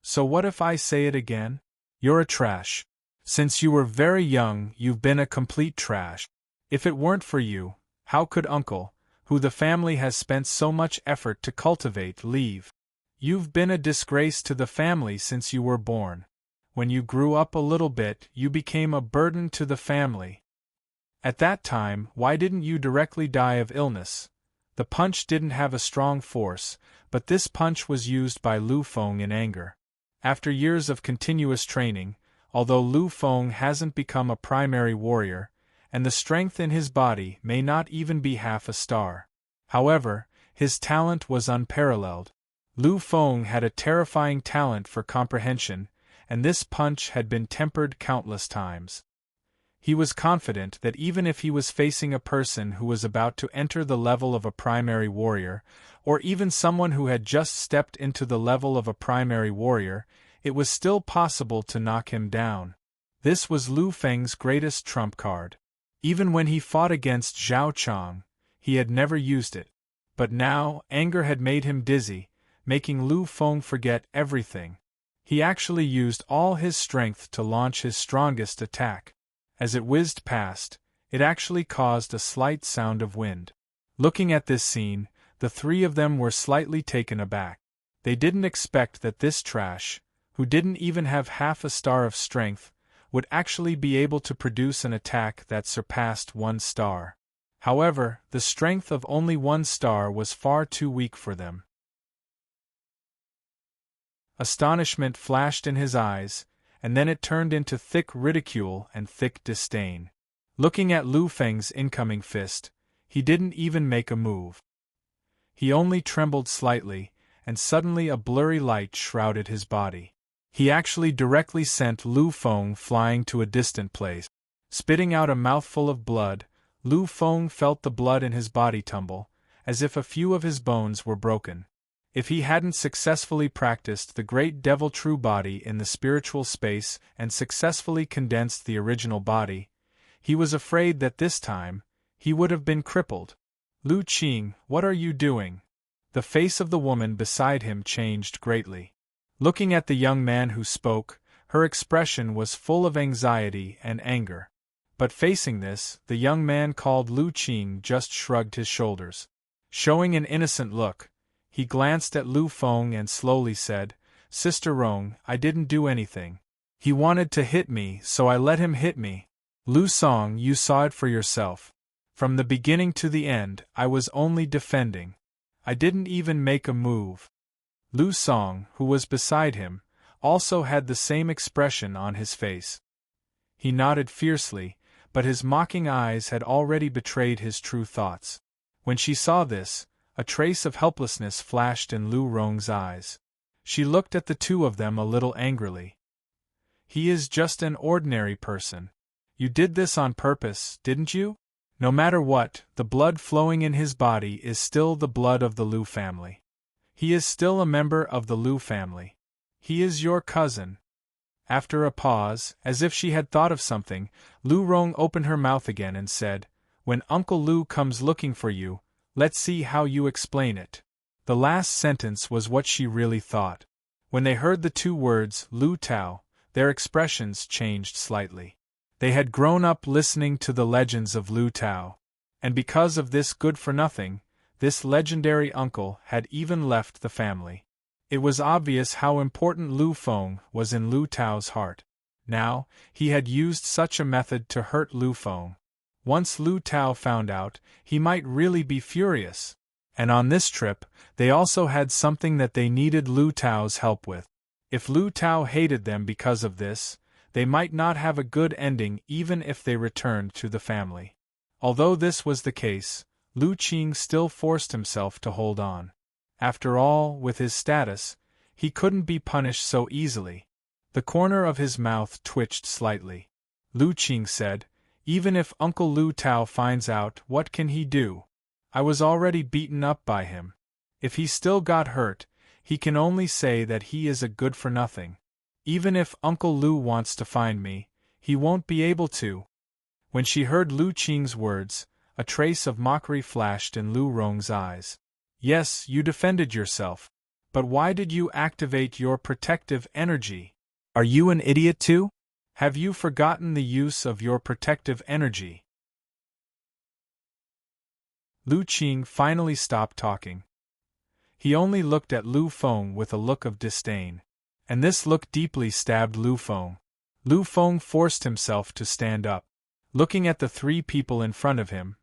"So what if I say it again? You're a trash. Since you were very young, you've been a complete trash. If it weren't for you, how could Uncle, who the family has spent so much effort to cultivate, leave? You've been a disgrace to the family since you were born. When you grew up a little bit, you became a burden to the family. At that time, why didn't you directly die of illness?" The punch didn't have a strong force, but this punch was used by Lu Feng in anger. After years of continuous training, although Lu Feng hasn't become a primary warrior, and the strength in his body may not even be half a star. However, his talent was unparalleled. Lu Feng had a terrifying talent for comprehension, and this punch had been tempered countless times. He was confident that even if he was facing a person who was about to enter the level of a primary warrior, or even someone who had just stepped into the level of a primary warrior, it was still possible to knock him down. This was Lu Feng's greatest trump card. Even when he fought against Zhao Chang, he had never used it. But now, anger had made him dizzy, making Lu Feng forget everything. He actually used all his strength to launch his strongest attack. As it whizzed past, it actually caused a slight sound of wind. Looking at this scene, the three of them were slightly taken aback. They didn't expect that this trash, who didn't even have half a star of strength, would actually be able to produce an attack that surpassed 1 star. However, the strength of only 1 star was far too weak for them. Astonishment flashed in his eyes, and then it turned into thick ridicule and thick disdain. Looking at Lu Feng's incoming fist, he didn't even make a move. He only trembled slightly, and suddenly a blurry light shrouded his body. He actually directly sent Lu Feng flying to a distant place. Spitting out a mouthful of blood, Lu Feng felt the blood in his body tumble, as if a few of his bones were broken. If he hadn't successfully practiced the great devil true body in the spiritual space and successfully condensed the original body, he was afraid that this time, he would have been crippled. "Lu Qing, what are you doing?" The face of the woman beside him changed greatly. Looking at the young man who spoke, her expression was full of anxiety and anger. But facing this, the young man called Lu Qing just shrugged his shoulders. Showing an innocent look, he glanced at Lu Feng and slowly said, "Sister Rong, I didn't do anything. He wanted to hit me, so I let him hit me. Lu Song, you saw it for yourself. From the beginning to the end, I was only defending. I didn't even make a move." Lu Song, who was beside him, also had the same expression on his face. He nodded fiercely, but his mocking eyes had already betrayed his true thoughts. When she saw this, a trace of helplessness flashed in Lu Rong's eyes. She looked at the two of them a little angrily. "He is just an ordinary person. You did this on purpose, didn't you? No matter what, the blood flowing in his body is still the blood of the Lu family. He is still a member of the Lu family. He is your cousin." After a pause, as if she had thought of something, Lu Rong opened her mouth again and said, "When Uncle Lu comes looking for you, let's see how you explain it." The last sentence was what she really thought. When they heard the two words, Lu Tao, their expressions changed slightly. They had grown up listening to the legends of Lu Tao. And because of this good-for-nothing, this legendary uncle had even left the family. It was obvious how important Lu Feng was in Lu Tao's heart. Now, he had used such a method to hurt Lu Feng. Once Lu Tao found out, he might really be furious. And on this trip, they also had something that they needed Lu Tao's help with. If Lu Tao hated them because of this, they might not have a good ending even if they returned to the family. Although this was the case, Lu Qing still forced himself to hold on. After all, with his status, he couldn't be punished so easily. The corner of his mouth twitched slightly. Lu Qing said, "Even if Uncle Lu Tao finds out, what can he do? I was already beaten up by him. If he still got hurt, he can only say that he is a good-for-nothing. Even if Uncle Lu wants to find me, he won't be able to." When she heard Lu Qing's words, a trace of mockery flashed in Lu Rong's eyes. "Yes, you defended yourself. But why did you activate your protective energy? Are you an idiot too? Have you forgotten the use of your protective energy?" Lu Qing finally stopped talking. He only looked at Lu Feng with a look of disdain. And this look deeply stabbed Lu Feng. Lu Feng forced himself to stand up. Looking at the three people in front of him,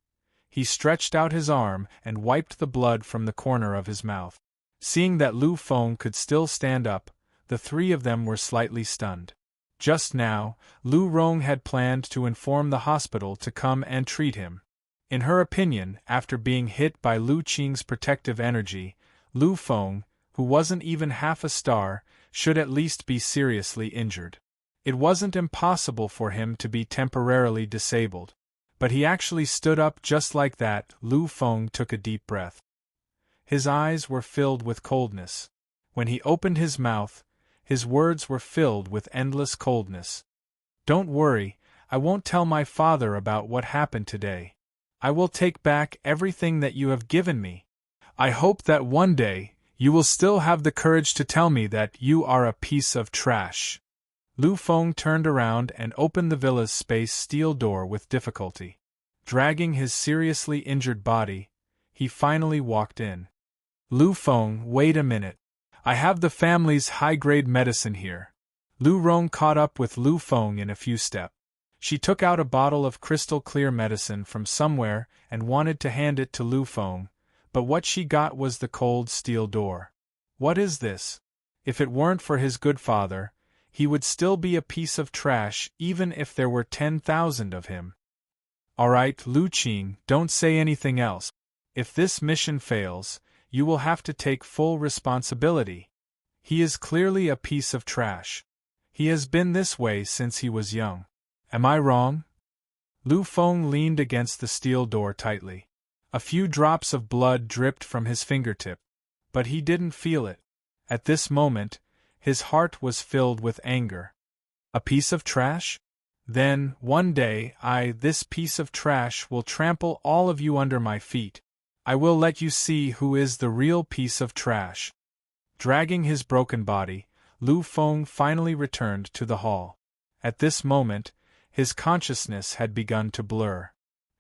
he stretched out his arm and wiped the blood from the corner of his mouth. Seeing that Lu Feng could still stand up, the three of them were slightly stunned. Just now, Lu Rong had planned to inform the hospital to come and treat him. In her opinion, after being hit by Lu Qing's protective energy, Lu Feng, who wasn't even half a star, should at least be seriously injured. It wasn't impossible for him to be temporarily disabled. But he actually stood up just like that. Lu Feng took a deep breath. His eyes were filled with coldness. When he opened his mouth, his words were filled with endless coldness. "Don't worry, I won't tell my father about what happened today. I will take back everything that you have given me. I hope that one day, you will still have the courage to tell me that you are a piece of trash." Lu Feng turned around and opened the villa's space steel door with difficulty. Dragging his seriously injured body, he finally walked in. "Lu Feng, wait a minute. I have the family's high-grade medicine here." Lu Rong caught up with Lu Feng in a few steps. She took out a bottle of crystal-clear medicine from somewhere and wanted to hand it to Lu Feng, but what she got was the cold steel door. "What is this? If it weren't for his good father, he would still be a piece of trash even if there were 10,000 of him." "All right, Lu Qing, don't say anything else. If this mission fails, you will have to take full responsibility. He is clearly a piece of trash. He has been this way since he was young. Am I wrong?" Lu Feng leaned against the steel door tightly. A few drops of blood dripped from his fingertip, but he didn't feel it. At this moment, his heart was filled with anger. A piece of trash? Then, one day, this piece of trash, will trample all of you under my feet. I will let you see who is the real piece of trash. Dragging his broken body, Lu Feng finally returned to the hall. At this moment, his consciousness had begun to blur.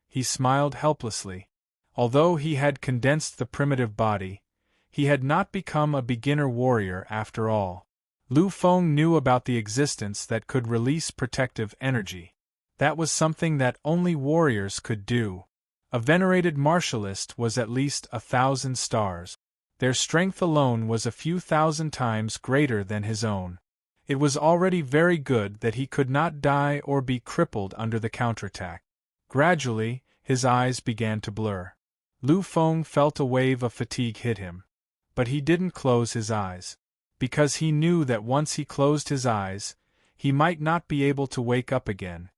He smiled helplessly. Although he had condensed the primitive body, he had not become a beginner warrior after all. Lu Feng knew about the existence that could release protective energy. That was something that only warriors could do. A venerated martialist was at least 1,000 stars. Their strength alone was a few thousand times greater than his own. It was already very good that he could not die or be crippled under the counterattack. Gradually, his eyes began to blur. Lu Feng felt a wave of fatigue hit him. But he didn't close his eyes. Because he knew that once he closed his eyes, he might not be able to wake up again.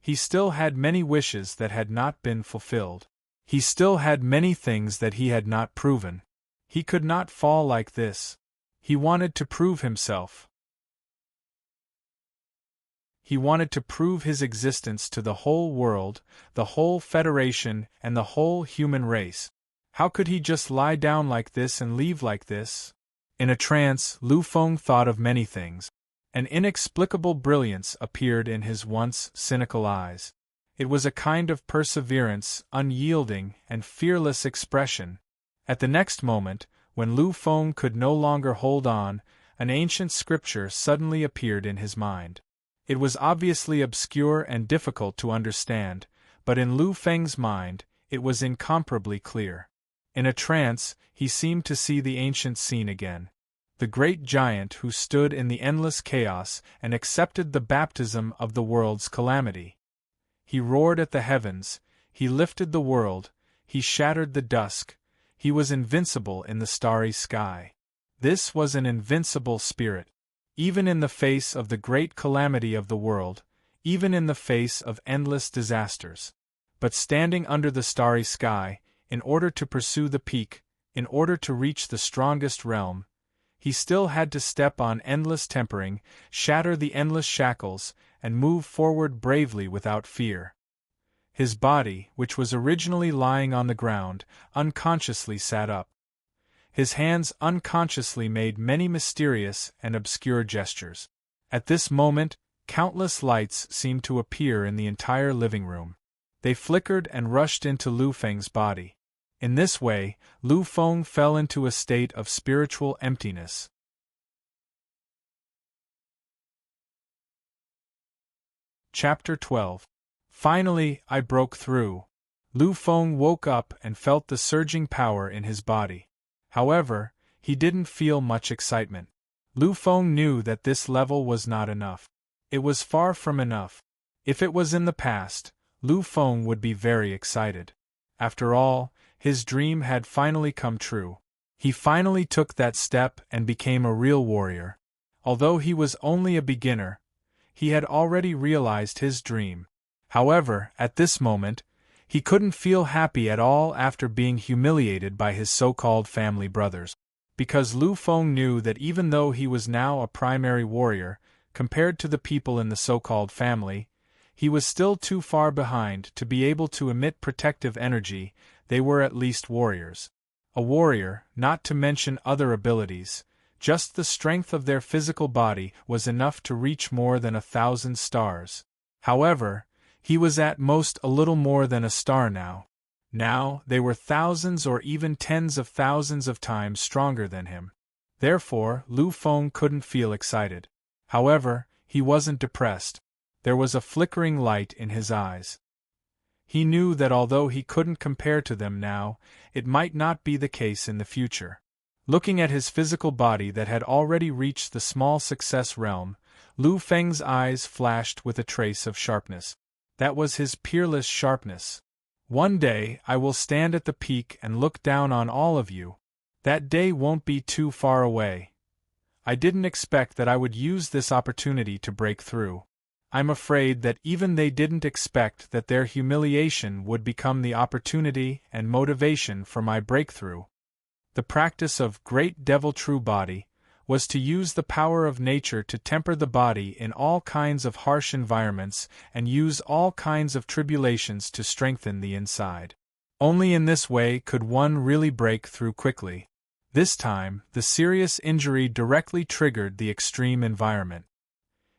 He still had many wishes that had not been fulfilled. He still had many things that he had not proven. He could not fall like this. He wanted to prove himself. He wanted to prove his existence to the whole world, the whole Federation, and the whole human race. How could he just lie down like this and leave like this? In a trance, Lu Feng thought of many things. An inexplicable brilliance appeared in his once cynical eyes. It was a kind of perseverance, unyielding, and fearless expression. At the next moment, when Lu Feng could no longer hold on, an ancient scripture suddenly appeared in his mind. It was obviously obscure and difficult to understand, but in Lu Feng's mind, it was incomparably clear. In a trance, he seemed to see the ancient scene again. The great giant who stood in the endless chaos and accepted the baptism of the world's calamity. He roared at the heavens, he lifted the world, he shattered the dusk, he was invincible in the starry sky. This was an invincible spirit. Even in the face of the great calamity of the world, even in the face of endless disasters. But standing under the starry sky, in order to pursue the peak, in order to reach the strongest realm, he still had to step on endless tempering, shatter the endless shackles, and move forward bravely without fear. His body, which was originally lying on the ground, unconsciously sat up. His hands unconsciously made many mysterious and obscure gestures. At this moment, countless lights seemed to appear in the entire living room. They flickered and rushed into Lu Feng's body. In this way, Lu Feng fell into a state of spiritual emptiness. Chapter 12. Finally, I broke through. Lu Feng woke up and felt the surging power in his body. However, he didn't feel much excitement. Lu Feng knew that this level was not enough. It was far from enough. If it was in the past, Lu Feng would be very excited. After all, his dream had finally come true. He finally took that step and became a real warrior. Although he was only a beginner, he had already realized his dream. However, at this moment, he couldn't feel happy at all after being humiliated by his so-called family brothers. Because Lu Feng knew that even though he was now a primary warrior, compared to the people in the so-called family, he was still too far behind to be able to emit protective energy. They were at least warriors. A warrior, not to mention other abilities, just the strength of their physical body was enough to reach more than 1,000 stars. However, he was at most a little more than a star now. Now, they were thousands or even tens of thousands of times stronger than him. Therefore, Lu Feng couldn't feel excited. However, he wasn't depressed. There was a flickering light in his eyes. He knew that although he couldn't compare to them now, it might not be the case in the future. Looking at his physical body that had already reached the small success realm, Lu Feng's eyes flashed with a trace of sharpness. That was his peerless sharpness. One day I will stand at the peak and look down on all of you. That day won't be too far away. I didn't expect that I would use this opportunity to break through. I'm afraid that even they didn't expect that their humiliation would become the opportunity and motivation for my breakthrough. The practice of Great Devil True Body was to use the power of nature to temper the body in all kinds of harsh environments and use all kinds of tribulations to strengthen the inside. Only in this way could one really break through quickly. This time, the serious injury directly triggered the extreme environment.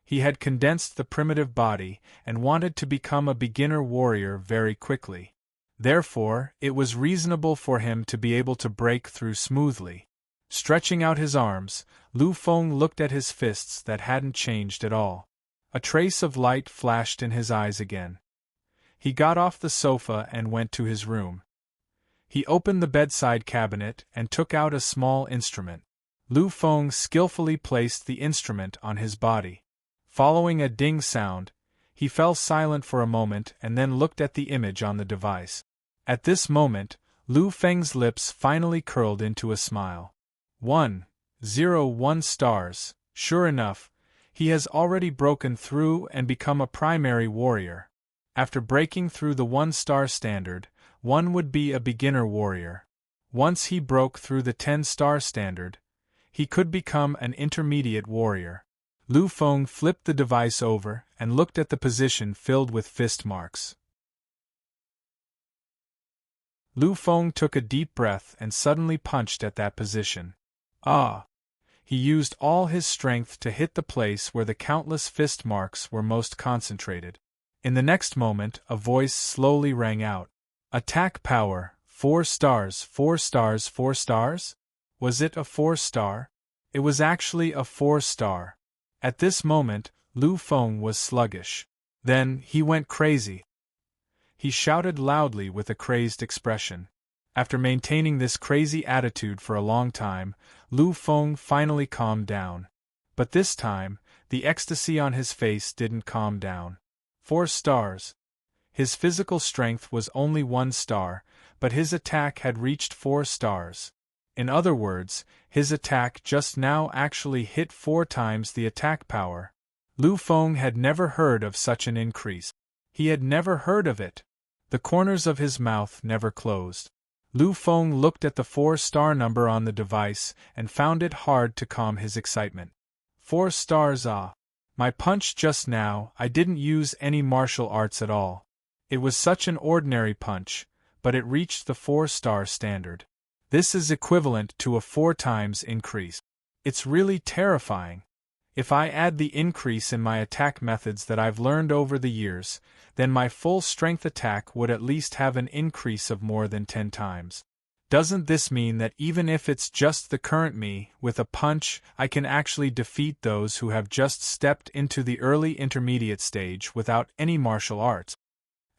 He had condensed the primitive body and wanted to become a beginner warrior very quickly. Therefore, it was reasonable for him to be able to break through smoothly. Stretching out his arms, Lu Feng looked at his fists that hadn't changed at all. A trace of light flashed in his eyes again. He got off the sofa and went to his room. He opened the bedside cabinet and took out a small instrument. Lu Feng skillfully placed the instrument on his body. Following a ding sound, he fell silent for a moment and then looked at the image on the device. At this moment, Lu Feng's lips finally curled into a smile. 101 stars, sure enough, he has already broken through and become a primary warrior. After breaking through the 1-star standard, one would be a beginner warrior. Once he broke through the 10-star standard, he could become an intermediate warrior. Lu Feng flipped the device over and looked at the position filled with fist marks. Lu Feng took a deep breath and suddenly punched at that position. Ah! He used all his strength to hit the place where the countless fist marks were most concentrated. In the next moment, a voice slowly rang out. Attack power, 4 stars, 4 stars, 4 stars? Was it a 4-star? It was actually a 4-star. At this moment, Lu Feng was sluggish. Then, he went crazy. He shouted loudly with a crazed expression. After maintaining this crazy attitude for a long time, Lu Feng finally calmed down. But this time, the ecstasy on his face didn't calm down. 4 stars. His physical strength was only 1 star, but his attack had reached 4 stars. In other words, his attack just now actually hit 4 times the attack power. Lu Feng had never heard of such an increase. He had never heard of it. The corners of his mouth never closed. Lu Feng looked at the 4-star number on the device and found it hard to calm his excitement. 4 stars, ah! My punch just now, I didn't use any martial arts at all. It was such an ordinary punch, but it reached the 4-star standard. This is equivalent to a 4 times increase. It's really terrifying. If I add the increase in my attack methods that I've learned over the years, then my full strength attack would at least have an increase of more than 10 times. Doesn't this mean that even if it's just the current me, with a punch, I can actually defeat those who have just stepped into the early intermediate stage without any martial arts?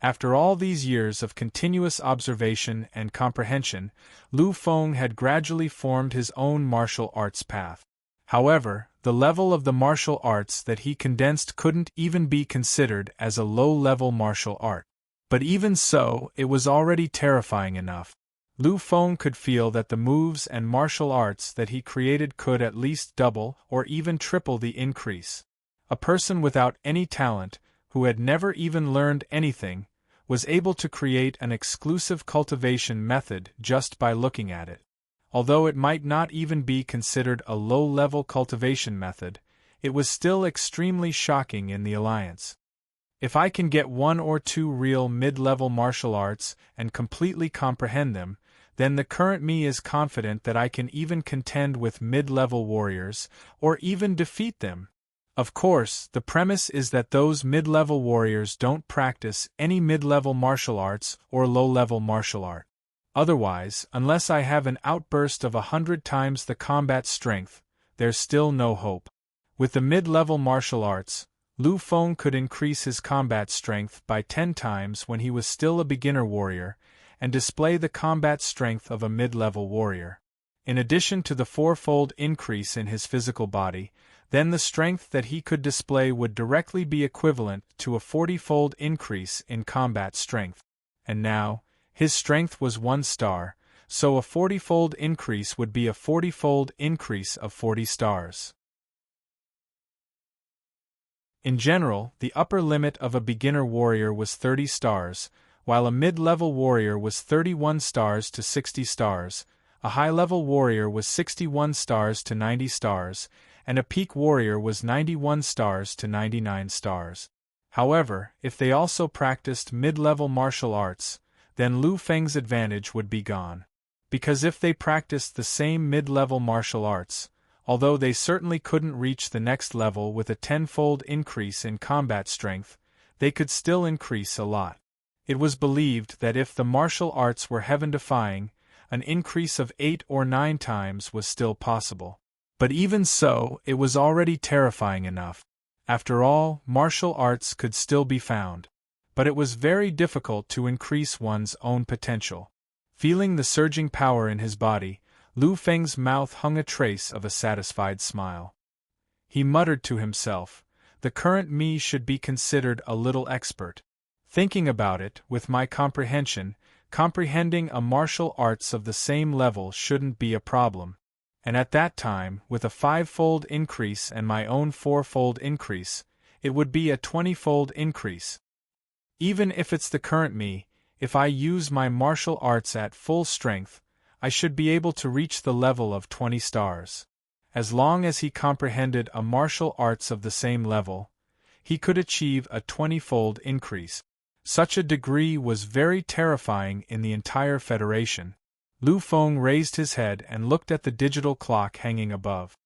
After all these years of continuous observation and comprehension, Lu Feng had gradually formed his own martial arts path. However, the level of the martial arts that he condensed couldn't even be considered as a low-level martial art. But even so, it was already terrifying enough. Lu Feng could feel that the moves and martial arts that he created could at least double or even triple the increase. A person without any talent, who had never even learned anything, was able to create an exclusive cultivation method just by looking at it. Although it might not even be considered a low-level cultivation method, it was still extremely shocking in the Alliance. If I can get 1 or 2 real mid-level martial arts and completely comprehend them, then the current me is confident that I can even contend with mid-level warriors, or even defeat them. Of course, the premise is that those mid-level warriors don't practice any mid-level martial arts or low-level martial art. Otherwise, unless I have an outburst of 100 times the combat strength, there's still no hope. With the mid-level martial arts, Lu Feng could increase his combat strength by 10 times when he was still a beginner warrior, and display the combat strength of a mid-level warrior. In addition to the 4-fold increase in his physical body, then the strength that he could display would directly be equivalent to a 40-fold increase in combat strength. And now, his strength was 1 star, so a 40-fold increase would be a 40-fold increase of 40 stars. In general, the upper limit of a beginner warrior was 30 stars, while a mid-level warrior was 31 stars to 60 stars, a high-level warrior was 61 stars to 90 stars, and a peak warrior was 91 stars to 99 stars. However, if they also practiced mid-level martial arts, then Lu Feng's advantage would be gone. Because if they practiced the same mid-level martial arts, although they certainly couldn't reach the next level with a 10-fold increase in combat strength, they could still increase a lot. It was believed that if the martial arts were heaven-defying, an increase of 8 or 9 times was still possible. But even so, it was already terrifying enough. After all, martial arts could still be found. But it was very difficult to increase one's own potential. Feeling the surging power in his body, Lu Feng's mouth hung a trace of a satisfied smile. He muttered to himself, "The current me should be considered a little expert. Thinking about it, with my comprehending a martial arts of the same level shouldn't be a problem. And at that time, with a 5-fold increase and my own 4-fold increase, it would be a 20-fold increase. Even if it's the current me, if I use my martial arts at full strength, I should be able to reach the level of 20 stars. As long as he comprehended a martial arts of the same level, he could achieve a 20-fold increase. Such a degree was very terrifying in the entire Federation." Lu Feng raised his head and looked at the digital clock hanging above.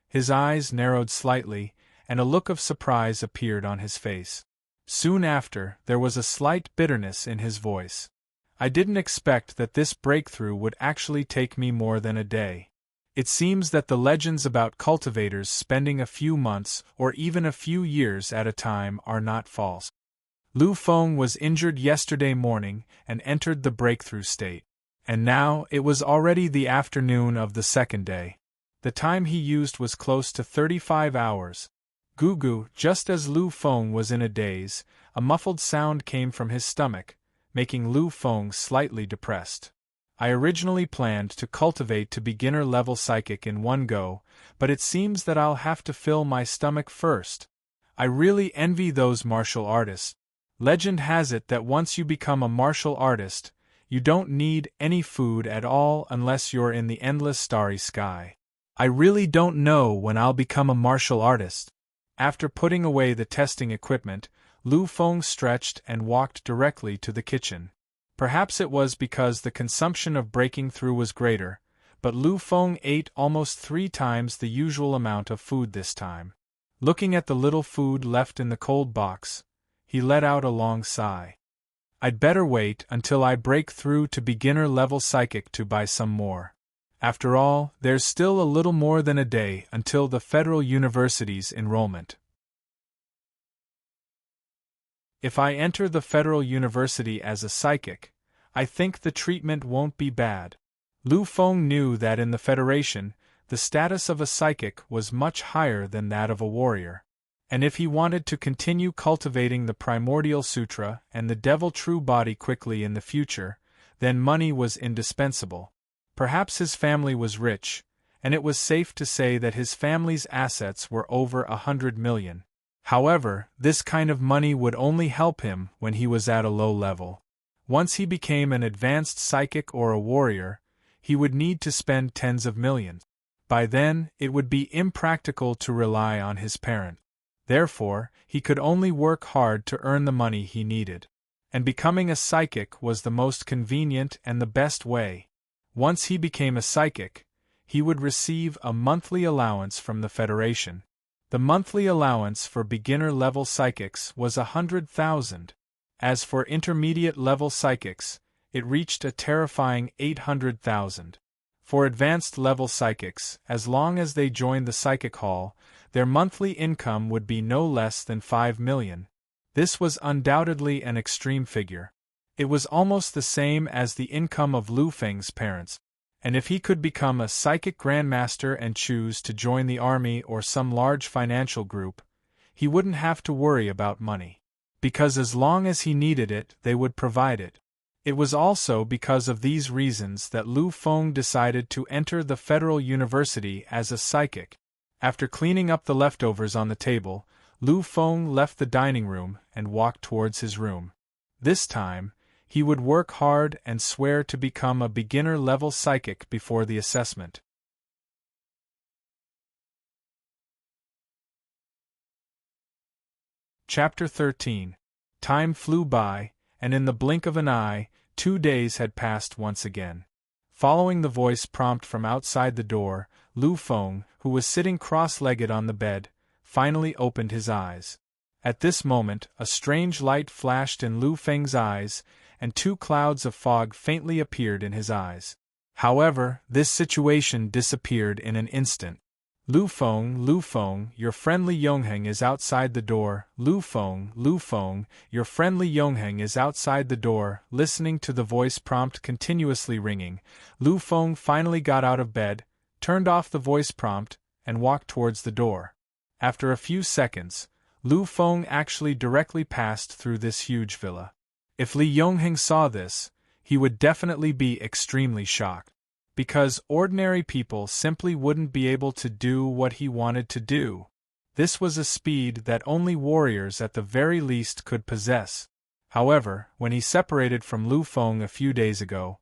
His eyes narrowed slightly, and a look of surprise appeared on his face. Soon after, there was a slight bitterness in his voice. "I didn't expect that this breakthrough would actually take me more than a day. It seems that the legends about cultivators spending a few months or even a few years at a time are not false." Lu Feng was injured yesterday morning and entered the breakthrough state. And now, it was already the afternoon of the second day. The time he used was close to 35 hours. Gugu, just as Lu Feng was in a daze, a muffled sound came from his stomach, making Lu Feng slightly depressed. "I originally planned to cultivate to beginner-level psychic in one go, but it seems that I'll have to fill my stomach first. I really envy those martial artists. Legend has it that once you become a martial artist, you don't need any food at all unless you're in the endless starry sky. I really don't know when I'll become a martial artist." After putting away the testing equipment, Lu Feng stretched and walked directly to the kitchen. Perhaps it was because the consumption of breaking through was greater, but Lu Feng ate almost 3 times the usual amount of food this time. Looking at the little food left in the cold box, he let out a long sigh. "I'd better wait until I break through to beginner-level psychic to buy some more. After all, there's still a little more than a day until the Federal University's enrollment. If I enter the Federal University as a psychic, I think the treatment won't be bad." Lu Feng knew that in the Federation, the status of a psychic was much higher than that of a warrior. And if he wanted to continue cultivating the Primordial Sutra and the Devil True Body quickly in the future, then money was indispensable. Perhaps his family was rich, and it was safe to say that his family's assets were over 100 million. However, this kind of money would only help him when he was at a low level. Once he became an advanced psychic or a warrior, he would need to spend tens of millions. By then, it would be impractical to rely on his parent. Therefore, he could only work hard to earn the money he needed. And becoming a psychic was the most convenient and the best way. Once he became a psychic, he would receive a monthly allowance from the Federation. The monthly allowance for beginner-level psychics was 100,000. As for intermediate-level psychics, it reached a terrifying 800,000. For advanced-level psychics, as long as they joined the Psychic Hall, their monthly income would be no less than 5 million. This was undoubtedly an extreme figure. It was almost the same as the income of Lu Feng's parents. And if he could become a psychic grandmaster and choose to join the army or some large financial group, he wouldn't have to worry about money. Because as long as he needed it, they would provide it. It was also because of these reasons that Lu Feng decided to enter the Federal University as a psychic. After cleaning up the leftovers on the table, Lu Feng left the dining room and walked towards his room. This time, he would work hard and swear to become a beginner-level psychic before the assessment. Chapter 13. Time flew by, and in the blink of an eye, 2 days had passed once again. Following the voice prompt from outside the door, Lu Feng, who was sitting cross-legged on the bed, finally opened his eyes. At this moment, a strange light flashed in Lu Feng's eyes, and 2 clouds of fog faintly appeared in his eyes. However, this situation disappeared in an instant. Lu Feng, your friendly Yongheng is outside the door. Lu Feng, your friendly Yongheng is outside the door. Listening to the voice prompt continuously ringing, Lu Feng finally got out of bed, turned off the voice prompt, and walked towards the door. After a few seconds, Lu Feng actually directly passed through this huge villa. If Li Yongheng saw this, he would definitely be extremely shocked. Because ordinary people simply wouldn't be able to do what he wanted to do. This was a speed that only warriors at the very least could possess. However, when he separated from Lu Feng a few days ago,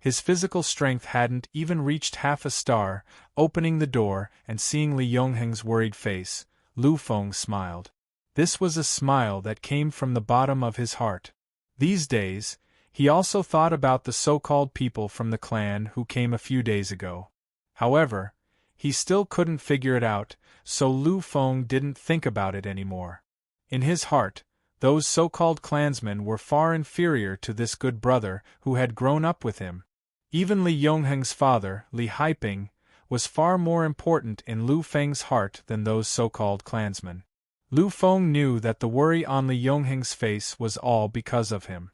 his physical strength hadn't even reached half a star. Opening the door and seeing Li Yongheng's worried face, Lu Feng smiled. This was a smile that came from the bottom of his heart. These days, he also thought about the so-called people from the clan who came a few days ago. However, he still couldn't figure it out, so Lu Feng didn't think about it anymore. In his heart, those so-called clansmen were far inferior to this good brother who had grown up with him. Even Li Yongheng's father, Li Haiping, was far more important in Lu Feng's heart than those so-called clansmen. Lu Feng knew that the worry on Li Yongheng's face was all because of him.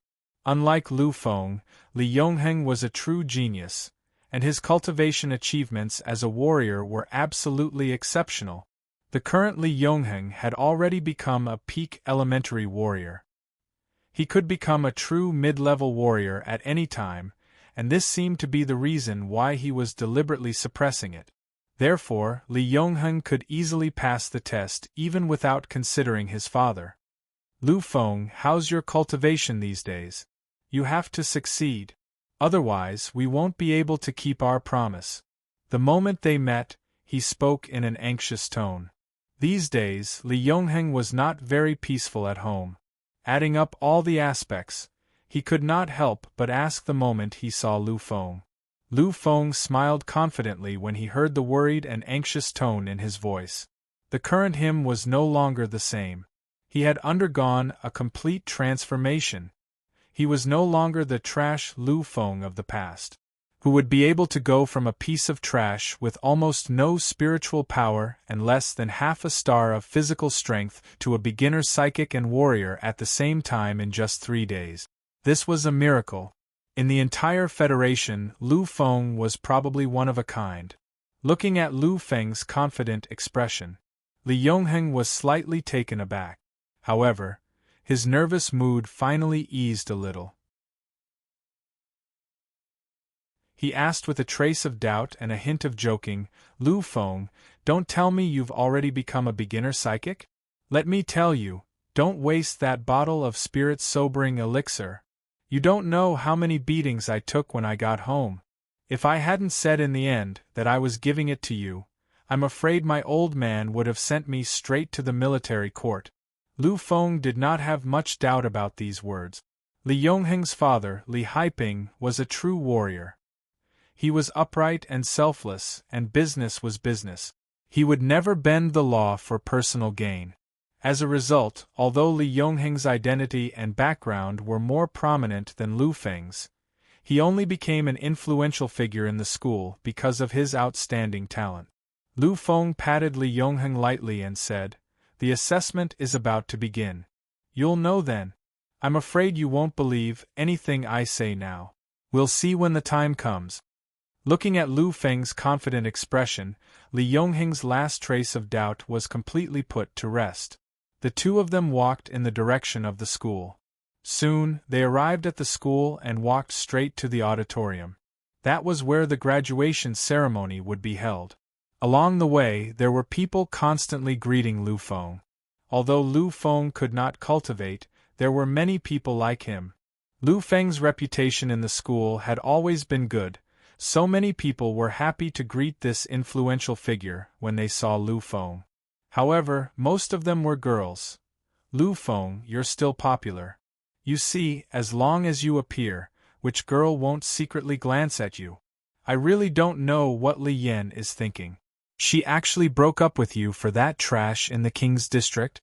Unlike Lu Feng, Li Yongheng was a true genius, and his cultivation achievements as a warrior were absolutely exceptional. The current Li Yongheng had already become a peak elementary warrior. He could become a true mid-level warrior at any time, and this seemed to be the reason why he was deliberately suppressing it. Therefore, Li Yongheng could easily pass the test even without considering his father. Lu Feng, how's your cultivation these days? You have to succeed. Otherwise, we won't be able to keep our promise. The moment they met, he spoke in an anxious tone. These days, Li Yongheng was not very peaceful at home. Adding up all the aspects, he could not help but ask the moment he saw Lu Feng. Lu Feng smiled confidently when he heard the worried and anxious tone in his voice. The current him was no longer the same. He had undergone a complete transformation. He was no longer the trash Lu Feng of the past, who would be able to go from a piece of trash with almost no spiritual power and less than half a star of physical strength to a beginner psychic and warrior at the same time in just 3 days. This was a miracle. In the entire Federation, Lu Feng was probably one of a kind. Looking at Lu Feng's confident expression, Li Yongheng was slightly taken aback. However, his nervous mood finally eased a little. He asked with a trace of doubt and a hint of joking, Lu Feng, don't tell me you've already become a beginner psychic? Let me tell you, don't waste that bottle of spirit-sobering elixir. You don't know how many beatings I took when I got home. If I hadn't said in the end that I was giving it to you, I'm afraid my old man would have sent me straight to the military court. Lu Feng did not have much doubt about these words. Li Yongheng's father, Li Haiping, was a true warrior. He was upright and selfless, and business was business. He would never bend the law for personal gain. As a result, although Li Yongheng's identity and background were more prominent than Lu Feng's, he only became an influential figure in the school because of his outstanding talent. Lu Feng patted Li Yongheng lightly and said, "The assessment is about to begin. You'll know then. I'm afraid you won't believe anything I say now. We'll see when the time comes." Looking at Lu Feng's confident expression, Li Yongheng's last trace of doubt was completely put to rest. The two of them walked in the direction of the school. Soon, they arrived at the school and walked straight to the auditorium. That was where the graduation ceremony would be held. Along the way, there were people constantly greeting Lu Feng. Although Lu Feng could not cultivate, there were many people like him. Lu Feng's reputation in the school had always been good, so many people were happy to greet this influential figure when they saw Lu Feng. However, most of them were girls. Lu Feng, you're still popular. You see, as long as you appear, which girl won't secretly glance at you? I really don't know what Li Yan is thinking. She actually broke up with you for that trash in the king's district?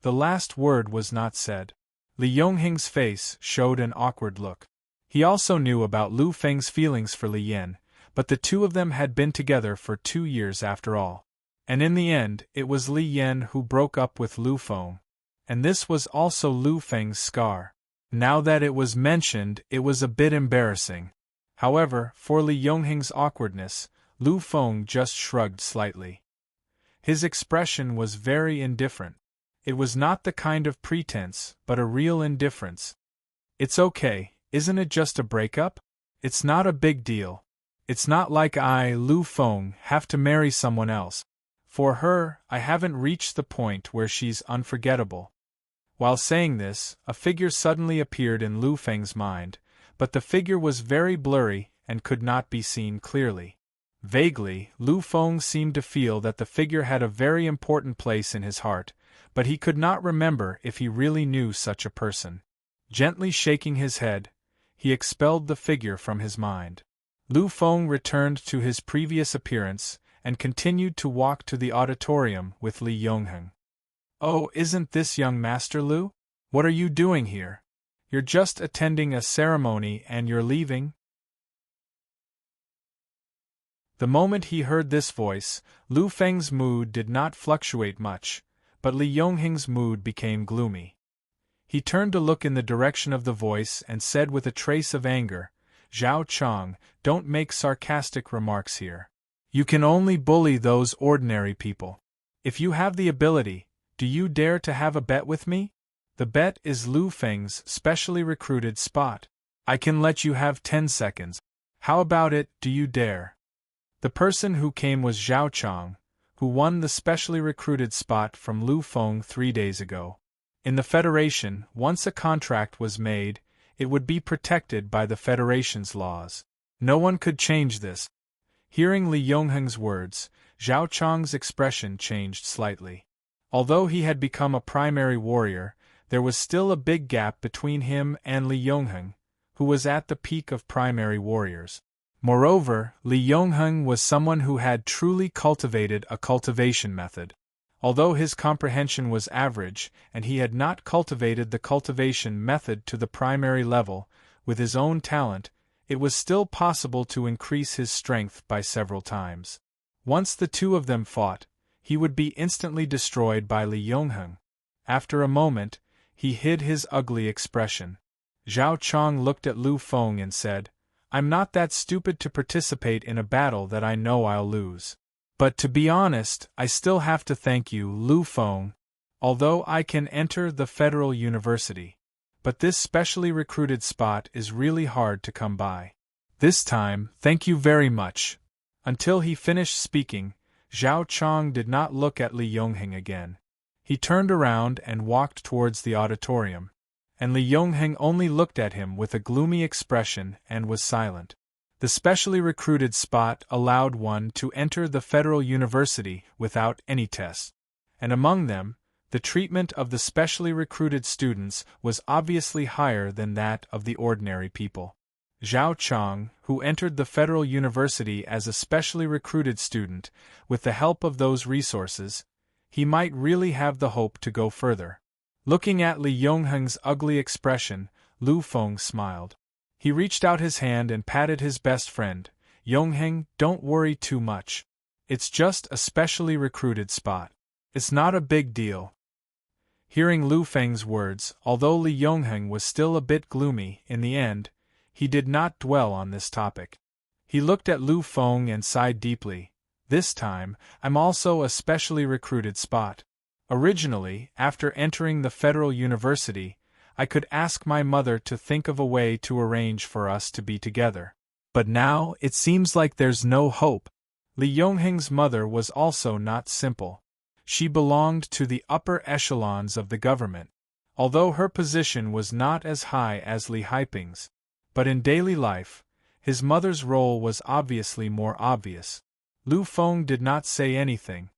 The last word was not said. Li Yongheng's face showed an awkward look. He also knew about Lu Feng's feelings for Li Yan, but the two of them had been together for 2 years after all. And in the end, it was Li Yan who broke up with Lu Feng. And this was also Lu Feng's scar. Now that it was mentioned, it was a bit embarrassing. However, for Li Yongheng's awkwardness, Lu Feng just shrugged slightly. His expression was very indifferent. It was not the kind of pretense, but a real indifference. It's okay, isn't it just a breakup? It's not a big deal. It's not like I, Lu Feng, have to marry someone else. For her, I haven't reached the point where she's unforgettable. While saying this, a figure suddenly appeared in Lu Feng's mind, but the figure was very blurry and could not be seen clearly. Vaguely, Lu Feng seemed to feel that the figure had a very important place in his heart, but he could not remember if he really knew such a person. Gently shaking his head, he expelled the figure from his mind. Lu Feng returned to his previous appearance and continued to walk to the auditorium with Li Yongheng. "Oh, isn't this young Master Lu? What are you doing here? You're just attending a ceremony and you're leaving?" The moment he heard this voice, Lu Feng's mood did not fluctuate much, but Li Yongheng's mood became gloomy. He turned to look in the direction of the voice and said with a trace of anger, "Zhao Chang, don't make sarcastic remarks here. You can only bully those ordinary people. If you have the ability, do you dare to have a bet with me? The bet is Lu Feng's specially recruited spot. I can let you have 10 seconds. How about it, do you dare?" The person who came was Zhao Chang, who won the specially recruited spot from Lu Feng 3 days ago. In the Federation, once a contract was made, it would be protected by the Federation's laws. No one could change this. Hearing Li Yongheng's words, Zhao Chang's expression changed slightly. Although he had become a primary warrior, there was still a big gap between him and Li Yongheng, who was at the peak of primary warriors. Moreover, Li Yongheng was someone who had truly cultivated a cultivation method. Although his comprehension was average, and he had not cultivated the cultivation method to the primary level, with his own talent, it was still possible to increase his strength by several times. Once the two of them fought, he would be instantly destroyed by Li Yongheng. After a moment, he hid his ugly expression. Zhao Chang looked at Lu Feng and said, "I'm not that stupid to participate in a battle that I know I'll lose. But to be honest, I still have to thank you, Lu Feng. Although I can enter the Federal University. But this specially recruited spot is really hard to come by. This time, thank you very much." Until he finished speaking, Zhao Chang did not look at Li Yongheng again. He turned around and walked towards the auditorium. And Li Yongheng only looked at him with a gloomy expression and was silent. The specially recruited spot allowed one to enter the Federal University without any tests. And among them, the treatment of the specially recruited students was obviously higher than that of the ordinary people. Zhao Chang, who entered the Federal University as a specially recruited student, with the help of those resources, he might really have the hope to go further. Looking at Li Yongheng's ugly expression, Lu Feng smiled. He reached out his hand and patted his best friend. "Yongheng, don't worry too much. It's just a specially recruited spot. It's not a big deal." Hearing Lu Feng's words, although Li Yongheng was still a bit gloomy, in the end, he did not dwell on this topic. He looked at Lu Feng and sighed deeply. "This time, I'm also a specially recruited spot. Originally, after entering the Federal University, I could ask my mother to think of a way to arrange for us to be together. But now, it seems like there's no hope." Li Yongheng's mother was also not simple. She belonged to the upper echelons of the government. Although her position was not as high as Li Haiping's, but in daily life, his mother's role was obviously more obvious. Lu Feng did not say anything.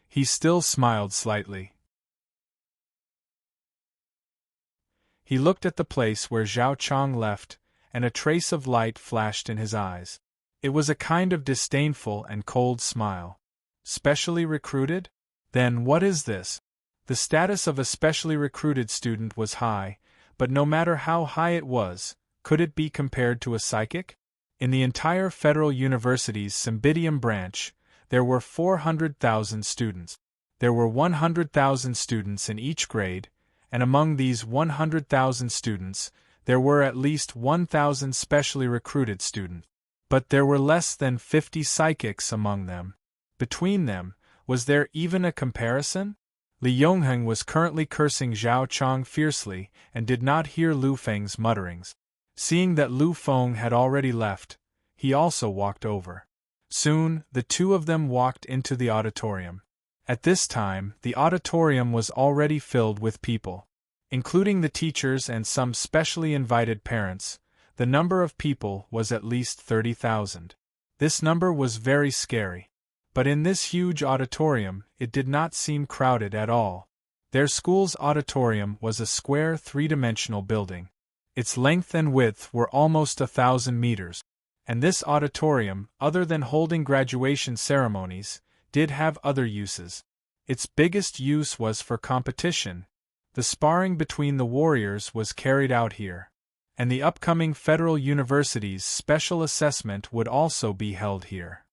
He still smiled slightly. He looked at the place where Zhao Chang left, and a trace of light flashed in his eyes. It was a kind of disdainful and cold smile. "Specially recruited? Then what is this?" The status of a specially recruited student was high, but no matter how high it was, could it be compared to a psychic? In the entire Federal University's Cymbidium branch, there were 400,000 students. There were 100,000 students in each grade, and among these 100,000 students, there were at least 1,000 specially recruited students. But there were less than 50 psychics among them. Between them, was there even a comparison? Li Yongheng was currently cursing Zhao Chong fiercely and did not hear Lu Feng's mutterings. Seeing that Lu Feng had already left, he also walked over. Soon, the two of them walked into the auditorium. At this time, the auditorium was already filled with people. Including the teachers and some specially invited parents, the number of people was at least 30,000. This number was very scary. But in this huge auditorium, it did not seem crowded at all. Their school's auditorium was a square three-dimensional building. Its length and width were almost 1,000 meters. And this auditorium, other than holding graduation ceremonies, did have other uses. Its biggest use was for competition. The sparring between the warriors was carried out here. And the upcoming Federal University's special assessment would also be held here.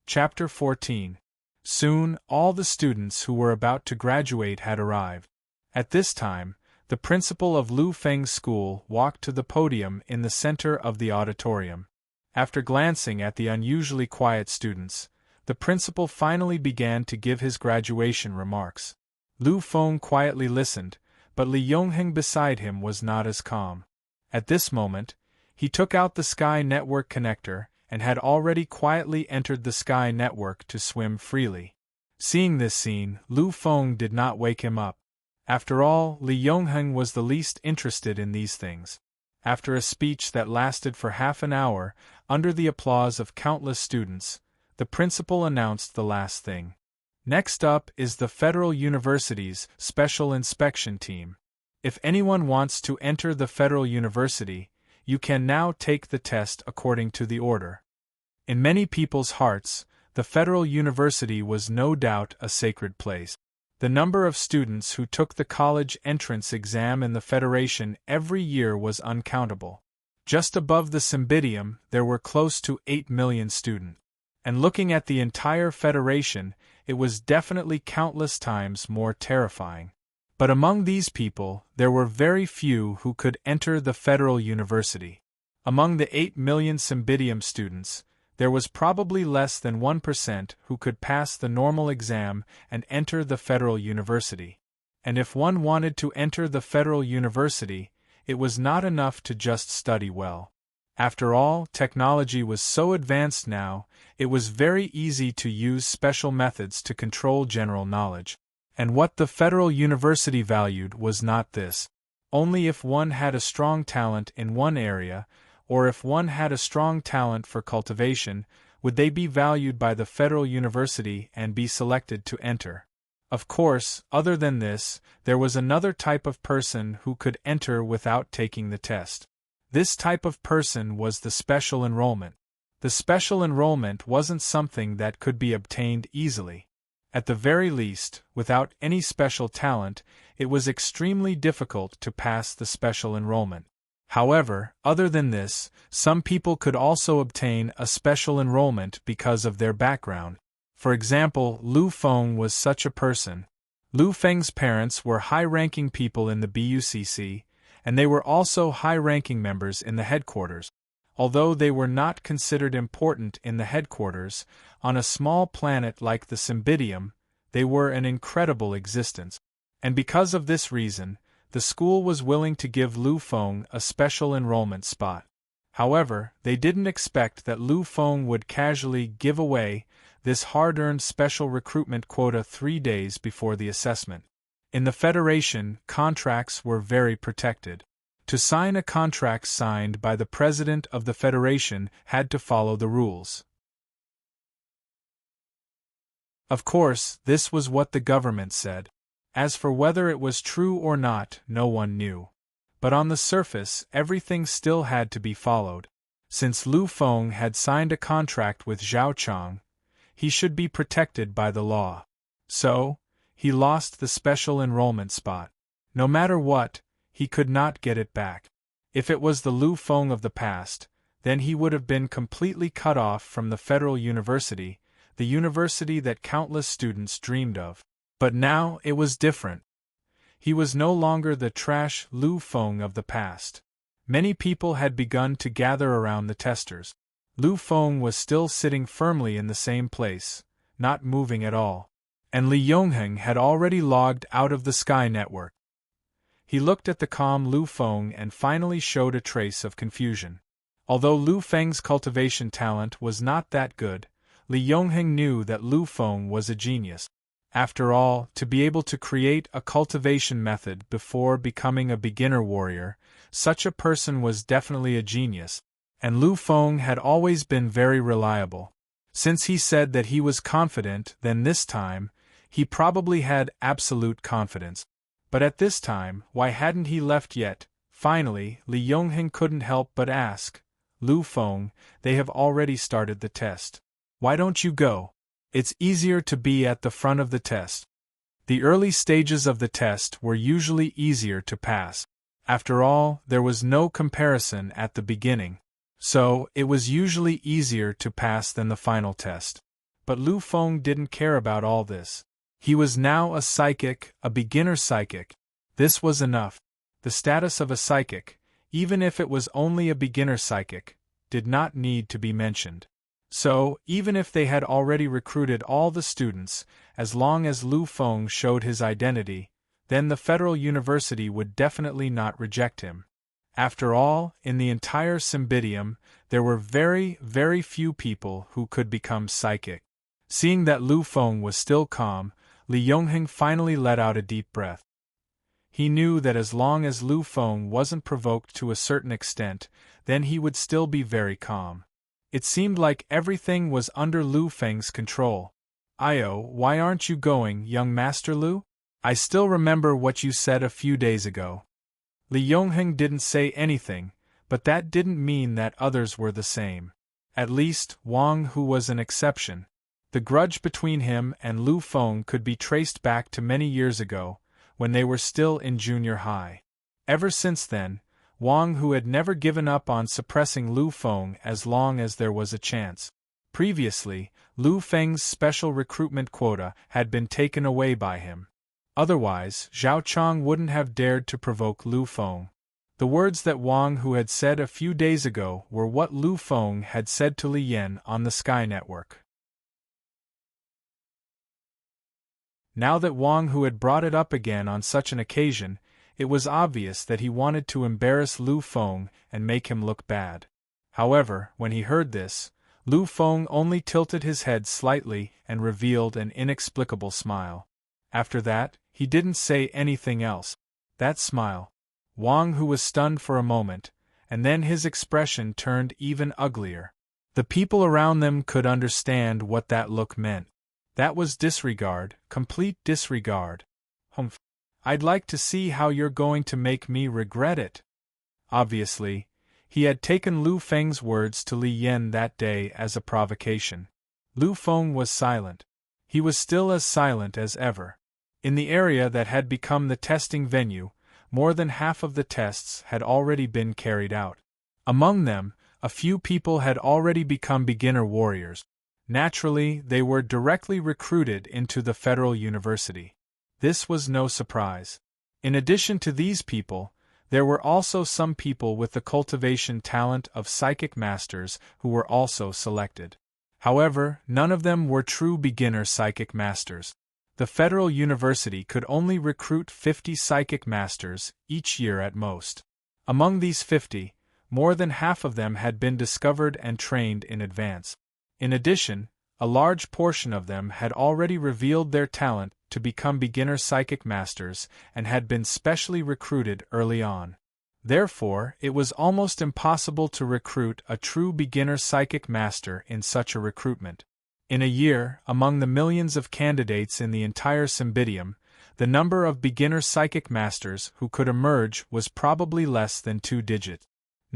Chapter 14. Soon, all the students who were about to graduate had arrived. At this time, the principal of Lu Feng's school walked to the podium in the center of the auditorium. After glancing at the unusually quiet students, the principal finally began to give his graduation remarks. Lu Feng quietly listened, but Li Yongheng beside him was not as calm. At this moment, he took out the Sky Network connector and had already quietly entered the Sky Network to swim freely. Seeing this scene, Lu Feng did not wake him up. After all, Li Yongheng was the least interested in these things. After a speech that lasted for half an hour, under the applause of countless students, the principal announced the last thing. Next up is the Federal University's Special Inspection Team. If anyone wants to enter the Federal University, you can now take the test according to the order. In many people's hearts, the Federal University was no doubt a sacred place. The number of students who took the college entrance exam in the Federation every year was uncountable. Just above the Cymbidium, there were close to 8 million students. And looking at the entire Federation, it was definitely countless times more terrifying. But among these people, there were very few who could enter the Federal University. Among the 8 million Cymbidium students, there was probably less than 1% who could pass the normal exam and enter the Federal University. And if one wanted to enter the Federal University, it was not enough to just study well. After all, technology was so advanced now, it was very easy to use special methods to control general knowledge. And what the Federal University valued was not this. Only if one had a strong talent in one area, or if one had a strong talent for cultivation, would they be valued by the Federal University and be selected to enter. Of course, other than this, there was another type of person who could enter without taking the test. This type of person was the special enrollment. The special enrollment wasn't something that could be obtained easily. At the very least, without any special talent, it was extremely difficult to pass the special enrollment. However, other than this, some people could also obtain a special enrollment because of their background. For example, Lu Feng was such a person. Lu Feng's parents were high-ranking people in the BUCC, and they were also high-ranking members in the headquarters. Although they were not considered important in the headquarters, on a small planet like the Cymbidium, they were an incredible existence. And because of this reason, the school was willing to give Lu Feng a special enrollment spot. However, they didn't expect that Lu Feng would casually give away this hard-earned special recruitment quota 3 days before the assessment. In the Federation, contracts were very protected. To sign a contract signed by the President of the Federation had to follow the rules. Of course, this was what the government said. As for whether it was true or not, no one knew. But on the surface, everything still had to be followed. Since Lu Feng had signed a contract with Zhao Chang, he should be protected by the law. So, he lost the special enrollment spot. No matter what, he could not get it back. If it was the Lu Feng of the past, then he would have been completely cut off from the Federal University, the university that countless students dreamed of. But now it was different. He was no longer the trash Lu Feng of the past. Many people had begun to gather around the testers. Lu Feng was still sitting firmly in the same place, not moving at all. And Li Yongheng had already logged out of the Sky Network. He looked at the calm Lu Feng and finally showed a trace of confusion. Although Lu Feng's cultivation talent was not that good, Li Yongheng knew that Lu Feng was a genius. After all, to be able to create a cultivation method before becoming a beginner warrior, such a person was definitely a genius, and Lu Feng had always been very reliable. Since he said that he was confident, then this time, he probably had absolute confidence. But at this time, why hadn't he left yet? Finally, Li Yongheng couldn't help but ask, Lu Feng, they have already started the test. Why don't you go? It's easier to be at the front of the test. The early stages of the test were usually easier to pass. After all, there was no comparison at the beginning. So, it was usually easier to pass than the final test. But Lu Feng didn't care about all this. He was now a psychic, a beginner psychic. This was enough. The status of a psychic, even if it was only a beginner psychic, did not need to be mentioned. So, even if they had already recruited all the students, as long as Lu Feng showed his identity, then the Federal University would definitely not reject him. After all, in the entire Cymbidium, there were very, very few people who could become psychic. Seeing that Lu Feng was still calm, Li Yongheng finally let out a deep breath. He knew that as long as Lu Feng wasn't provoked to a certain extent, then he would still be very calm. It seemed like everything was under Lu Feng's control. "Io, why aren't you going, young Master Lu? I still remember what you said a few days ago." Li Yongheng didn't say anything, but that didn't mean that others were the same. At least, Wang Hu was an exception. The grudge between him and Lu Feng could be traced back to many years ago, when they were still in junior high. Ever since then, Wang Hu had never given up on suppressing Lu Feng as long as there was a chance. Previously, Lu Feng's special recruitment quota had been taken away by him. Otherwise, Zhao Chang wouldn't have dared to provoke Lu Feng. The words that Wang Hu had said a few days ago were what Lu Feng had said to Li Yan on the Sky Network. Now that Wang Hu had brought it up again on such an occasion, it was obvious that he wanted to embarrass Lu Feng and make him look bad. However, when he heard this, Lu Feng only tilted his head slightly and revealed an inexplicable smile. After that, he didn't say anything else. That smile. Wang Hu was stunned for a moment, and then his expression turned even uglier. The people around them could understand what that look meant. That was disregard, complete disregard. Humph. I'd like to see how you're going to make me regret it. Obviously, he had taken Lu Feng's words to Li Yan that day as a provocation. Lu Feng was silent. He was still as silent as ever. In the area that had become the testing venue, more than half of the tests had already been carried out. Among them, a few people had already become beginner warriors. Naturally, they were directly recruited into the Federal University. This was no surprise. In addition to these people, there were also some people with the cultivation talent of psychic masters who were also selected. However, none of them were true beginner psychic masters. The Federal University could only recruit 50 psychic masters each year at most. Among these 50, more than half of them had been discovered and trained in advance. In addition, a large portion of them had already revealed their talent to become beginner psychic masters and had been specially recruited early on. Therefore, it was almost impossible to recruit a true beginner psychic master in such a recruitment. In a year, among the millions of candidates in the entire Cymbidium, the number of beginner psychic masters who could emerge was probably less than 2 digits.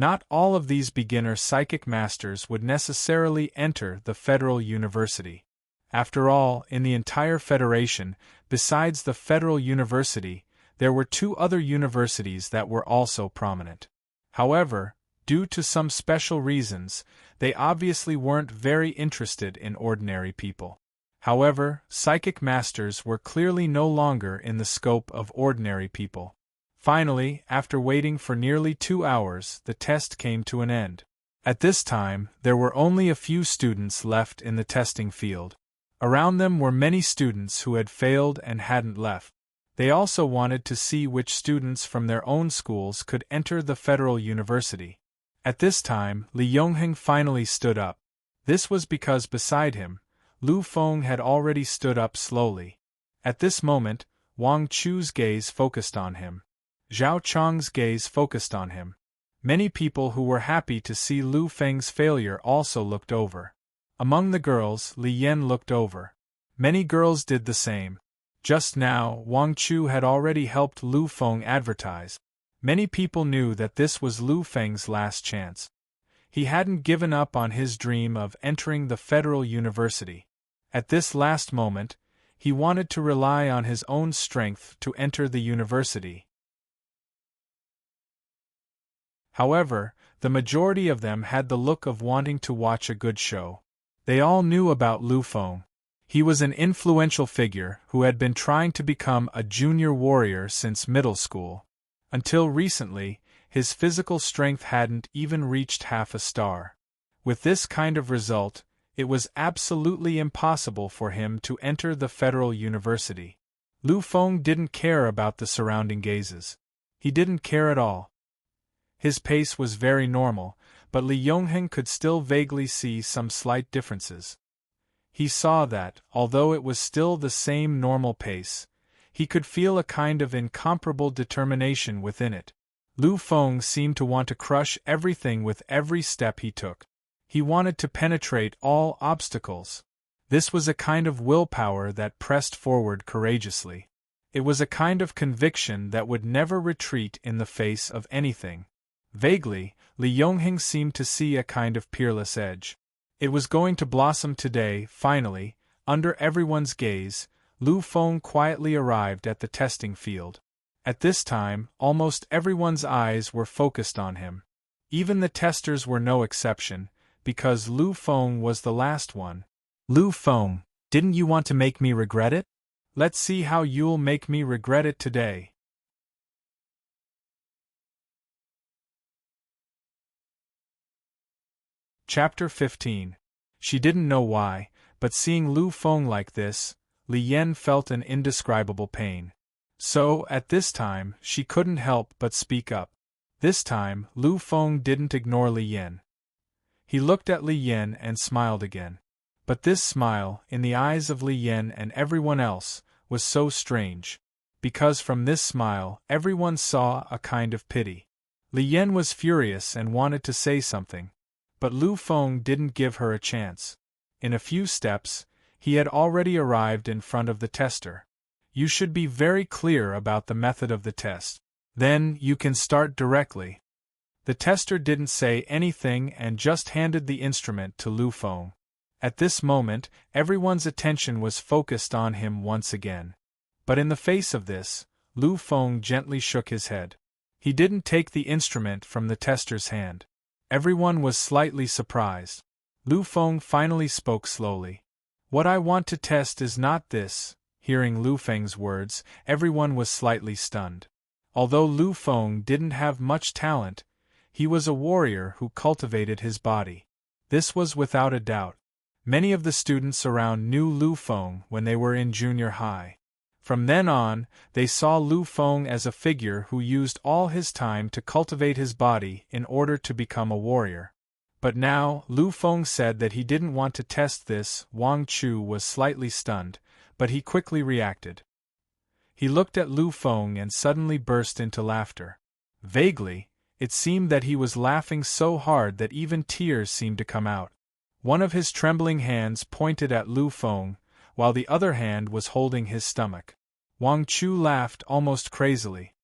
Not all of these beginner psychic masters would necessarily enter the Federal University. After all, in the entire Federation, besides the Federal University, there were 2 other universities that were also prominent. However, due to some special reasons, they obviously weren't very interested in ordinary people. However, psychic masters were clearly no longer in the scope of ordinary people. Finally, after waiting for nearly 2 hours, the test came to an end. At this time, there were only a few students left in the testing field. Around them were many students who had failed and hadn't left. They also wanted to see which students from their own schools could enter the Federal University. At this time, Li Yongheng finally stood up. This was because beside him, Lu Feng had already stood up slowly. At this moment, Wang Chu's gaze focused on him. Zhao Chang's gaze focused on him. Many people who were happy to see Lu Feng's failure also looked over. Among the girls, Li Yan looked over. Many girls did the same. Just now, Wang Chu had already helped Lu Feng advertise. Many people knew that this was Lu Feng's last chance. He hadn't given up on his dream of entering the Federal University. At this last moment, he wanted to rely on his own strength to enter the university. However, the majority of them had the look of wanting to watch a good show. They all knew about Lu Feng. He was an influential figure who had been trying to become a junior warrior since middle school. Until recently, his physical strength hadn't even reached half a star. With this kind of result, it was absolutely impossible for him to enter the Federal University. Lu Feng didn't care about the surrounding gazes. He didn't care at all. His pace was very normal, but Li Yongheng could still vaguely see some slight differences. He saw that, although it was still the same normal pace, he could feel a kind of incomparable determination within it. Lu Feng seemed to want to crush everything with every step he took. He wanted to penetrate all obstacles. This was a kind of willpower that pressed forward courageously. It was a kind of conviction that would never retreat in the face of anything. Vaguely, Li Yongheng seemed to see a kind of peerless edge. It was going to blossom today. Finally, under everyone's gaze, Lu Feng quietly arrived at the testing field. At this time, almost everyone's eyes were focused on him. Even the testers were no exception, because Lu Feng was the last one. Lu Feng, didn't you want to make me regret it? Let's see how you'll make me regret it today. Chapter 15. She didn't know why, but seeing Lu Feng like this, Li Yan felt an indescribable pain. So, at this time, she couldn't help but speak up. This time, Lu Feng didn't ignore Li Yan. He looked at Li Yan and smiled again. But this smile, in the eyes of Li Yan and everyone else, was so strange. Because from this smile, everyone saw a kind of pity. Li Yan was furious and wanted to say something. But Lu Feng didn't give her a chance. In a few steps, he had already arrived in front of the tester. You should be very clear about the method of the test. Then you can start directly. The tester didn't say anything and just handed the instrument to Lu Feng. At this moment, everyone's attention was focused on him once again. But in the face of this, Lu Feng gently shook his head. He didn't take the instrument from the tester's hand. Everyone was slightly surprised. Lu Feng finally spoke slowly. What I want to test is not this. Hearing Lu Feng's words, everyone was slightly stunned. Although Lu Feng didn't have much talent, he was a warrior who cultivated his body. This was without a doubt. Many of the students around knew Lu Feng when they were in junior high. From then on, they saw Lu Feng as a figure who used all his time to cultivate his body in order to become a warrior. But now, Lu Feng said that he didn't want to test this. Wang Chu was slightly stunned, but he quickly reacted. He looked at Lu Feng and suddenly burst into laughter. Vaguely, it seemed that he was laughing so hard that even tears seemed to come out. One of his trembling hands pointed at Lu Feng, while the other hand was holding his stomach. Wang Chu laughed almost crazily.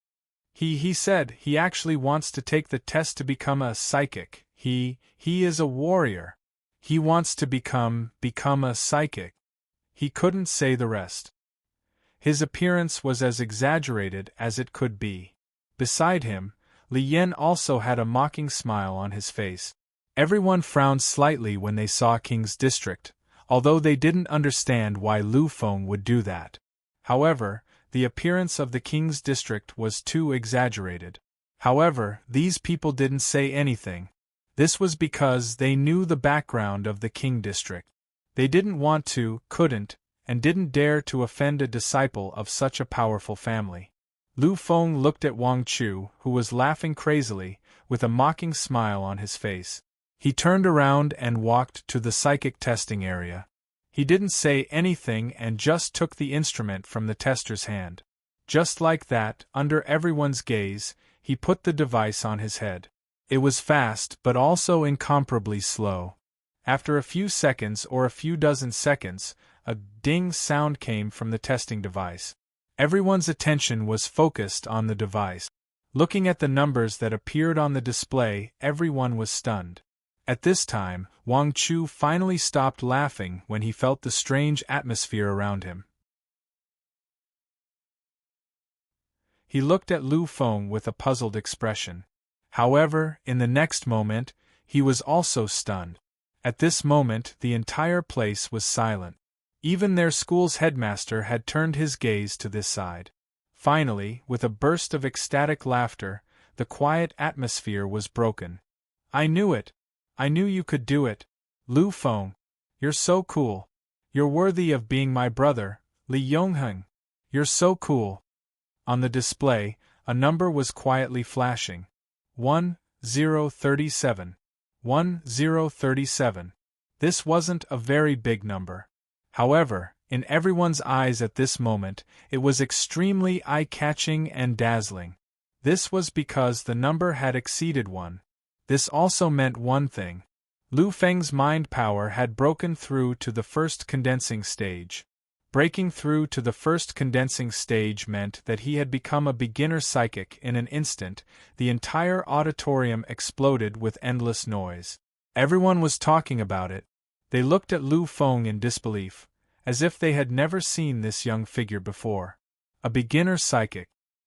He said he actually wants to take the test to become a psychic. He is a warrior. He wants to become a psychic. He couldn't say the rest. His appearance was as exaggerated as it could be. Beside him, Li Yan also had a mocking smile on his face. Everyone frowned slightly when they saw King's District, although they didn't understand why Lu Feng would do that. However, the appearance of the King's District was too exaggerated. However, these people didn't say anything. This was because they knew the background of the King District. They didn't want to, couldn't, and didn't dare to offend a disciple of such a powerful family. Lu Feng looked at Wang Chu, who was laughing crazily, with a mocking smile on his face. He turned around and walked to the psychic testing area. He didn't say anything and just took the instrument from the tester's hand. Just like that, under everyone's gaze, he put the device on his head. It was fast but also incomparably slow. After a few seconds or a few dozen seconds, a ding sound came from the testing device. Everyone's attention was focused on the device. Looking at the numbers that appeared on the display, everyone was stunned. At this time, Wang Chu finally stopped laughing when he felt the strange atmosphere around him. He looked at Lu Feng with a puzzled expression. However, in the next moment, he was also stunned. At this moment, the entire place was silent. Even their school's headmaster had turned his gaze to this side. Finally, with a burst of ecstatic laughter, the quiet atmosphere was broken. "I knew it! I knew you could do it! Lu Feng! You're so cool! You're worthy of being my brother, Li Yongheng! You're so cool!" On the display, a number was quietly flashing. 1037. 1037. This wasn't a very big number. However, in everyone's eyes at this moment, it was extremely eye-catching and dazzling. This was because the number had exceeded 1. This also meant one thing. Lu Feng's mind power had broken through to the first condensing stage. Breaking through to the first condensing stage meant that he had become a beginner psychic in an instant. The entire auditorium exploded with endless noise. Everyone was talking about it. They looked at Lu Feng in disbelief, as if they had never seen this young figure before. A beginner psychic.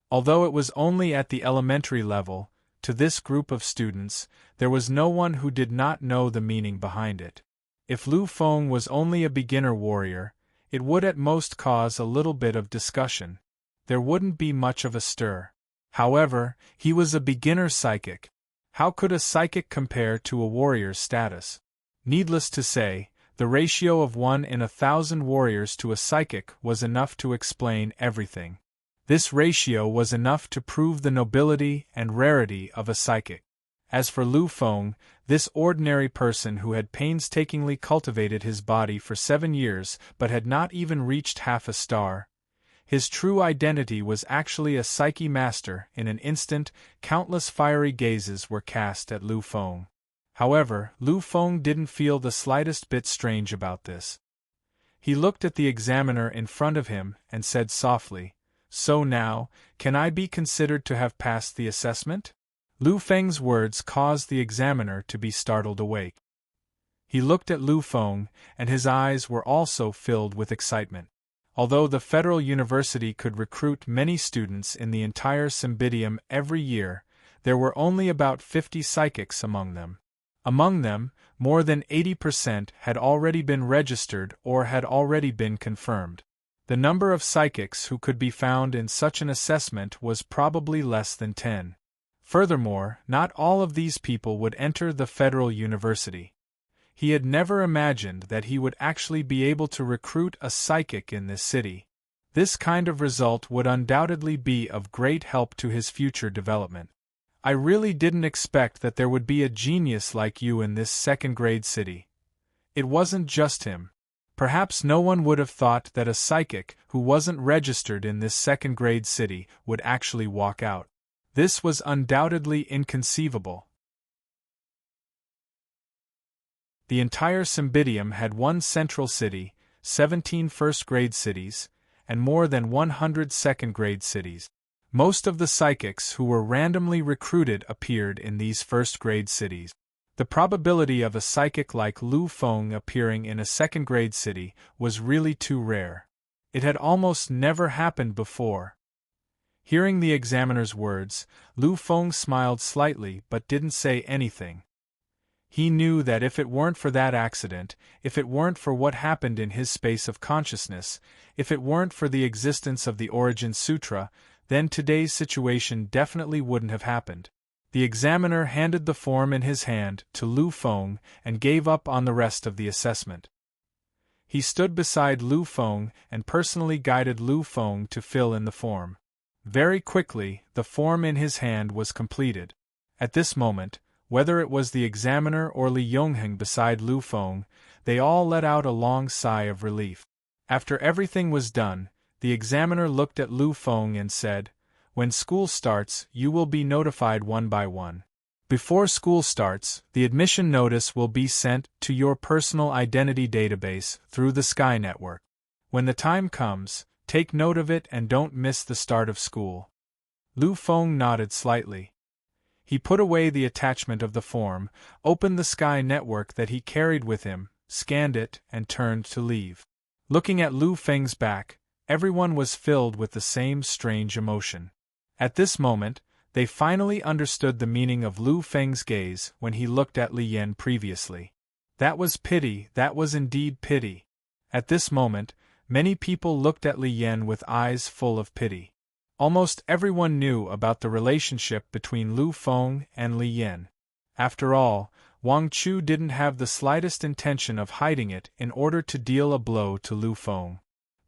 Although it was only at the elementary level, to this group of students, there was no one who did not know the meaning behind it. If Lu Feng was only a beginner warrior, it would at most cause a little bit of discussion. There wouldn't be much of a stir. However, he was a beginner psychic. How could a psychic compare to a warrior's status? Needless to say, the ratio of 1 in 1,000 warriors to a psychic was enough to explain everything. This ratio was enough to prove the nobility and rarity of a psychic. As for Lu Feng, this ordinary person who had painstakingly cultivated his body for 7 years but had not even reached half a star, his true identity was actually a psyche master. In an instant, countless fiery gazes were cast at Lu Feng. However, Lu Feng didn't feel the slightest bit strange about this. He looked at the examiner in front of him and said softly, "So now, can I be considered to have passed the assessment?" Lu Feng's words caused the examiner to be startled awake. He looked at Lu Feng, and his eyes were also filled with excitement. Although the Federal University could recruit many students in the entire Cymbidium every year, there were only about 50 psychics among them. Among them, more than 80% had already been registered or had already been confirmed. The number of psychics who could be found in such an assessment was probably less than 10. Furthermore, not all of these people would enter the Federal University. He had never imagined that he would actually be able to recruit a psychic in this city. This kind of result would undoubtedly be of great help to his future development. "I really didn't expect that there would be a genius like you in this second-grade city." It wasn't just him. Perhaps no one would have thought that a psychic who wasn't registered in this second-grade city would actually walk out. This was undoubtedly inconceivable. The entire Cymbidium had one central city, 17 first-grade cities, and more than 100 second-grade cities. Most of the psychics who were randomly recruited appeared in these first-grade cities. The probability of a psychic like Lu Feng appearing in a second-grade city was really too rare. It had almost never happened before. Hearing the examiner's words, Lu Feng smiled slightly but didn't say anything. He knew that if it weren't for that accident, if it weren't for what happened in his space of consciousness, if it weren't for the existence of the Origin Sutra, then today's situation definitely wouldn't have happened. The examiner handed the form in his hand to Lu Feng and gave up on the rest of the assessment. He stood beside Lu Feng and personally guided Lu Feng to fill in the form. Very quickly, the form in his hand was completed. At this moment, whether it was the examiner or Li Yongheng beside Lu Feng, they all let out a long sigh of relief. After everything was done, the examiner looked at Lu Feng and said, "When school starts, you will be notified one by one. Before school starts, the admission notice will be sent to your personal identity database through the Sky Network. When the time comes, take note of it and don't miss the start of school." Lu Feng nodded slightly. He put away the attachment of the form, opened the Sky Network that he carried with him, scanned it, and turned to leave. Looking at Lu Feng's back, everyone was filled with the same strange emotion. At this moment, they finally understood the meaning of Lu Feng's gaze when he looked at Li Yan previously. That was pity, that was indeed pity. At this moment, many people looked at Li Yan with eyes full of pity. Almost everyone knew about the relationship between Lu Feng and Li Yan. After all, Wang Chu didn't have the slightest intention of hiding it in order to deal a blow to Lu Feng.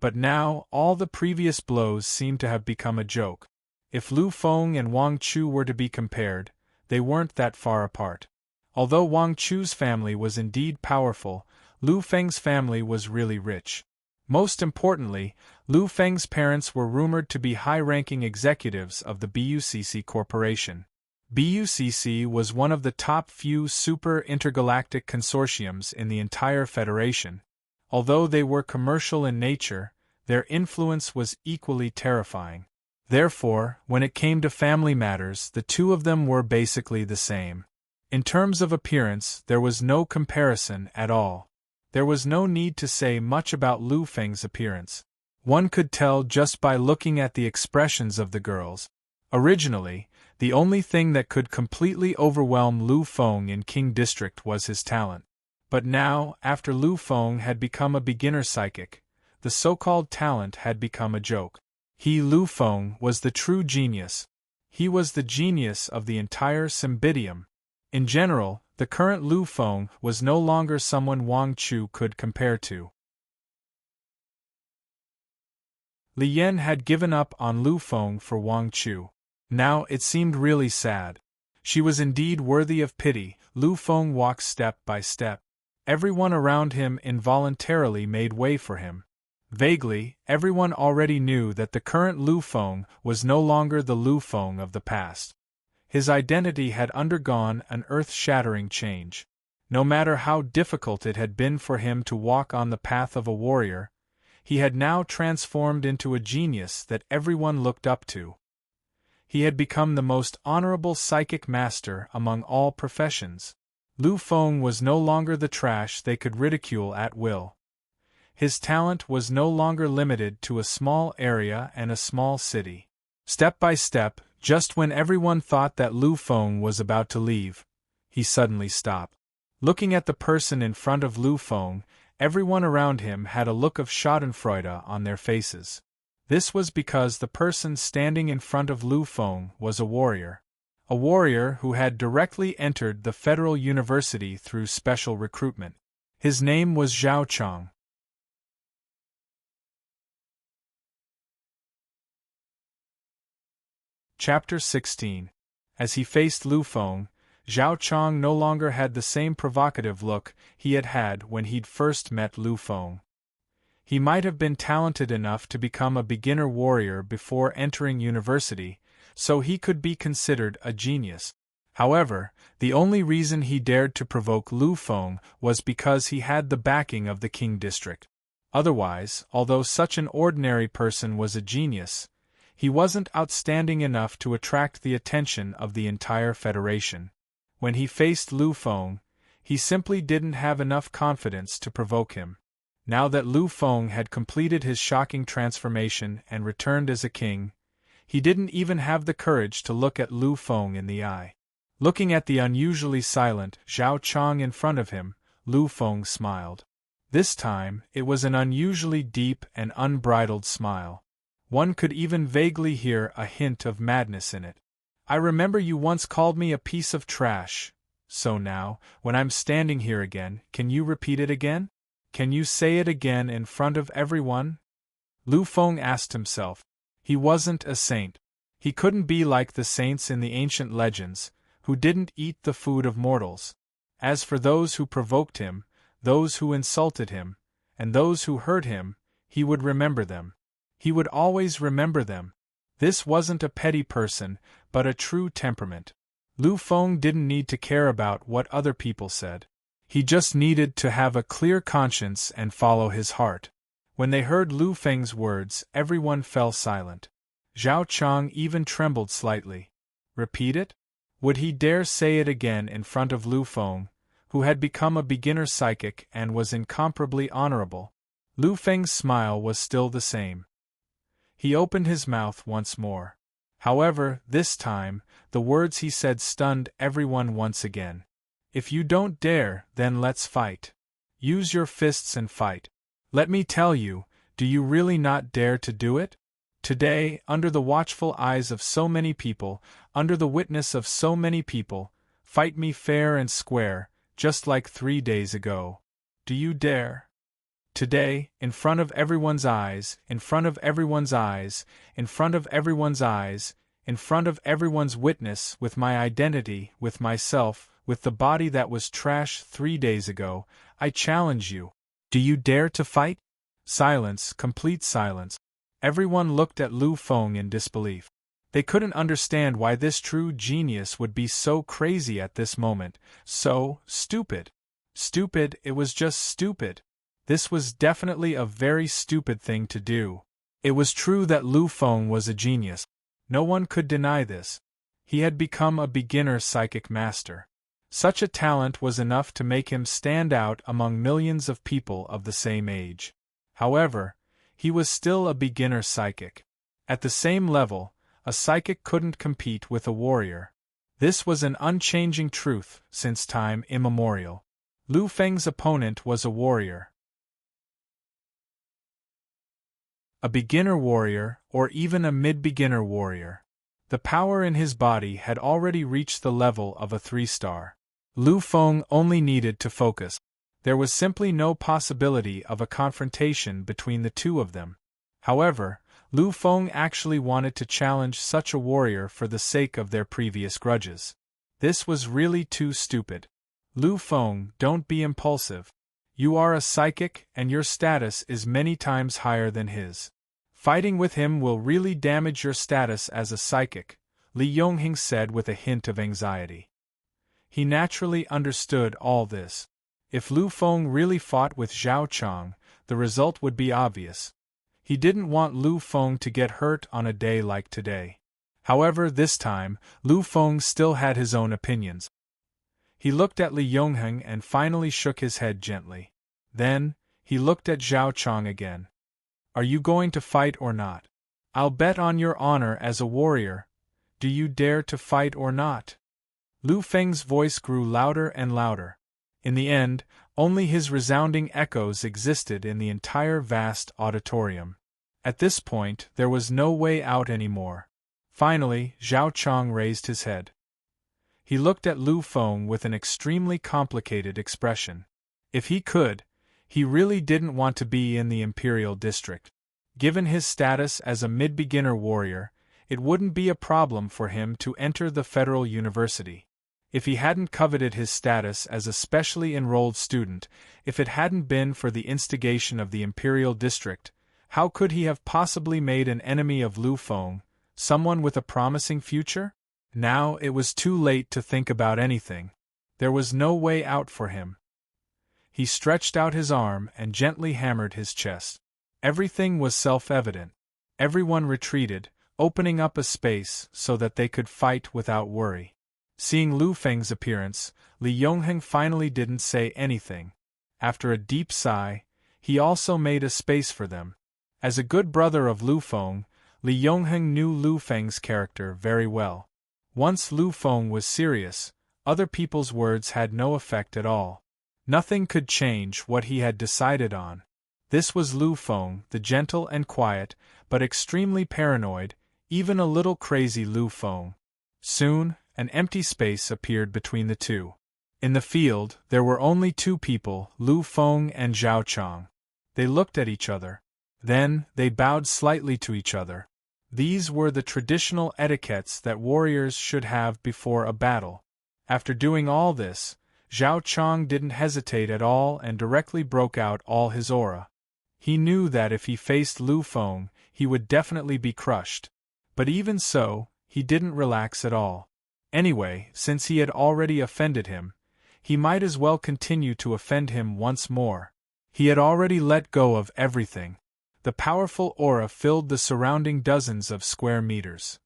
But now, all the previous blows seemed to have become a joke. If Lu Feng and Wang Chu were to be compared, they weren't that far apart. Although Wang Chu's family was indeed powerful, Lu Feng's family was really rich. Most importantly, Lu Feng's parents were rumored to be high-ranking executives of the BUCC Corporation. BUCC was one of the top few super-intergalactic consortiums in the entire Federation. Although they were commercial in nature, their influence was equally terrifying. Therefore, when it came to family matters, the two of them were basically the same. In terms of appearance, there was no comparison at all. There was no need to say much about Lu Feng's appearance. One could tell just by looking at the expressions of the girls. Originally, the only thing that could completely overwhelm Lu Feng in King District was his talent. But now, after Lu Feng had become a beginner psychic, the so-called talent had become a joke. He, Lu Feng, was the true genius. He was the genius of the entire Cymbidium. In general, the current Lu Feng was no longer someone Wang Chu could compare to. Li Yan had given up on Lu Feng for Wang Chu. Now it seemed really sad. She was indeed worthy of pity. Lu Feng walked step by step. Everyone around him involuntarily made way for him. Vaguely, everyone already knew that the current Lu Feng was no longer the Lu Feng of the past. His identity had undergone an earth-shattering change. No matter how difficult it had been for him to walk on the path of a warrior, he had now transformed into a genius that everyone looked up to. He had become the most honorable psychic master among all professions. Lu Feng was no longer the trash they could ridicule at will. His talent was no longer limited to a small area and a small city. Step by step, just when everyone thought that Lu Feng was about to leave, he suddenly stopped. Looking at the person in front of Lu Feng, everyone around him had a look of schadenfreude on their faces. This was because the person standing in front of Lu Feng was a warrior who had directly entered the Federal University through special recruitment. His name was Zhao Chong. Chapter 16. As he faced Lu Feng, Zhao Chong no longer had the same provocative look he had had when he'd first met Lu Feng. He might have been talented enough to become a beginner warrior before entering university, so he could be considered a genius. However, the only reason he dared to provoke Lu Feng was because he had the backing of the King District. Otherwise, although such an ordinary person was a genius, He wasn't outstanding enough to attract the attention of the entire Federation. When he faced Lu Feng, he simply didn't have enough confidence to provoke him. Now that Lu Feng had completed his shocking transformation and returned as a king, he didn't even have the courage to look at Lu Feng in the eye. Looking at the unusually silent Zhao Chang in front of him, Lu Feng smiled. This time, it was an unusually deep and unbridled smile. One could even vaguely hear a hint of madness in it. I remember you once called me a piece of trash. So now, when I'm standing here again, can you repeat it again? Can you say it again in front of everyone? Lu Feng asked himself. He wasn't a saint. He couldn't be like the saints in the ancient legends, who didn't eat the food of mortals. As for those who provoked him, those who insulted him, and those who hurt him, he would remember them. He would always remember them. This wasn't a petty person, but a true temperament. Lu Feng didn't need to care about what other people said. He just needed to have a clear conscience and follow his heart. When they heard Lu Feng's words, everyone fell silent. Zhao Chang even trembled slightly. Repeat it? Would he dare say it again in front of Lu Feng, who had become a beginner psychic and was incomparably honorable? Lu Feng's smile was still the same. He opened his mouth once more. However, this time, the words he said stunned everyone once again. If you don't dare, then let's fight. Use your fists and fight. Let me tell you, do you really not dare to do it? Today, under the watchful eyes of so many people, under the witness of so many people, fight me fair and square, just like 3 days ago. Do you dare? Today, in front of everyone's eyes, in front of everyone's eyes, in front of everyone's eyes, in front of everyone's witness, with my identity, with myself, with the body that was trash 3 days ago, I challenge you. Do you dare to fight? Silence, complete silence. Everyone looked at Lu Feng in disbelief. They couldn't understand why this true genius would be so crazy at this moment, so stupid. Stupid, it was just stupid. This was definitely a very stupid thing to do. It was true that Lu Feng was a genius. No one could deny this. He had become a beginner psychic master. Such a talent was enough to make him stand out among millions of people of the same age. However, he was still a beginner psychic. At the same level, a psychic couldn't compete with a warrior. This was an unchanging truth since time immemorial. Lu Feng's opponent was a warrior. A beginner warrior, or even a mid-beginner warrior. The power in his body had already reached the level of a 3-star. Lu Feng only needed to focus. There was simply no possibility of a confrontation between the two of them. However, Lu Feng actually wanted to challenge such a warrior for the sake of their previous grudges. This was really too stupid. Lu Feng, don't be impulsive. You are a psychic and your status is many times higher than his. Fighting with him will really damage your status as a psychic, Li Yongheng said with a hint of anxiety. He naturally understood all this. If Lu Feng really fought with Zhao Chang, the result would be obvious. He didn't want Lu Feng to get hurt on a day like today. However, this time, Lu Feng still had his own opinions. He looked at Li Yongheng and finally shook his head gently. Then, he looked at Zhao Chang again. Are you going to fight or not? I'll bet on your honor as a warrior. Do you dare to fight or not? Lu Feng's voice grew louder and louder. In the end, only his resounding echoes existed in the entire vast auditorium. At this point, there was no way out anymore. Finally, Zhao Chang raised his head. He looked at Lu Feng with an extremely complicated expression. If he could, he really didn't want to be in the Imperial District. Given his status as a mid-beginner warrior, it wouldn't be a problem for him to enter the Federal University. If he hadn't coveted his status as a specially enrolled student, if it hadn't been for the instigation of the Imperial District, how could he have possibly made an enemy of Lu Feng, someone with a promising future? Now it was too late to think about anything. There was no way out for him. He stretched out his arm and gently hammered his chest. Everything was self-evident. Everyone retreated, opening up a space so that they could fight without worry. Seeing Lu Feng's appearance, Li Yongheng finally didn't say anything. After a deep sigh, he also made a space for them. As a good brother of Lu Feng, Li Yongheng knew Lu Feng's character very well. Once Lu Feng was serious, other people's words had no effect at all. Nothing could change what he had decided on. This was Lu Feng, the gentle and quiet, but extremely paranoid, even a little crazy Lu Feng. Soon, an empty space appeared between the two. In the field, there were only two people, Lu Feng and Zhao Chang. They looked at each other. Then, they bowed slightly to each other. These were the traditional etiquettes that warriors should have before a battle. After doing all this, Zhao Chang didn't hesitate at all and directly broke out all his aura. He knew that if he faced Lu Feng, he would definitely be crushed. But even so, he didn't relax at all. Anyway, since he had already offended him, he might as well continue to offend him once more. He had already let go of everything. The powerful aura filled the surrounding dozens of square meters.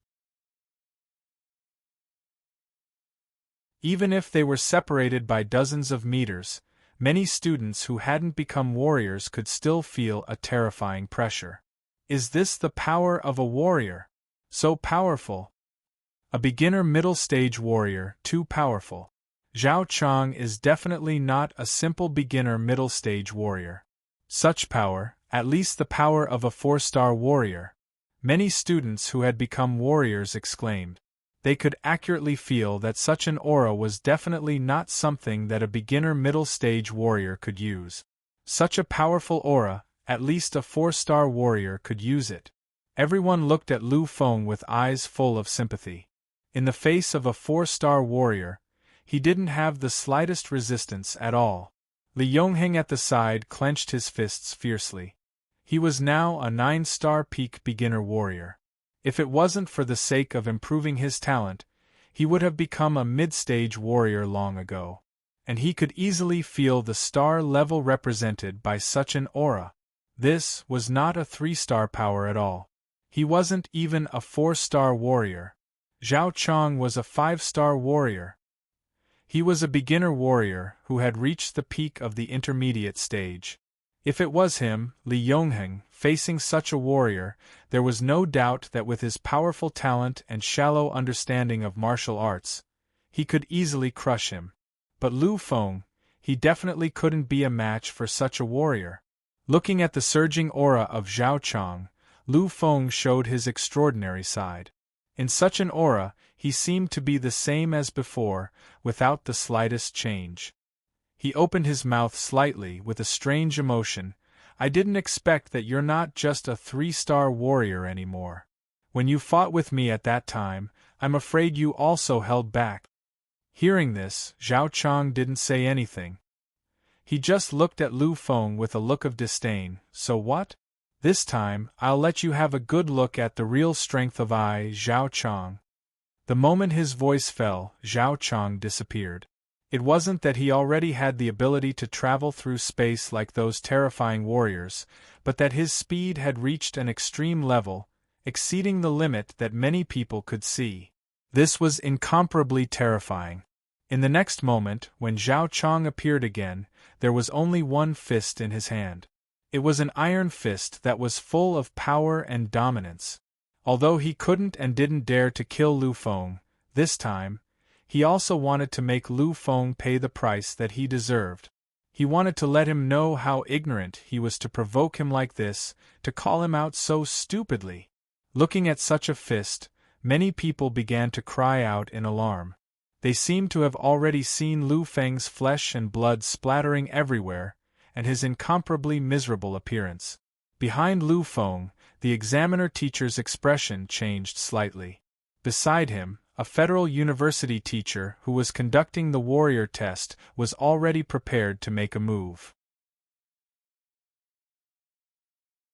Even if they were separated by dozens of meters, many students who hadn't become warriors could still feel a terrifying pressure. Is this the power of a warrior? So powerful. A beginner middle stage warrior, too powerful. Zhao Chang is definitely not a simple beginner middle stage warrior. Such power, at least the power of a 4-star warrior. Many students who had become warriors exclaimed. They could accurately feel that such an aura was definitely not something that a beginner middle stage warrior could use. Such a powerful aura, at least a 4-star warrior could use it. Everyone looked at Lu Feng with eyes full of sympathy. In the face of a 4-star warrior, he didn't have the slightest resistance at all. Li Yongheng at the side clenched his fists fiercely. He was now a 9-star peak beginner warrior. If it wasn't for the sake of improving his talent, he would have become a mid-stage warrior long ago. And he could easily feel the star level represented by such an aura. This was not a 3-star power at all. He wasn't even a 4-star warrior. Zhao Chang was a 5-star warrior. He was a beginner warrior who had reached the peak of the intermediate stage. If it was him, Li Yongheng, facing such a warrior, there was no doubt that with his powerful talent and shallow understanding of martial arts, he could easily crush him. But Lu Feng, he definitely couldn't be a match for such a warrior. Looking at the surging aura of Zhao Chang, Lu Feng showed his extraordinary side. In such an aura, he seemed to be the same as before, without the slightest change. He opened his mouth slightly with a strange emotion. I didn't expect that you're not just a 3-star warrior anymore. When you fought with me at that time, I'm afraid you also held back. Hearing this, Zhao Chang didn't say anything. He just looked at Lu Feng with a look of disdain. So what? This time, I'll let you have a good look at the real strength of Zhao Chang. The moment his voice fell, Zhao Chang disappeared. It wasn't that he already had the ability to travel through space like those terrifying warriors, but that his speed had reached an extreme level, exceeding the limit that many people could see. This was incomparably terrifying. In the next moment, when Zhao Chang appeared again, there was only one fist in his hand. It was an iron fist that was full of power and dominance. Although he couldn't and didn't dare to kill Lu Feng, this time, he also wanted to make Lu Feng pay the price that he deserved. He wanted to let him know how ignorant he was to provoke him like this, to call him out so stupidly. Looking at such a fist, many people began to cry out in alarm. They seemed to have already seen Lu Feng's flesh and blood splattering everywhere, and his incomparably miserable appearance. Behind Lu Feng, the examiner teacher's expression changed slightly. Beside him, a federal university teacher who was conducting the warrior test was already prepared to make a move.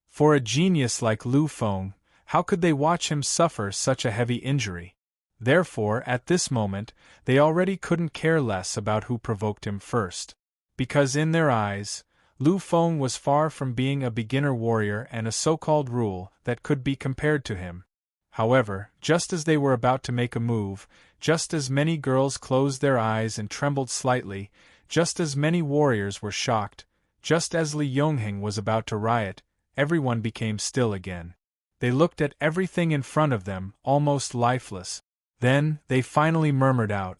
For a genius like Lu Feng, how could they watch him suffer such a heavy injury? Therefore, at this moment, they already couldn't care less about who provoked him first. Because in their eyes, Lu Feng was far from being a beginner warrior and a so-called rule that could be compared to him. However, just as they were about to make a move, just as many girls closed their eyes and trembled slightly, just as many warriors were shocked, just as Li Yongheng was about to riot, everyone became still again. They looked at everything in front of them, almost lifeless. Then, they finally murmured out,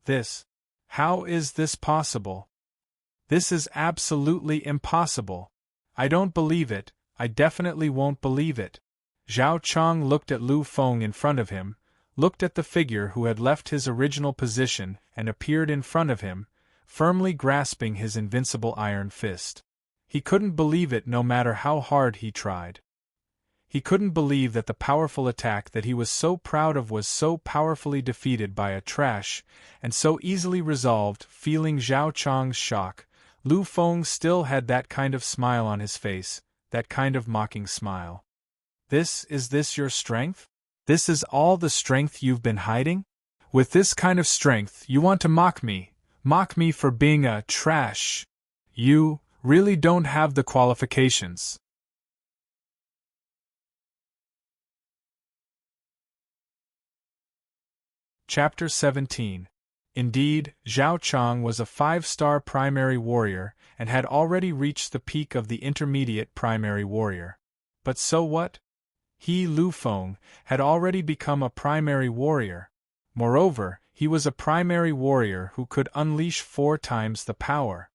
"This. How is this possible? This is absolutely impossible. I don't believe it, I definitely won't believe it." Zhao Chang looked at Lu Feng in front of him, looked at the figure who had left his original position and appeared in front of him, firmly grasping his invincible iron fist. He couldn't believe it no matter how hard he tried. He couldn't believe that the powerful attack that he was so proud of was so powerfully defeated by a trash, and so easily resolved. Feeling Zhao Chang's shock, Lu Feng still had that kind of smile on his face, that kind of mocking smile. Is this your strength? This is all the strength you've been hiding? With this kind of strength you want to mock me for being a trash. You really don't have the qualifications. Chapter 17. Indeed, Zhao Chang was a 5-star primary warrior and had already reached the peak of the intermediate primary warrior. But so what? He, Lu Feng, had already become a primary warrior. Moreover, he was a primary warrior who could unleash 4 times the power.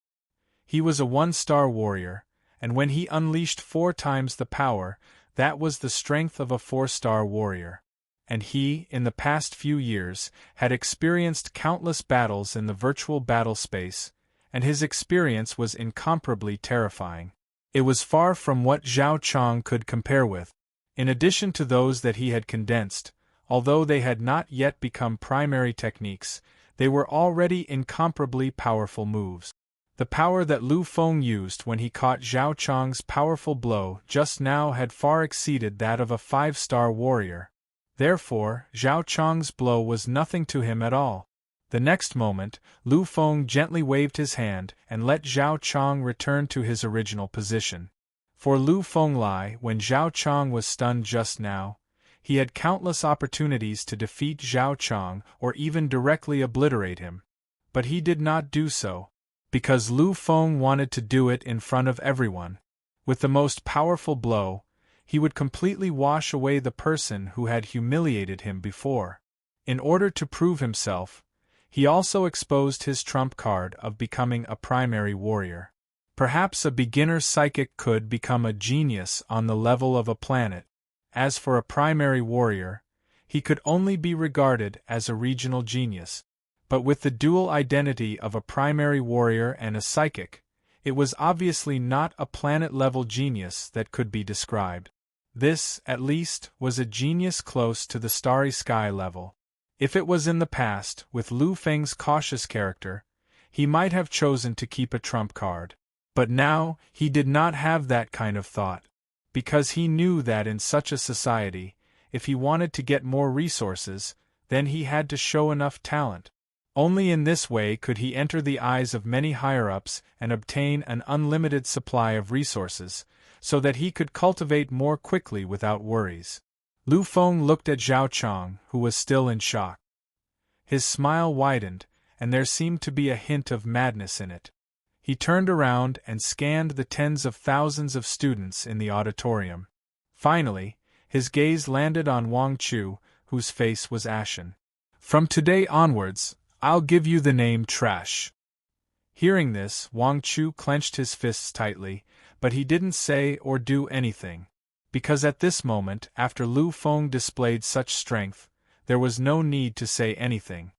He was a 1-star warrior, and when he unleashed 4 times the power, that was the strength of a 4-star warrior. And he, in the past few years, had experienced countless battles in the virtual battle space, and his experience was incomparably terrifying. It was far from what Zhao Chang could compare with. In addition to those that he had condensed, although they had not yet become primary techniques, they were already incomparably powerful moves. The power that Lu Feng used when he caught Zhao Chang's powerful blow just now had far exceeded that of a 5-star warrior. Therefore, Zhao Chang's blow was nothing to him at all. The next moment, Lu Feng gently waved his hand and let Zhao Chang return to his original position. For Lu Fenglai, when Zhao Chang was stunned just now, he had countless opportunities to defeat Zhao Chang or even directly obliterate him. But he did not do so, because Lu Feng wanted to do it in front of everyone. With the most powerful blow, he would completely wash away the person who had humiliated him before. In order to prove himself, he also exposed his trump card of becoming a primary warrior. Perhaps a beginner psychic could become a genius on the level of a planet. As for a primary warrior, he could only be regarded as a regional genius. But with the dual identity of a primary warrior and a psychic, it was obviously not a planet-level genius that could be described. This, at least, was a genius close to the starry sky level. If it was in the past, with Lu Feng's cautious character, he might have chosen to keep a trump card. But now, he did not have that kind of thought, because he knew that in such a society, if he wanted to get more resources, then he had to show enough talent. Only in this way could he enter the eyes of many higher-ups and obtain an unlimited supply of resources, so that he could cultivate more quickly without worries. Lu Feng looked at Zhao Chang, who was still in shock. His smile widened, and there seemed to be a hint of madness in it. He turned around and scanned the tens of thousands of students in the auditorium. Finally, his gaze landed on Wang Chu, whose face was ashen. "From today onwards, I'll give you the name Trash." Hearing this, Wang Chu clenched his fists tightly, but he didn't say or do anything. Because at this moment, after Lu Feng displayed such strength, there was no need to say anything.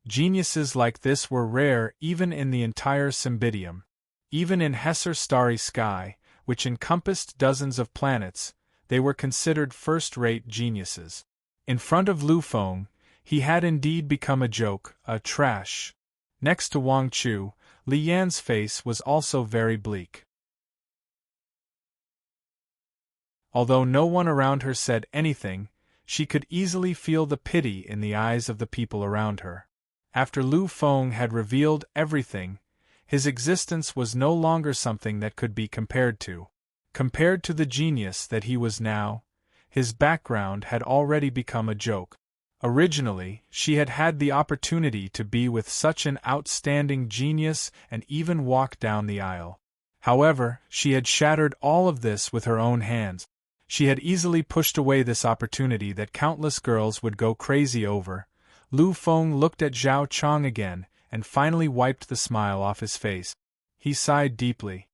Geniuses like this were rare even in the entire Cymbidium. Even in Hesser starry sky, which encompassed dozens of planets, they were considered first-rate geniuses. In front of Lu Feng, he had indeed become a joke, a trash. Next to Wang Chu, Li Yan's face was also very bleak. Although no one around her said anything, she could easily feel the pity in the eyes of the people around her. After Lu Feng had revealed everything, his existence was no longer something that could be compared to. Compared to the genius that he was now, his background had already become a joke. Originally, she had had the opportunity to be with such an outstanding genius and even walk down the aisle. However, she had shattered all of this with her own hands. She had easily pushed away this opportunity that countless girls would go crazy over. Lu Feng looked at Zhao Chang again, and finally wiped the smile off his face. He sighed deeply.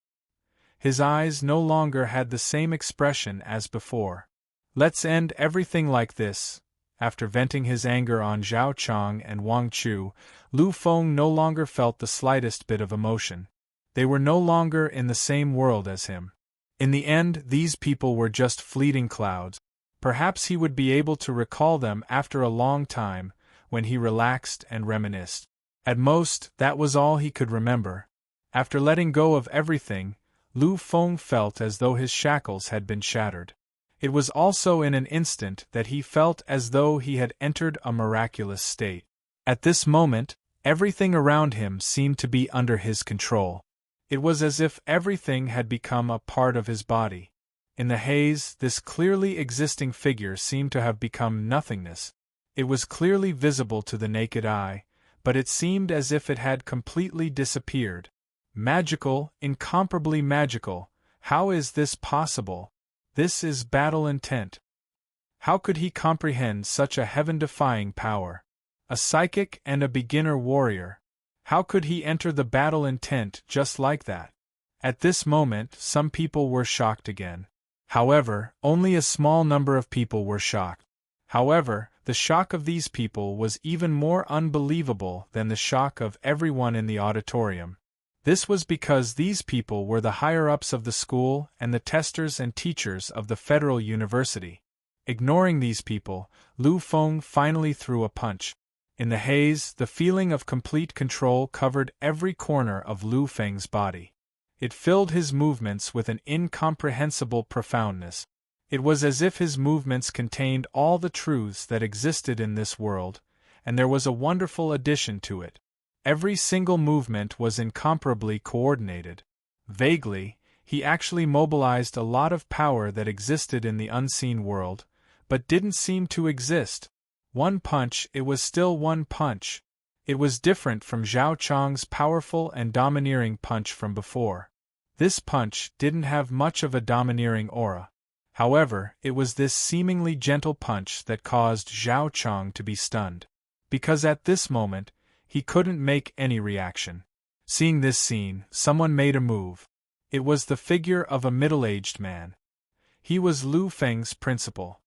His eyes no longer had the same expression as before. Let's end everything like this. After venting his anger on Zhao Chang and Wang Chu, Lu Feng no longer felt the slightest bit of emotion. They were no longer in the same world as him. In the end, these people were just fleeting clouds. Perhaps he would be able to recall them after a long time, when he relaxed and reminisced. At most, that was all he could remember. After letting go of everything, Lu Feng felt as though his shackles had been shattered. It was also in an instant that he felt as though he had entered a miraculous state. At this moment, everything around him seemed to be under his control. It was as if everything had become a part of his body. In the haze, this clearly existing figure seemed to have become nothingness. It was clearly visible to the naked eye, but it seemed as if it had completely disappeared. Magical, incomparably magical. How is this possible? This is battle intent. How could he comprehend such a heaven-defying power? A psychic and a beginner warrior. How could he enter the battle intent just like that? At this moment, some people were shocked again. However, only a small number of people were shocked. However, the shock of these people was even more unbelievable than the shock of everyone in the auditorium. This was because these people were the higher-ups of the school and the testers and teachers of the Federal University. Ignoring these people, Lu Feng finally threw a punch. In the haze, the feeling of complete control covered every corner of Lu Feng's body. It filled his movements with an incomprehensible profoundness. It was as if his movements contained all the truths that existed in this world, and there was a wonderful addition to it. Every single movement was incomparably coordinated. Vaguely, he actually mobilized a lot of power that existed in the unseen world, but didn't seem to exist. One punch, it was still one punch. It was different from Zhao Chang's powerful and domineering punch from before. This punch didn't have much of a domineering aura. However, it was this seemingly gentle punch that caused Zhao Chang to be stunned. Because at this moment, he couldn't make any reaction. Seeing this scene, someone made a move. It was the figure of a middle-aged man. He was Lu Feng's principal.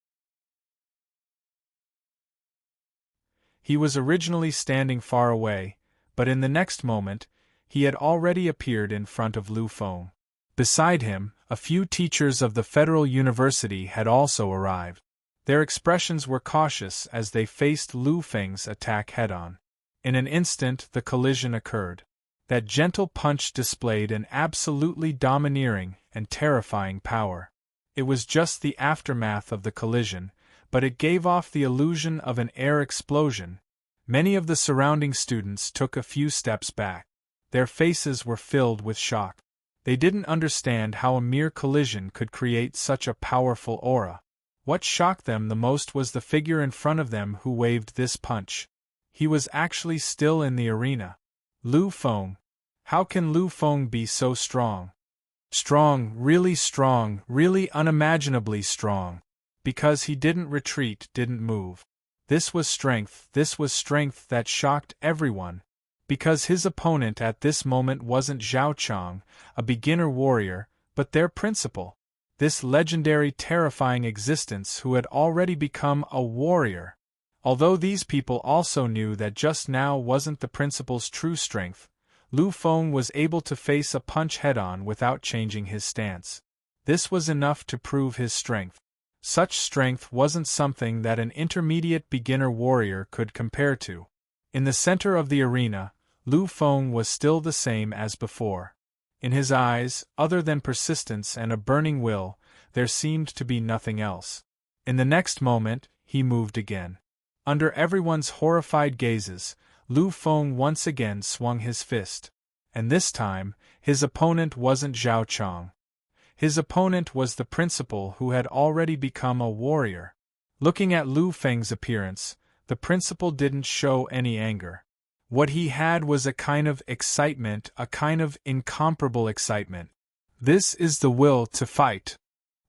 He was originally standing far away, but in the next moment, he had already appeared in front of Lu Feng. Beside him, a few teachers of the Federal University had also arrived. Their expressions were cautious as they faced Lu Feng's attack head-on. In an instant, the collision occurred. That gentle punch displayed an absolutely domineering and terrifying power. It was just the aftermath of the collision, but it gave off the illusion of an air explosion. Many of the surrounding students took a few steps back. Their faces were filled with shock. They didn't understand how a mere collision could create such a powerful aura. What shocked them the most was the figure in front of them who waved this punch. He was actually still in the arena. Lu Feng. How can Lu Feng be so strong? Strong, really unimaginably strong. Because he didn't retreat, didn't move. This was strength that shocked everyone. Because his opponent at this moment wasn't Zhao Chang, a beginner warrior, but their principal. This legendary terrifying existence who had already become a warrior. Although these people also knew that just now wasn't the principal's true strength, Lu Feng was able to face a punch head-on without changing his stance. This was enough to prove his strength. Such strength wasn't something that an intermediate beginner warrior could compare to. In the center of the arena, Lu Feng was still the same as before. In his eyes, other than persistence and a burning will, there seemed to be nothing else. In the next moment, he moved again. Under everyone's horrified gazes, Lu Feng once again swung his fist. And this time, his opponent wasn't Zhao Chang. His opponent was the principal, who had already become a warrior. Looking at Lu Feng's appearance, the principal didn't show any anger. What he had was a kind of excitement, a kind of incomparable excitement. This is the will to fight.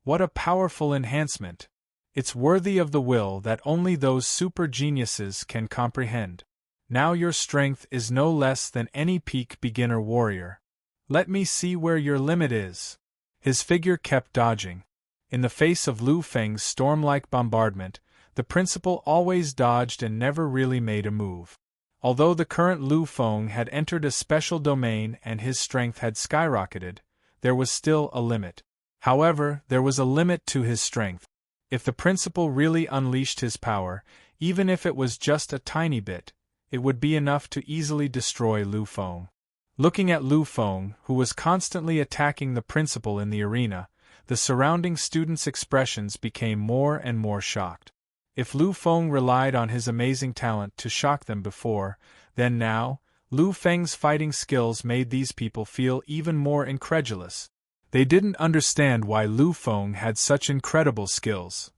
What a powerful enhancement! It's worthy of the will that only those super geniuses can comprehend. Now your strength is no less than any peak beginner warrior. Let me see where your limit is. His figure kept dodging. In the face of Lu Feng's storm-like bombardment, the principal always dodged and never really made a move. Although the current Lu Feng had entered a special domain and his strength had skyrocketed, there was still a limit. However, there was a limit to his strength. If the principal really unleashed his power, even if it was just a tiny bit, it would be enough to easily destroy Lu Feng. Looking at Lu Feng, who was constantly attacking the principal in the arena, the surrounding students' expressions became more and more shocked. If Lu Feng relied on his amazing talent to shock them before, then now, Lu Feng's fighting skills made these people feel even more incredulous. They didn't understand why Lu Feng had such incredible skills.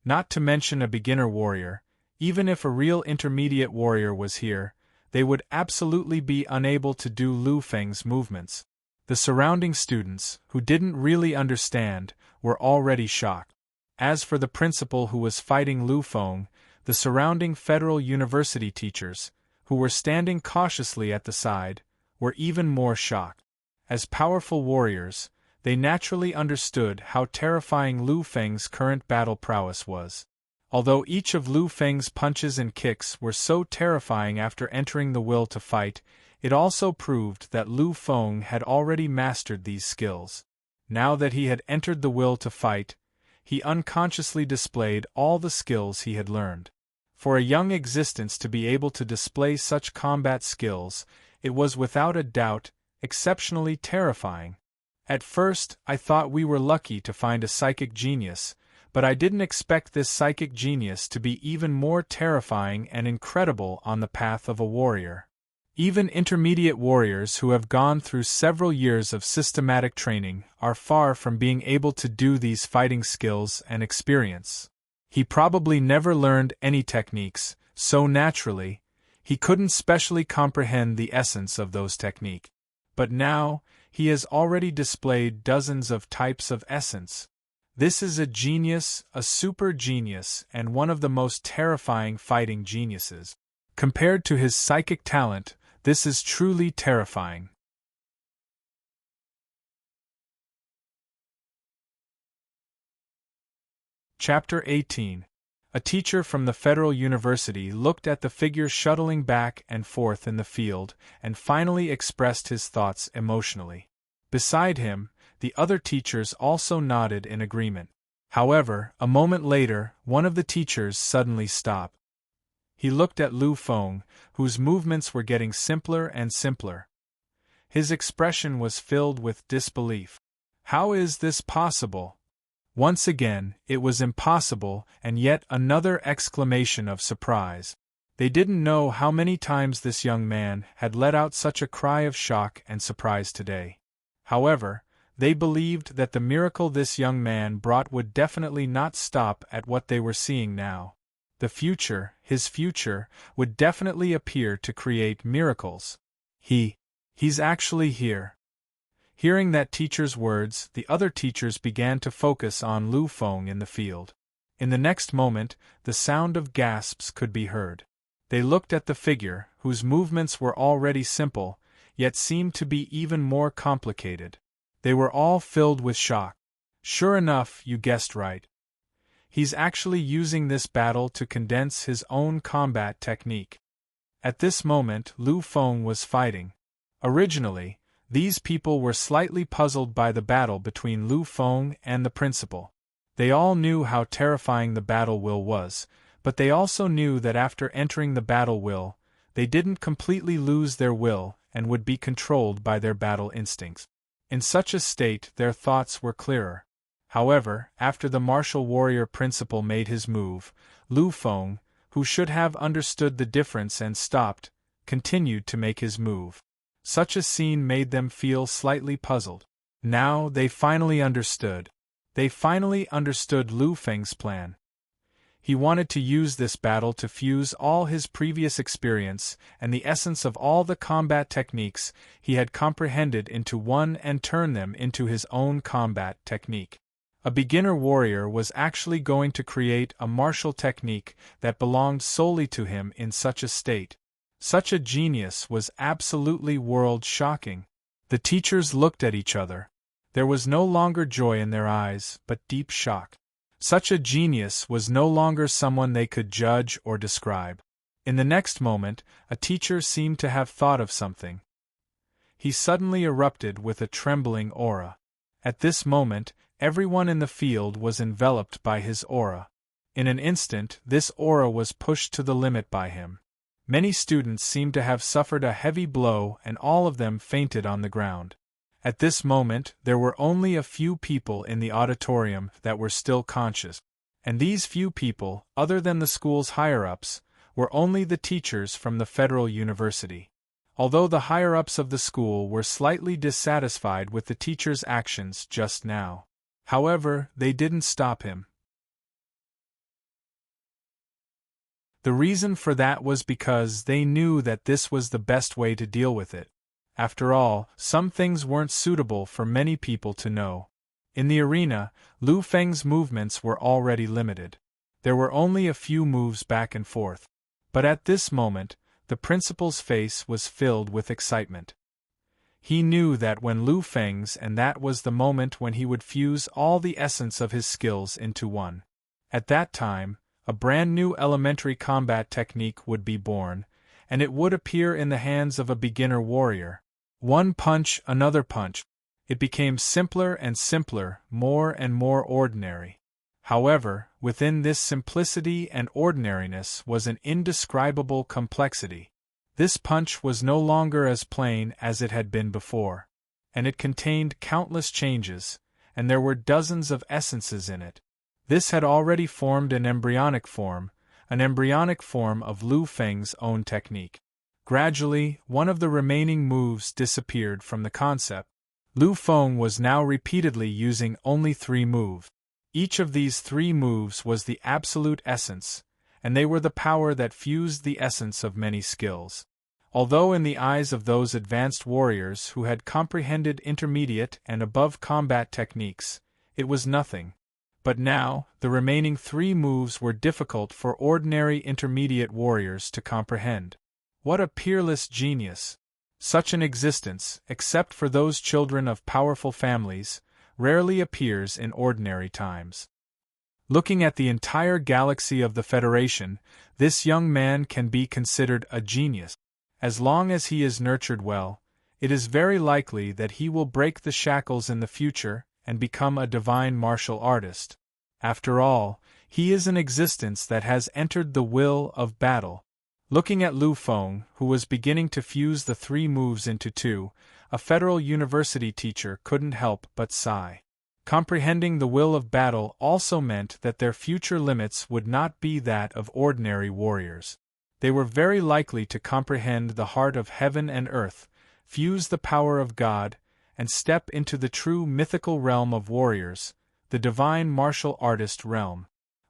Not to mention a beginner warrior, even if a real intermediate warrior was here, they would absolutely be unable to do Lu Feng's movements. The surrounding students, who didn't really understand, were already shocked. As for the principal who was fighting Lu Feng, the surrounding Federal University teachers, who were standing cautiously at the side, were even more shocked. As powerful warriors, they naturally understood how terrifying Lu Feng's current battle prowess was. Although each of Lu Feng's punches and kicks were so terrifying after entering the will to fight, it also proved that Lu Feng had already mastered these skills. Now that he had entered the will to fight, he unconsciously displayed all the skills he had learned. For a young existence to be able to display such combat skills, it was without a doubt exceptionally terrifying. At first, I thought we were lucky to find a psychic genius, but I didn't expect this psychic genius to be even more terrifying and incredible on the path of a warrior. Even intermediate warriors who have gone through several years of systematic training are far from being able to do these fighting skills and experience. He probably never learned any techniques, so naturally, he couldn't specially comprehend the essence of those techniques. But now, he has already displayed dozens of types of essence. This is a genius, a super genius, and one of the most terrifying fighting geniuses. Compared to his psychic talent, this is truly terrifying. Chapter 18. A teacher from the Federal University looked at the figure shuttling back and forth in the field and finally expressed his thoughts emotionally. Beside him, the other teachers also nodded in agreement. However, a moment later, one of the teachers suddenly stopped. He looked at Lu Feng, whose movements were getting simpler and simpler. His expression was filled with disbelief. How is this possible? Once again, it was impossible, and yet another exclamation of surprise. They didn't know how many times this young man had let out such a cry of shock and surprise today. However, they believed that the miracle this young man brought would definitely not stop at what they were seeing now. The future, his future, would definitely appear to create miracles. He's actually here. Hearing that teacher's words, the other teachers began to focus on Lu Feng in the field. In the next moment, the sound of gasps could be heard. They looked at the figure, whose movements were already simple, yet seemed to be even more complicated. They were all filled with shock. Sure enough, you guessed right. He's actually using this battle to condense his own combat technique. At this moment, Lu Feng was fighting. Originally, these people were slightly puzzled by the battle between Lu Feng and the principal. They all knew how terrifying the battle will was, but they also knew that after entering the battle will, they didn't completely lose their will and would be controlled by their battle instincts. In such a state, their thoughts were clearer. However, after the martial warrior principal made his move, Lu Feng, who should have understood the difference and stopped, continued to make his move. Such a scene made them feel slightly puzzled. Now they finally understood. They finally understood Lu Feng's plan. He wanted to use this battle to fuse all his previous experience and the essence of all the combat techniques he had comprehended into one and turn them into his own combat technique. A beginner warrior was actually going to create a martial technique that belonged solely to him in such a state. Such a genius was absolutely world-shocking. The teachers looked at each other. There was no longer joy in their eyes, but deep shock. Such a genius was no longer someone they could judge or describe. In the next moment, a teacher seemed to have thought of something. He suddenly erupted with a trembling aura. At this moment, everyone in the field was enveloped by his aura. In an instant, this aura was pushed to the limit by him. Many students seemed to have suffered a heavy blow and all of them fainted on the ground. At this moment, there were only a few people in the auditorium that were still conscious. And these few people, other than the school's higher-ups, were only the teachers from the Federal University. Although the higher-ups of the school were slightly dissatisfied with the teacher's actions just now. However, they didn't stop him. The reason for that was because they knew that this was the best way to deal with it. After all, some things weren't suitable for many people to know. In the arena, Lu Feng's movements were already limited. There were only a few moves back and forth. But at this moment, the principal's face was filled with excitement. He knew that when Lu Feng's and that was the moment when he would fuse all the essence of his skills into one. At that time, a brand new elementary combat technique would be born, and it would appear in the hands of a beginner warrior. One punch, another punch. It became simpler and simpler, more and more ordinary. However, within this simplicity and ordinariness was an indescribable complexity. This punch was no longer as plain as it had been before, and it contained countless changes, and there were dozens of essences in it. This had already formed an embryonic form of Lu Feng's own technique. Gradually, one of the remaining moves disappeared from the concept. Lu Feng was now repeatedly using only 3 moves. Each of these 3 moves was the absolute essence, and they were the power that fused the essence of many skills. Although in the eyes of those advanced warriors who had comprehended intermediate and above combat techniques, it was nothing. But now, the remaining 3 moves were difficult for ordinary intermediate warriors to comprehend. What a peerless genius! Such an existence, except for those children of powerful families, rarely appears in ordinary times. Looking at the entire galaxy of the Federation, this young man can be considered a genius. As long as he is nurtured well, it is very likely that he will break the shackles in the future and become a divine martial artist. After all, he is an existence that has entered the will of battle. Looking at Lu Feng, who was beginning to fuse the 3 moves into 2, a Federal University teacher couldn't help but sigh. Comprehending the will of battle also meant that their future limits would not be that of ordinary warriors. They were very likely to comprehend the heart of heaven and earth, fuse the power of God, and step into the true mythical realm of warriors, the divine martial artist realm.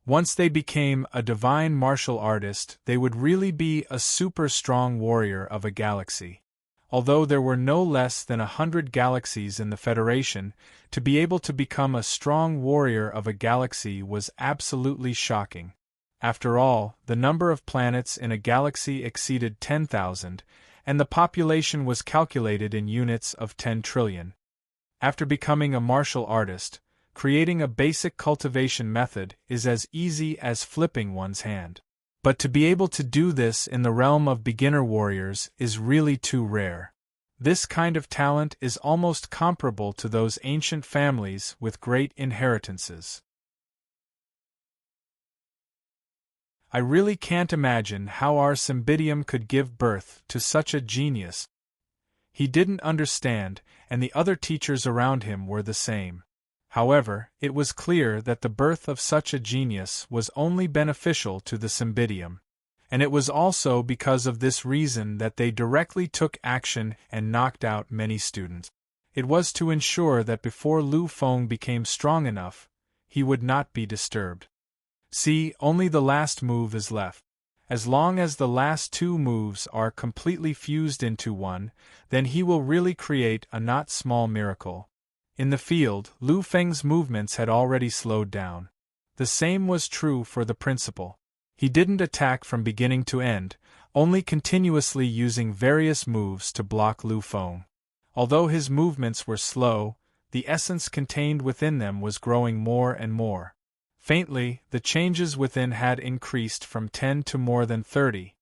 Once they became a divine martial artist, they would really be a super strong warrior of a galaxy. Although there were no less than 100 galaxies in the Federation, to be able to become a strong warrior of a galaxy was absolutely shocking. After all, the number of planets in a galaxy exceeded 10,000, and the population was calculated in units of 10 trillion. After becoming a martial artist, creating a basic cultivation method is as easy as flipping one's hand. But to be able to do this in the realm of beginner warriors is really too rare. This kind of talent is almost comparable to those ancient families with great inheritances. I really can't imagine how our Cymbidium could give birth to such a genius. He didn't understand, and the other teachers around him were the same. However, it was clear that the birth of such a genius was only beneficial to the Cymbidium. And it was also because of this reason that they directly took action and knocked out many students. It was to ensure that before Lu Feng became strong enough, he would not be disturbed. See, only the last move is left. As long as the last two moves are completely fused into one, then he will really create a not small miracle. In the field, Lu Feng's movements had already slowed down. The same was true for the principal. He didn't attack from beginning to end, only continuously using various moves to block Lu Feng. Although his movements were slow, the essence contained within them was growing more and more. Faintly, the changes within had increased from 10 to more than 30.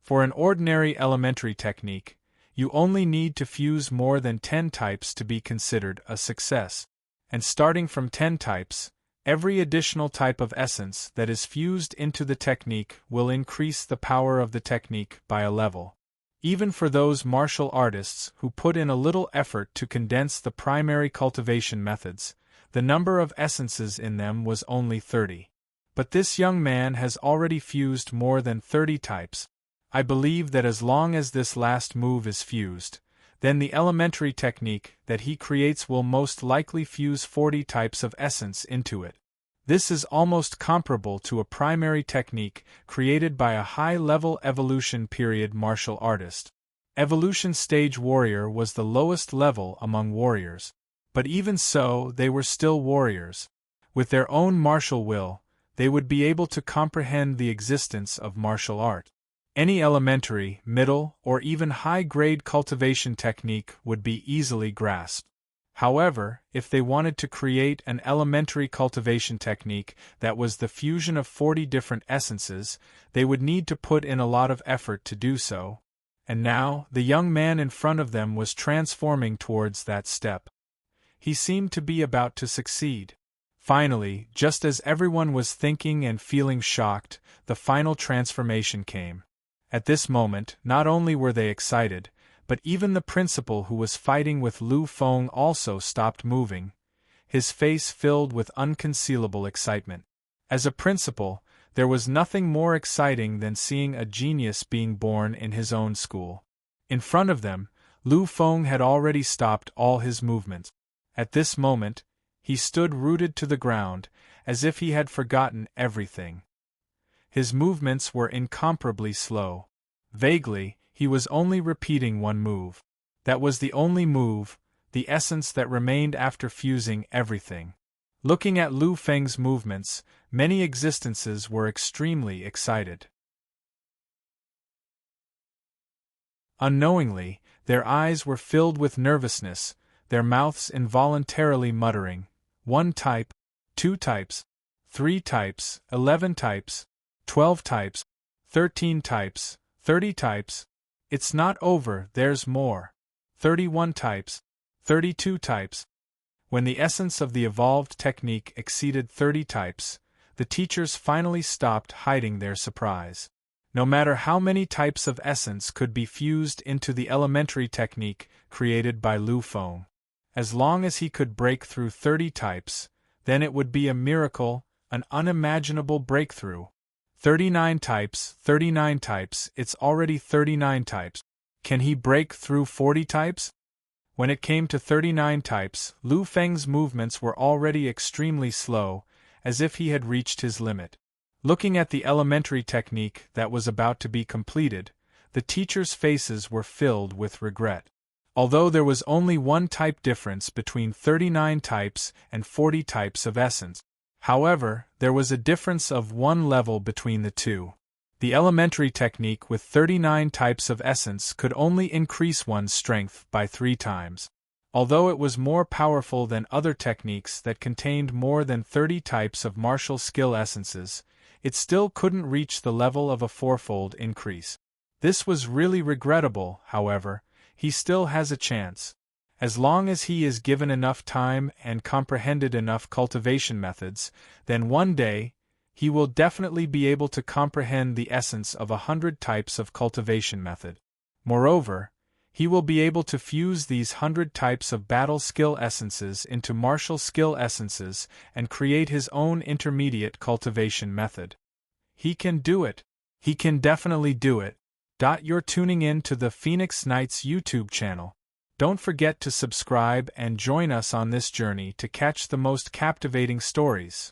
For an ordinary elementary technique, you only need to fuse more than 10 types to be considered a success. And starting from 10 types, every additional type of essence that is fused into the technique will increase the power of the technique by a level. Even for those martial artists who put in a little effort to condense the primary cultivation methods, the number of essences in them was only 30. But this young man has already fused more than 30 types. I believe that as long as this last move is fused, then the elementary technique that he creates will most likely fuse 40 types of essence into it. This is almost comparable to a primary technique created by a high-level evolution period martial artist. Evolution stage warrior was the lowest level among warriors. But even so, they were still warriors. With their own martial will, they would be able to comprehend the existence of martial art. Any elementary, middle, or even high-grade cultivation technique would be easily grasped. However, if they wanted to create an elementary cultivation technique that was the fusion of 40 different essences, they would need to put in a lot of effort to do so. And now, the young man in front of them was transforming towards that step. He seemed to be about to succeed. Finally, just as everyone was thinking and feeling shocked, the final transformation came. At this moment, not only were they excited, but even the principal who was fighting with Lu Feng also stopped moving, his face filled with unconcealable excitement. As a principal, there was nothing more exciting than seeing a genius being born in his own school. In front of them, Lu Feng had already stopped all his movements. At this moment, he stood rooted to the ground, as if he had forgotten everything. His movements were incomparably slow. Vaguely, he was only repeating one move. That was the only move, the essence that remained after fusing everything. Looking at Lu Feng's movements, many existences were extremely excited. Unknowingly, their eyes were filled with nervousness, their mouths involuntarily muttering, 1 type, 2 types, 3 types, 11 types, 12 types, 13 types, 30 types. It's not over, there's more. 31 types, 32 types. When the essence of the evolved technique exceeded 30 types, the teachers finally stopped hiding their surprise. No matter how many types of essence could be fused into the elementary technique created by Lu Feng, as long as he could break through 30 types, then it would be a miracle, an unimaginable breakthrough. 39 types, it's already 39 types. Can he break through 40 types? When it came to 39 types, Lu Feng's movements were already extremely slow, as if he had reached his limit. Looking at the elementary technique that was about to be completed, the teachers' faces were filled with regret. Although there was only 1 type difference between 39 types and 40 types of essence, however, there was a difference of 1 level between the two. The elementary technique with 39 types of essence could only increase one's strength by 3 times. Although it was more powerful than other techniques that contained more than 30 types of martial skill essences, it still couldn't reach the level of a 4-fold increase. This was really regrettable, however. He still has a chance. As long as he is given enough time and comprehended enough cultivation methods, then one day, he will definitely be able to comprehend the essence of 100 types of cultivation method. Moreover, he will be able to fuse these 100 types of battle skill essences into martial skill essences and create his own intermediate cultivation method. He can do it. He can definitely do it. You're tuning in to the Phoenix Knights YouTube channel. Don't forget to subscribe and join us on this journey to catch the most captivating stories.